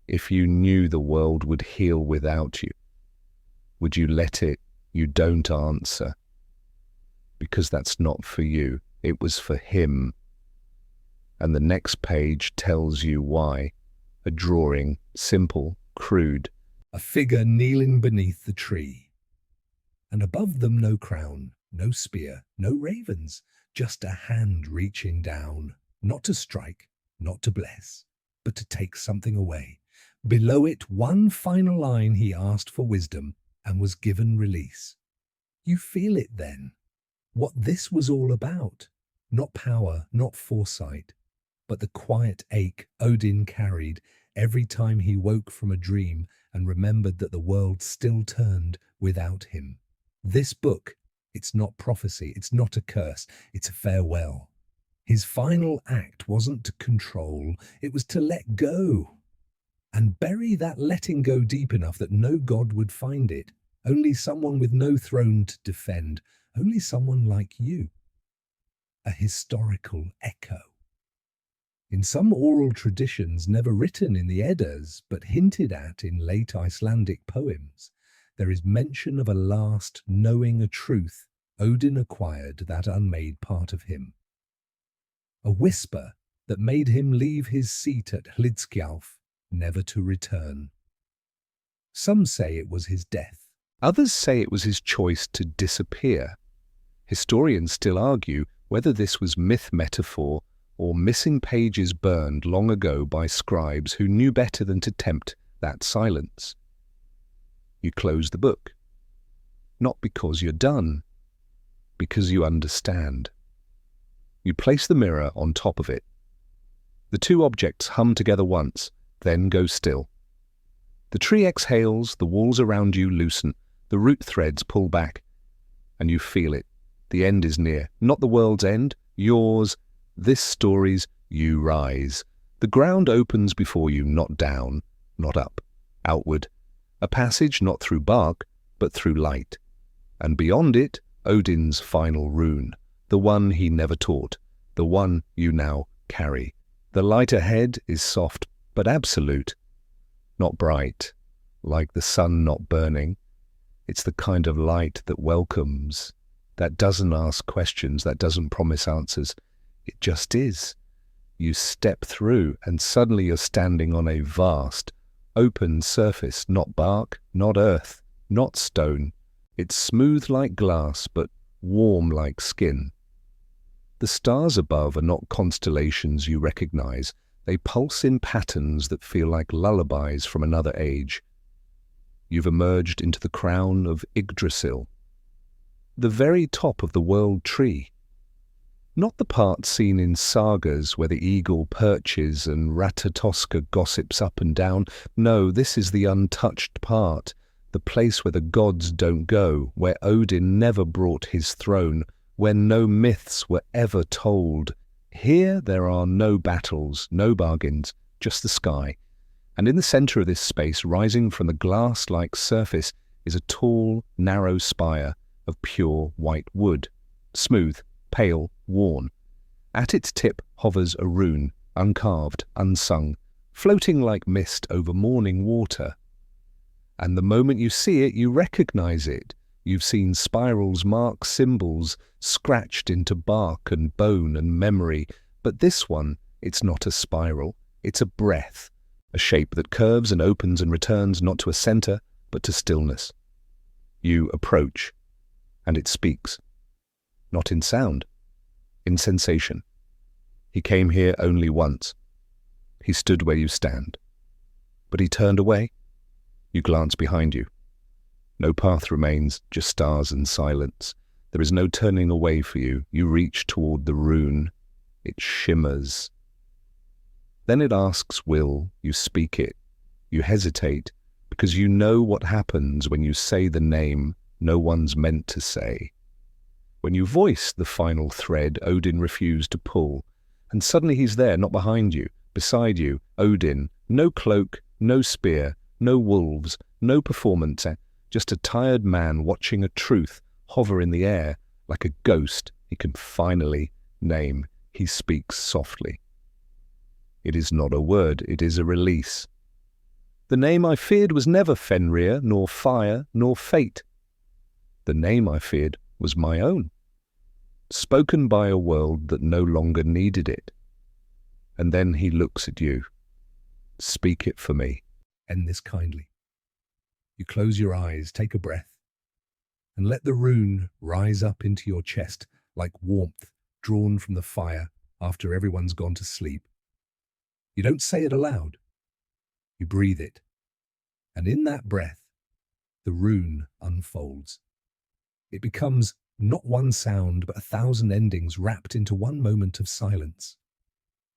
If you knew the world would heal without you, would you let it? You don't answer. Because that's not for you. It was for him. And the next page tells you why. A drawing, simple, crude. A figure kneeling beneath the tree. And above them no crown, no spear, no ravens, just a hand reaching down, not to strike, not to bless, but to take something away. Below it, one final line: he asked for wisdom and was given release. You feel it then, what this was all about. Not power, not foresight, but the quiet ache Odin carried every time he woke from a dream and remembered that the world still turned without him. This book, it's not prophecy, it's not a curse, it's a farewell. His final act wasn't to control, it was to let go. And bury that letting go deep enough that no god would find it. Only someone with no throne to defend. Only someone like you. A historical echo. In some oral traditions never written in the Eddas, but hinted at in late Icelandic poems, there is mention of a last knowing a truth Odin acquired that unmade part of him. A whisper that made him leave his seat at Hlidskjalf, never to return. Some say it was his death. Others say it was his choice to disappear. Historians still argue whether this was myth metaphor or missing pages burned long ago by scribes who knew better than to tempt that silence. You close the book. Not because you're done, because you understand. You place the mirror on top of it. The two objects hum together once, then go still. The tree exhales, the walls around you loosen, the root threads pull back, and you feel it. The end is near. Not the world's end, yours. This story's you rise. The ground opens before you, not down, not up, outward. A passage not through bark, but through light. And beyond it, Odin's final rune, the one he never taught, the one you now carry. The light ahead is soft, but absolute. Not bright, like the sun not burning. It's the kind of light that welcomes, that doesn't ask questions, that doesn't promise answers. It just is. You step through and suddenly you're standing on a vast, open surface, not bark, not earth, not stone. It's smooth like glass, but warm like skin. The stars above are not constellations you recognize. They pulse in patterns that feel like lullabies from another age. You've emerged into the crown of Yggdrasil, the very top of the world tree. Not the part seen in sagas where the eagle perches and Ratatoska gossips up and down. No, this is the untouched part, the place where the gods don't go, where Odin never brought his throne, where no myths were ever told. Here there are no battles, no bargains, just the sky. And in the center of this space, rising from the glass-like surface, is a tall, narrow spire of pure white wood, smooth, pale, worn. At its tip hovers a rune, uncarved, unsung, floating like mist over morning water. And the moment you see it, you recognize it. You've seen spirals mark symbols, scratched into bark and bone and memory. But this one, it's not a spiral, it's a breath, a shape that curves and opens and returns not to a center, but to stillness. You approach, and it speaks. Not in sound, in sensation. He came here only once. He stood where you stand. But he turned away. You glance behind you. No path remains, just stars and silence. There is no turning away for you. You reach toward the rune. It shimmers. Then it asks will, you speak it. You hesitate, because you know what happens when you say the name no one's meant to say. When you voice the final thread Odin refused to pull, and suddenly he's there, not behind you, beside you, Odin, no cloak, no spear, no wolves, no performance, just a tired man watching a truth hover in the air like a ghost he can finally name. He speaks softly. It is not a word, it is a release. The name I feared was never Fenrir, nor fire, nor fate. The name I feared was my own, spoken by a world that no longer needed it. And then he looks at you. Speak it for me. End this kindly. You close your eyes, take a breath, and let the rune rise up into your chest like warmth drawn from the fire after everyone's gone to sleep. You don't say it aloud. You breathe it. And in that breath, the rune unfolds. It becomes not one sound, but 1,000 endings wrapped into one moment of silence.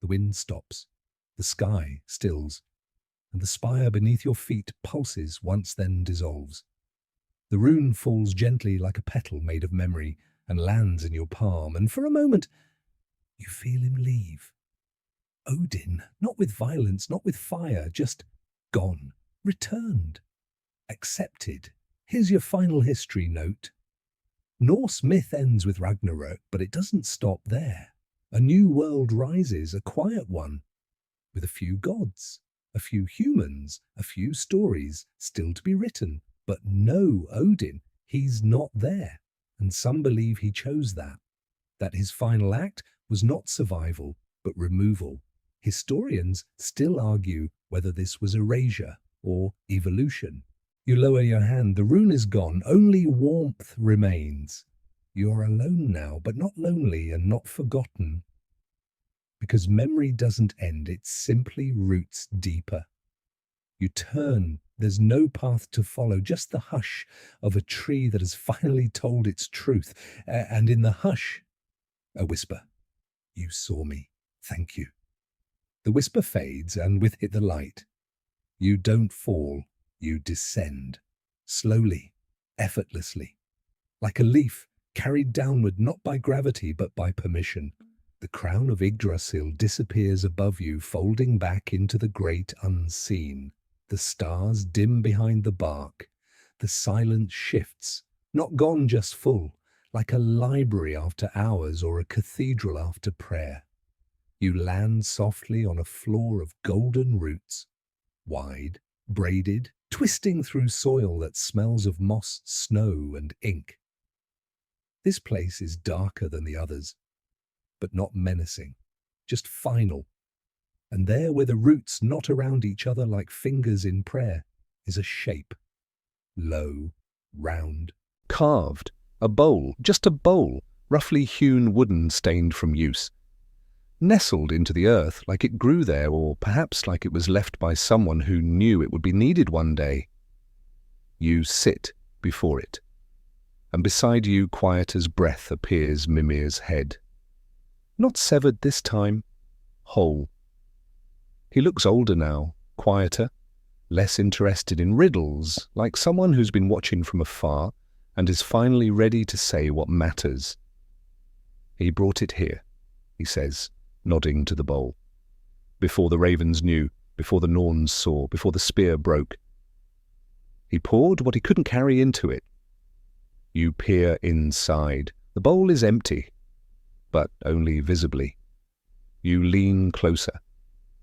The wind stops, the sky stills, and the spire beneath your feet pulses once then dissolves. The rune falls gently like a petal made of memory and lands in your palm, and for a moment you feel him leave. Odin, not with violence, not with fire, just gone, returned, accepted. Here's your final history note. Norse myth ends with Ragnarok, but it doesn't stop there. A new world rises, a quiet one, with a few gods, a few humans, a few stories still to be written. But no Odin, he's not there. And some believe he chose that his final act was not survival, but removal. Historians still argue whether this was erasure or evolution. You lower your hand, the rune is gone, only warmth remains. You're alone now, but not lonely and not forgotten. Because memory doesn't end, it simply roots deeper. You turn, there's no path to follow, just the hush of a tree that has finally told its truth. And in the hush, a whisper. You saw me. Thank you. The whisper fades, and with it the light. You don't fall, you descend. Slowly, effortlessly. Like a leaf carried downward not by gravity but by permission. The crown of Yggdrasil disappears above you, folding back into the great unseen. The stars dim behind the bark. The silence shifts, not gone, just full, like a library after hours or a cathedral after prayer. You land softly on a floor of golden roots, wide, braided, twisting through soil that smells of moss, snow, and ink. This place is darker than the others, but not menacing, just final. And there, where the roots knot around each other like fingers in prayer, is a shape. Low, round, Carved. A bowl, just a bowl, roughly hewn wooden stained from use. Nestled into the earth like it grew there, or perhaps like it was left by someone who knew it would be needed one day. You sit before it, and beside you, quiet as breath, appears Mimir's head. Not severed this time, whole. He looks older now, quieter, less interested in riddles, like someone who's been watching from afar and is finally ready to say what matters. He brought it here, he says, nodding to the bowl. Before the ravens knew, before the Norns saw, before the spear broke. He poured what he couldn't carry into it. You peer inside. The bowl is empty, but only visibly. You lean closer,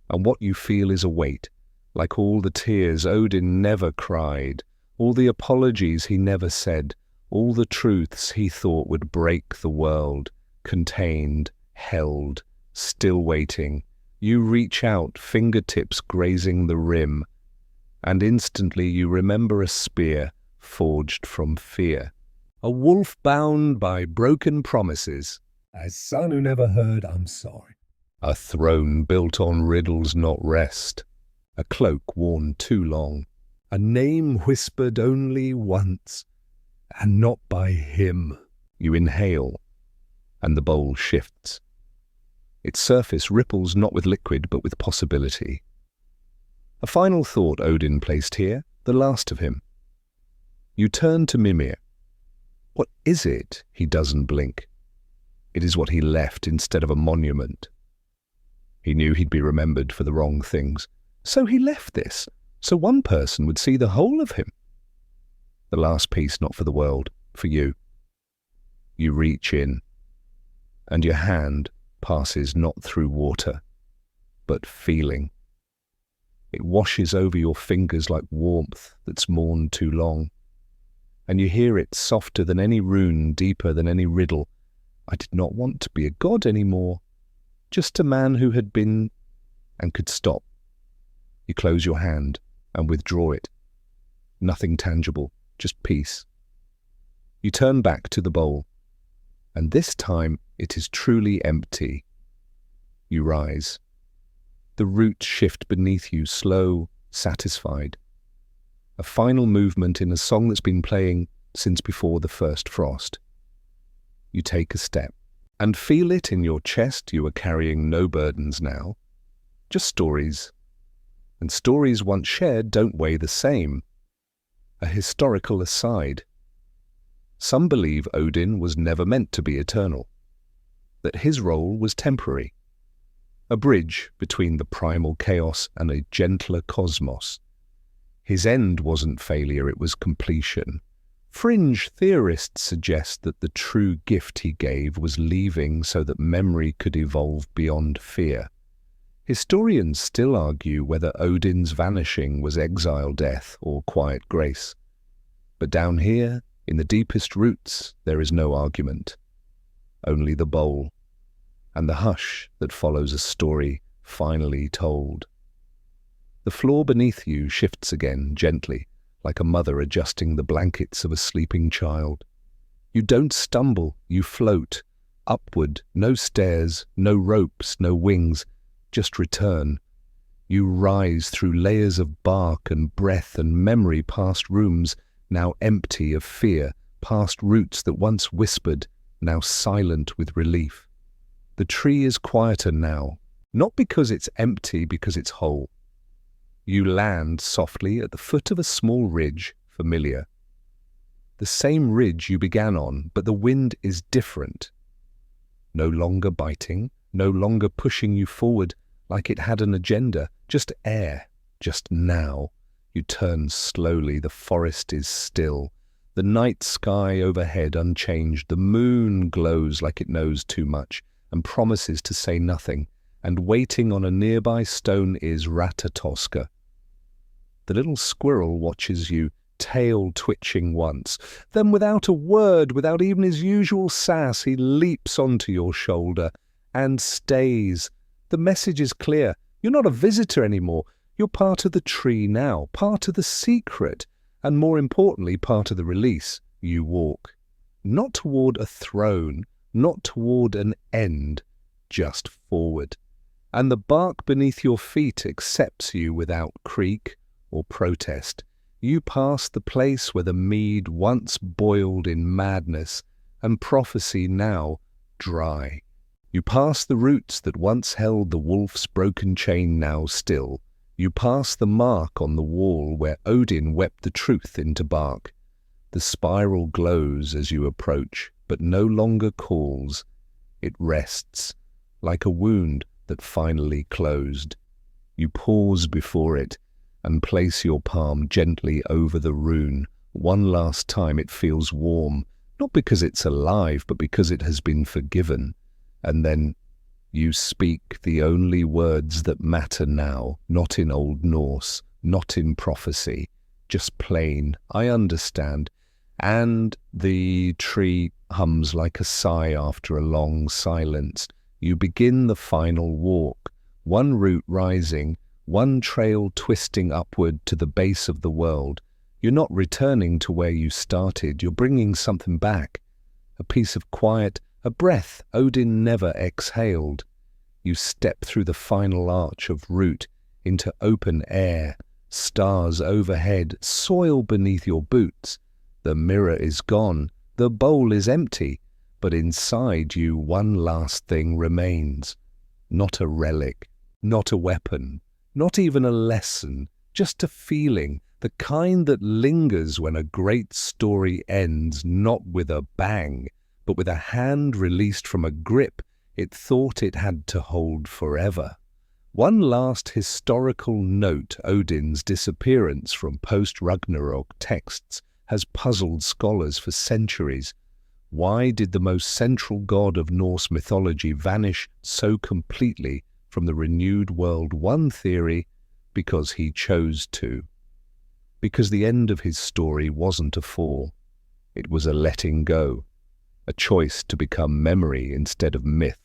and what you feel is a weight, like all the tears Odin never cried, all the apologies he never said, all the truths he thought would break the world, contained, held, still waiting. You reach out, fingertips grazing the rim, and instantly you remember a spear forged from fear. A wolf bound by broken promises. as son who never heard, I'm sorry. A throne built on riddles not rest. A cloak worn too long. A name whispered only once, and not by him. You inhale, and the bowl shifts. Its surface ripples not with liquid but with possibility. A final thought Odin placed here, the last of him. You turn to Mimir. What is it? He doesn't blink. It is what he left instead of a monument. He knew he'd be remembered for the wrong things, so he left this, so one person would see the whole of him. The last piece not for the world, for you. You reach in, and your hand passes not through water, but feeling. It washes over your fingers like warmth that's mourned too long, and you hear it softer than any rune, deeper than any riddle. I did not want to be a god anymore, just a man who had been and could stop. You close your hand and withdraw it. Nothing tangible, just peace. You turn back to the bowl, and this time it is truly empty. You rise. The roots shift beneath you, slow, satisfied. A final movement in a song that's been playing since before the first frost. You take a step, and feel it in your chest. You are carrying no burdens now, just stories. And stories once shared don't weigh the same. A historical aside. Some believe Odin was never meant to be eternal, that his role was temporary, a bridge between the primal chaos and a gentler cosmos. His end wasn't failure, it was completion. Fringe theorists suggest that the true gift he gave was leaving so that memory could evolve beyond fear. Historians still argue whether Odin's vanishing was exile death or quiet grace. But down here, in the deepest roots, there is no argument. Only the bowl, and the hush that follows a story finally told. The floor beneath you shifts again, gently, like a mother adjusting the blankets of a sleeping child. You don't stumble, you float, upward, no stairs, no ropes, no wings, just return. You rise through layers of bark and breath and memory past rooms, now empty of fear, past roots that once whispered, now silent with relief. The tree is quieter now, not because it's empty, because it's whole. You land softly at the foot of a small ridge, familiar. The same ridge you began on, but the wind is different. No longer biting, no longer pushing you forward like it had an agenda, just air, just now. You turn slowly, the forest is still. The night sky overhead unchanged, the moon glows like it knows too much and promises to say nothing, and waiting on a nearby stone is Ratatoska. The little squirrel watches you, tail twitching once. Then without a word, without even his usual sass, he leaps onto your shoulder and stays. The message is clear. You're not a visitor anymore. You're part of the tree now, part of the secret, and more importantly, part of the release. You walk. Not toward a throne, not toward an end, just forward. And the bark beneath your feet accepts you without creak or protest. You pass the place where the mead once boiled in madness and prophecy now dry. You pass the roots that once held the wolf's broken chain now still. You pass the mark on the wall where Odin wept the truth into bark. The spiral glows as you approach, but no longer calls. It rests, like a wound that finally closed. You pause before it, and place your palm gently over the rune. One last time it feels warm, not because it's alive, but because it has been forgiven. And then you speak the only words that matter now, not in Old Norse, not in prophecy, just plain, I understand. And the tree hums like a sigh after a long silence. You begin the final walk, one root rising, one trail twisting upward to the base of the world. You're not returning to where you started, you're bringing something back. A piece of quiet, a breath Odin never exhaled. You step through the final arch of root into open air, stars overhead, soil beneath your boots. The mirror is gone, the bowl is empty, but inside you one last thing remains. Not a relic, not a weapon, not even a lesson, just a feeling, the kind that lingers when a great story ends not with a bang, but with a hand released from a grip it thought it had to hold forever. One last historical note: Odin's disappearance from post-Ragnarok texts has puzzled scholars for centuries. Why did the most central god of Norse mythology vanish so completely from the renewed world? One theory: because he chose to. Because the end of his story wasn't a fall. It was a letting go, a choice to become memory instead of myth,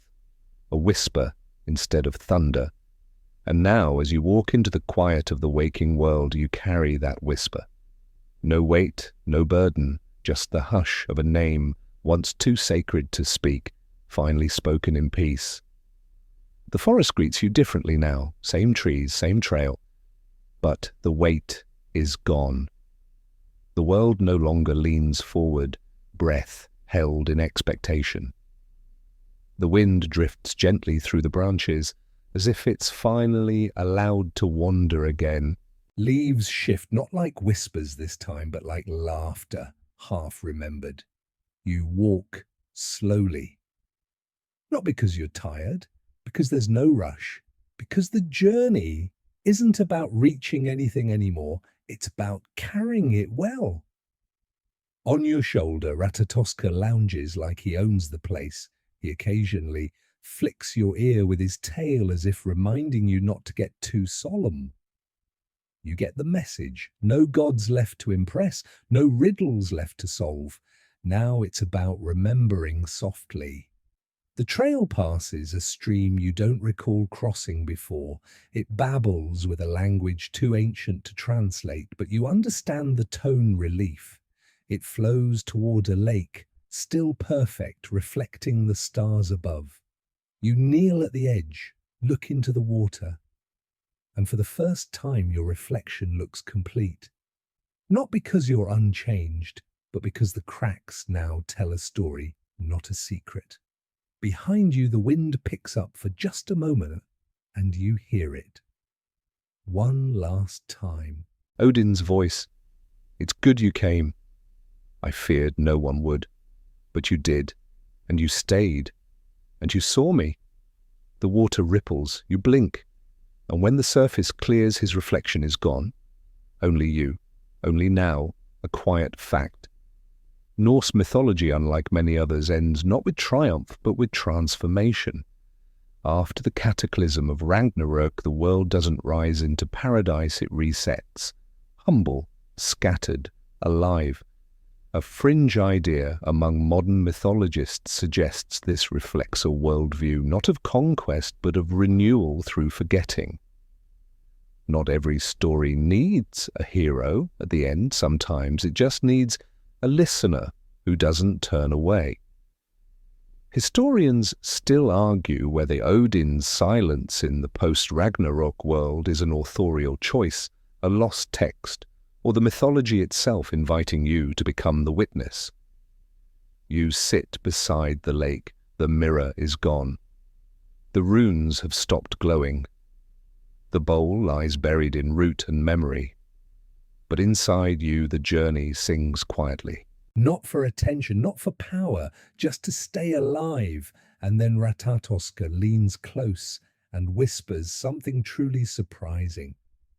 a whisper instead of thunder. And now, as you walk into the quiet of the waking world, you carry that whisper. No weight, no burden, just the hush of a name once too sacred to speak, finally spoken in peace. The forest greets you differently now, same trees, same trail, but the weight is gone. The world no longer leans forward, breath held in expectation. The wind drifts gently through the branches, as if it's finally allowed to wander again. Leaves shift not like whispers this time, but like laughter, half remembered. You walk slowly. Not because you're tired, because there's no rush, because the journey isn't about reaching anything anymore, it's about carrying it well. On your shoulder, Ratatoska lounges like he owns the place. He occasionally flicks your ear with his tail as if reminding you not to get too solemn. You get the message. No gods left to impress, no riddles left to solve. Now it's about remembering softly. The trail passes a stream you don't recall crossing before. It babbles with a language too ancient to translate, but you understand the tone relief. It flows toward a lake, still perfect, reflecting the stars above. You kneel at the edge, look into the water, and for the first time your reflection looks complete. Not because you're unchanged, but because the cracks now tell a story, not a secret. Behind you the wind picks up for just a moment, and you hear it. One last time. Odin's voice. It's good you came. I feared no one would, but you did, and you stayed. And you saw me. The water ripples, you blink, and when the surface clears, his reflection is gone. Only you, only now, a quiet fact. Norse mythology, unlike many others, ends not with triumph, but with transformation. After the cataclysm of Ragnarok, the world doesn't rise into paradise, it resets. Humble, scattered, alive. A fringe idea among modern mythologists suggests this reflects a worldview not of conquest but of renewal through forgetting. Not every story needs a hero at the end. Sometimes it just needs a listener who doesn't turn away. Historians still argue whether Odin's silence in the post-Ragnarok world is an authorial choice, a lost text, or the mythology itself inviting you to become the witness. You sit beside the lake. The mirror is gone. The runes have stopped glowing. The bowl lies buried in root and memory. But inside you the journey sings quietly. Not for attention, not for power, just to stay alive. And then Ratatoska leans close and whispers something truly surprising.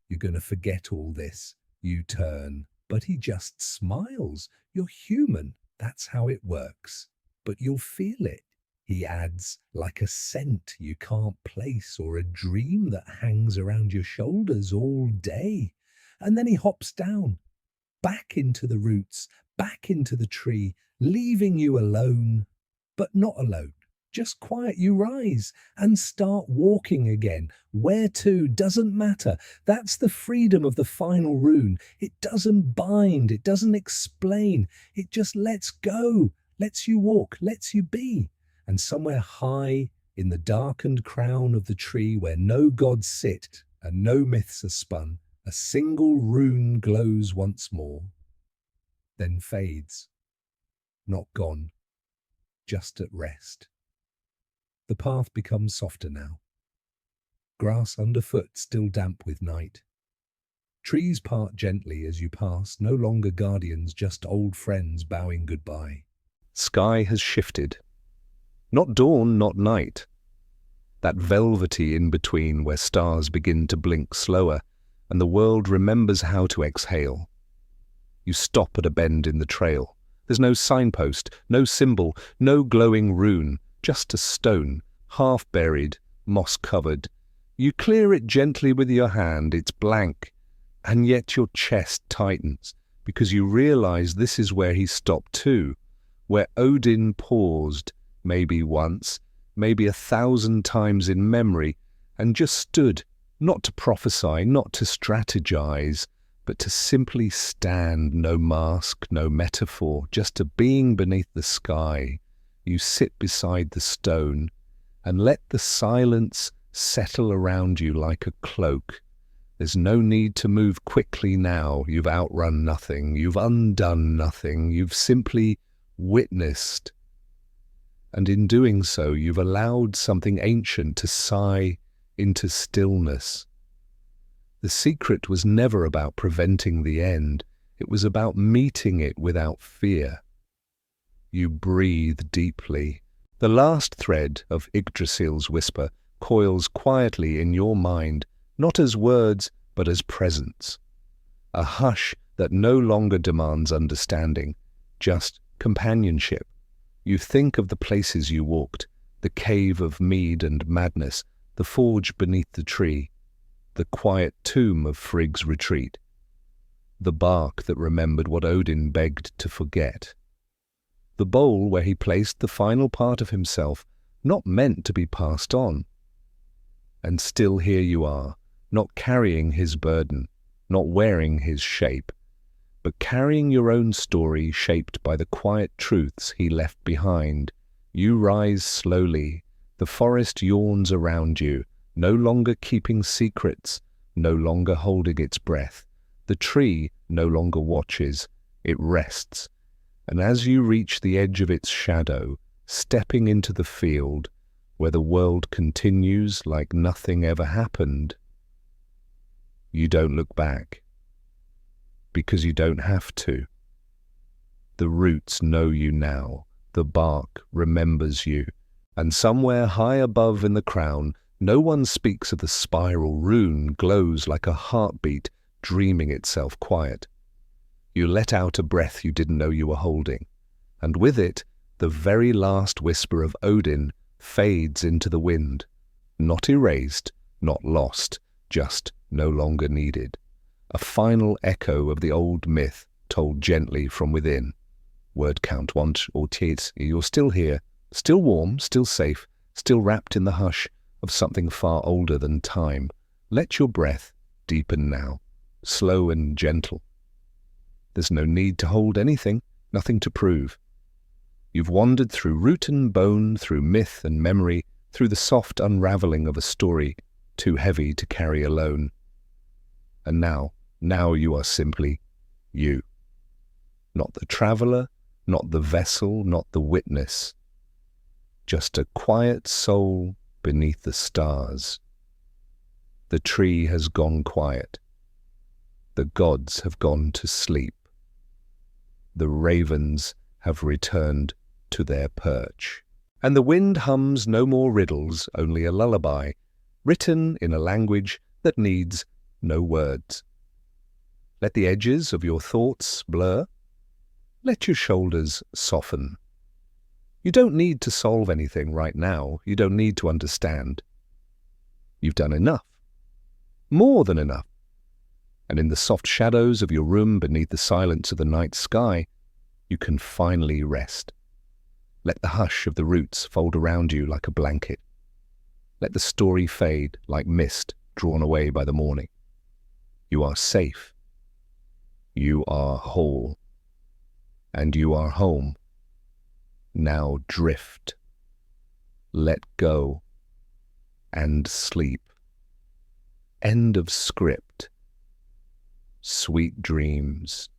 You're going to forget all this. You turn, but he just smiles. You're human. That's how it works. But you'll feel it, he adds, like a scent you can't place or a dream that hangs around your shoulders all day. And then he hops down, back into the roots, back into the tree, leaving you alone, but not alone. Just quiet. You rise and start walking again. Where to doesn't matter. That's the freedom of the final rune. It doesn't bind. It doesn't explain. It just lets go, lets you walk, lets you be. And somewhere high in the darkened crown of the tree where no gods sit and no myths are spun, a single rune glows once more, then fades. Not gone, just at rest. The path becomes softer now. grass underfoot still damp with night. Trees part gently as you pass, no longer guardians, just old friends bowing goodbye. Sky has shifted. Not dawn, not night. That velvety in-between where stars begin to blink slower and the world remembers how to exhale. You stop at a bend in the trail. There's no signpost, no symbol, no glowing rune, just a stone, half buried, moss-covered. You clear it gently with your hand, it's blank, and yet your chest tightens because you realize this is where he stopped too, where Odin paused, maybe once, maybe 1,000 times in memory, and just stood, not to prophesy, not to strategize, but to simply stand, no mask, no metaphor, just a being beneath the sky. You sit beside the stone and let the silence settle around you like a cloak. There's no need to move quickly now. You've outrun nothing. You've undone nothing. You've simply witnessed. And in doing so, you've allowed something ancient to sigh into stillness. The secret was never about preventing the end. It was about meeting it without fear. You breathe deeply. The last thread of Yggdrasil's whisper coils quietly in your mind, not as words, but as presence. A hush that no longer demands understanding, just companionship. You think of the places you walked, the cave of mead and madness, the forge beneath the tree, the quiet tomb of Frigg's retreat, the bark that remembered what Odin begged to forget, the bowl where he placed the final part of himself, not meant to be passed on. And still here you are, not carrying his burden, not wearing his shape, but carrying your own story shaped by the quiet truths he left behind. You rise slowly, the forest yawns around you, no longer keeping secrets, no longer holding its breath. The tree no longer watches, it rests. And as you reach the edge of its shadow, stepping into the field, where the world continues like nothing ever happened, you don't look back. Because you don't have to. The roots know you now, the bark remembers you, and somewhere high above in the crown, no one speaks of the spiral rune glows like a heartbeat dreaming itself quiet. You let out a breath you didn't know you were holding, and with it, the very last whisper of Odin fades into the wind, not erased, not lost, just no longer needed. A final echo of the old myth told gently from within. Word count once or twice, you're still here, still warm, still safe, still wrapped in the hush of something far older than time. Let your breath deepen now, slow and gentle. There's no need to hold anything, nothing to prove. You've wandered through root and bone, through myth and memory, through the soft unraveling of a story too heavy to carry alone. And now you are simply you. Not the traveler, not the vessel, not the witness. Just a quiet soul beneath the stars. The tree has gone quiet. The gods have gone to sleep. The ravens have returned to their perch. And the wind hums no more riddles, only a lullaby, written in a language that needs no words. Let the edges of your thoughts blur. Let your shoulders soften. You don't need to solve anything right now. You don't need to understand. You've done enough. More than enough. And in the soft shadows of your room beneath the silence of the night sky, you can finally rest. Let the hush of the roots fold around you like a blanket. Let the story fade like mist drawn away by the morning. You are safe. You are whole. And you are home. Now drift. Let go. And sleep. End of script. Sweet dreams.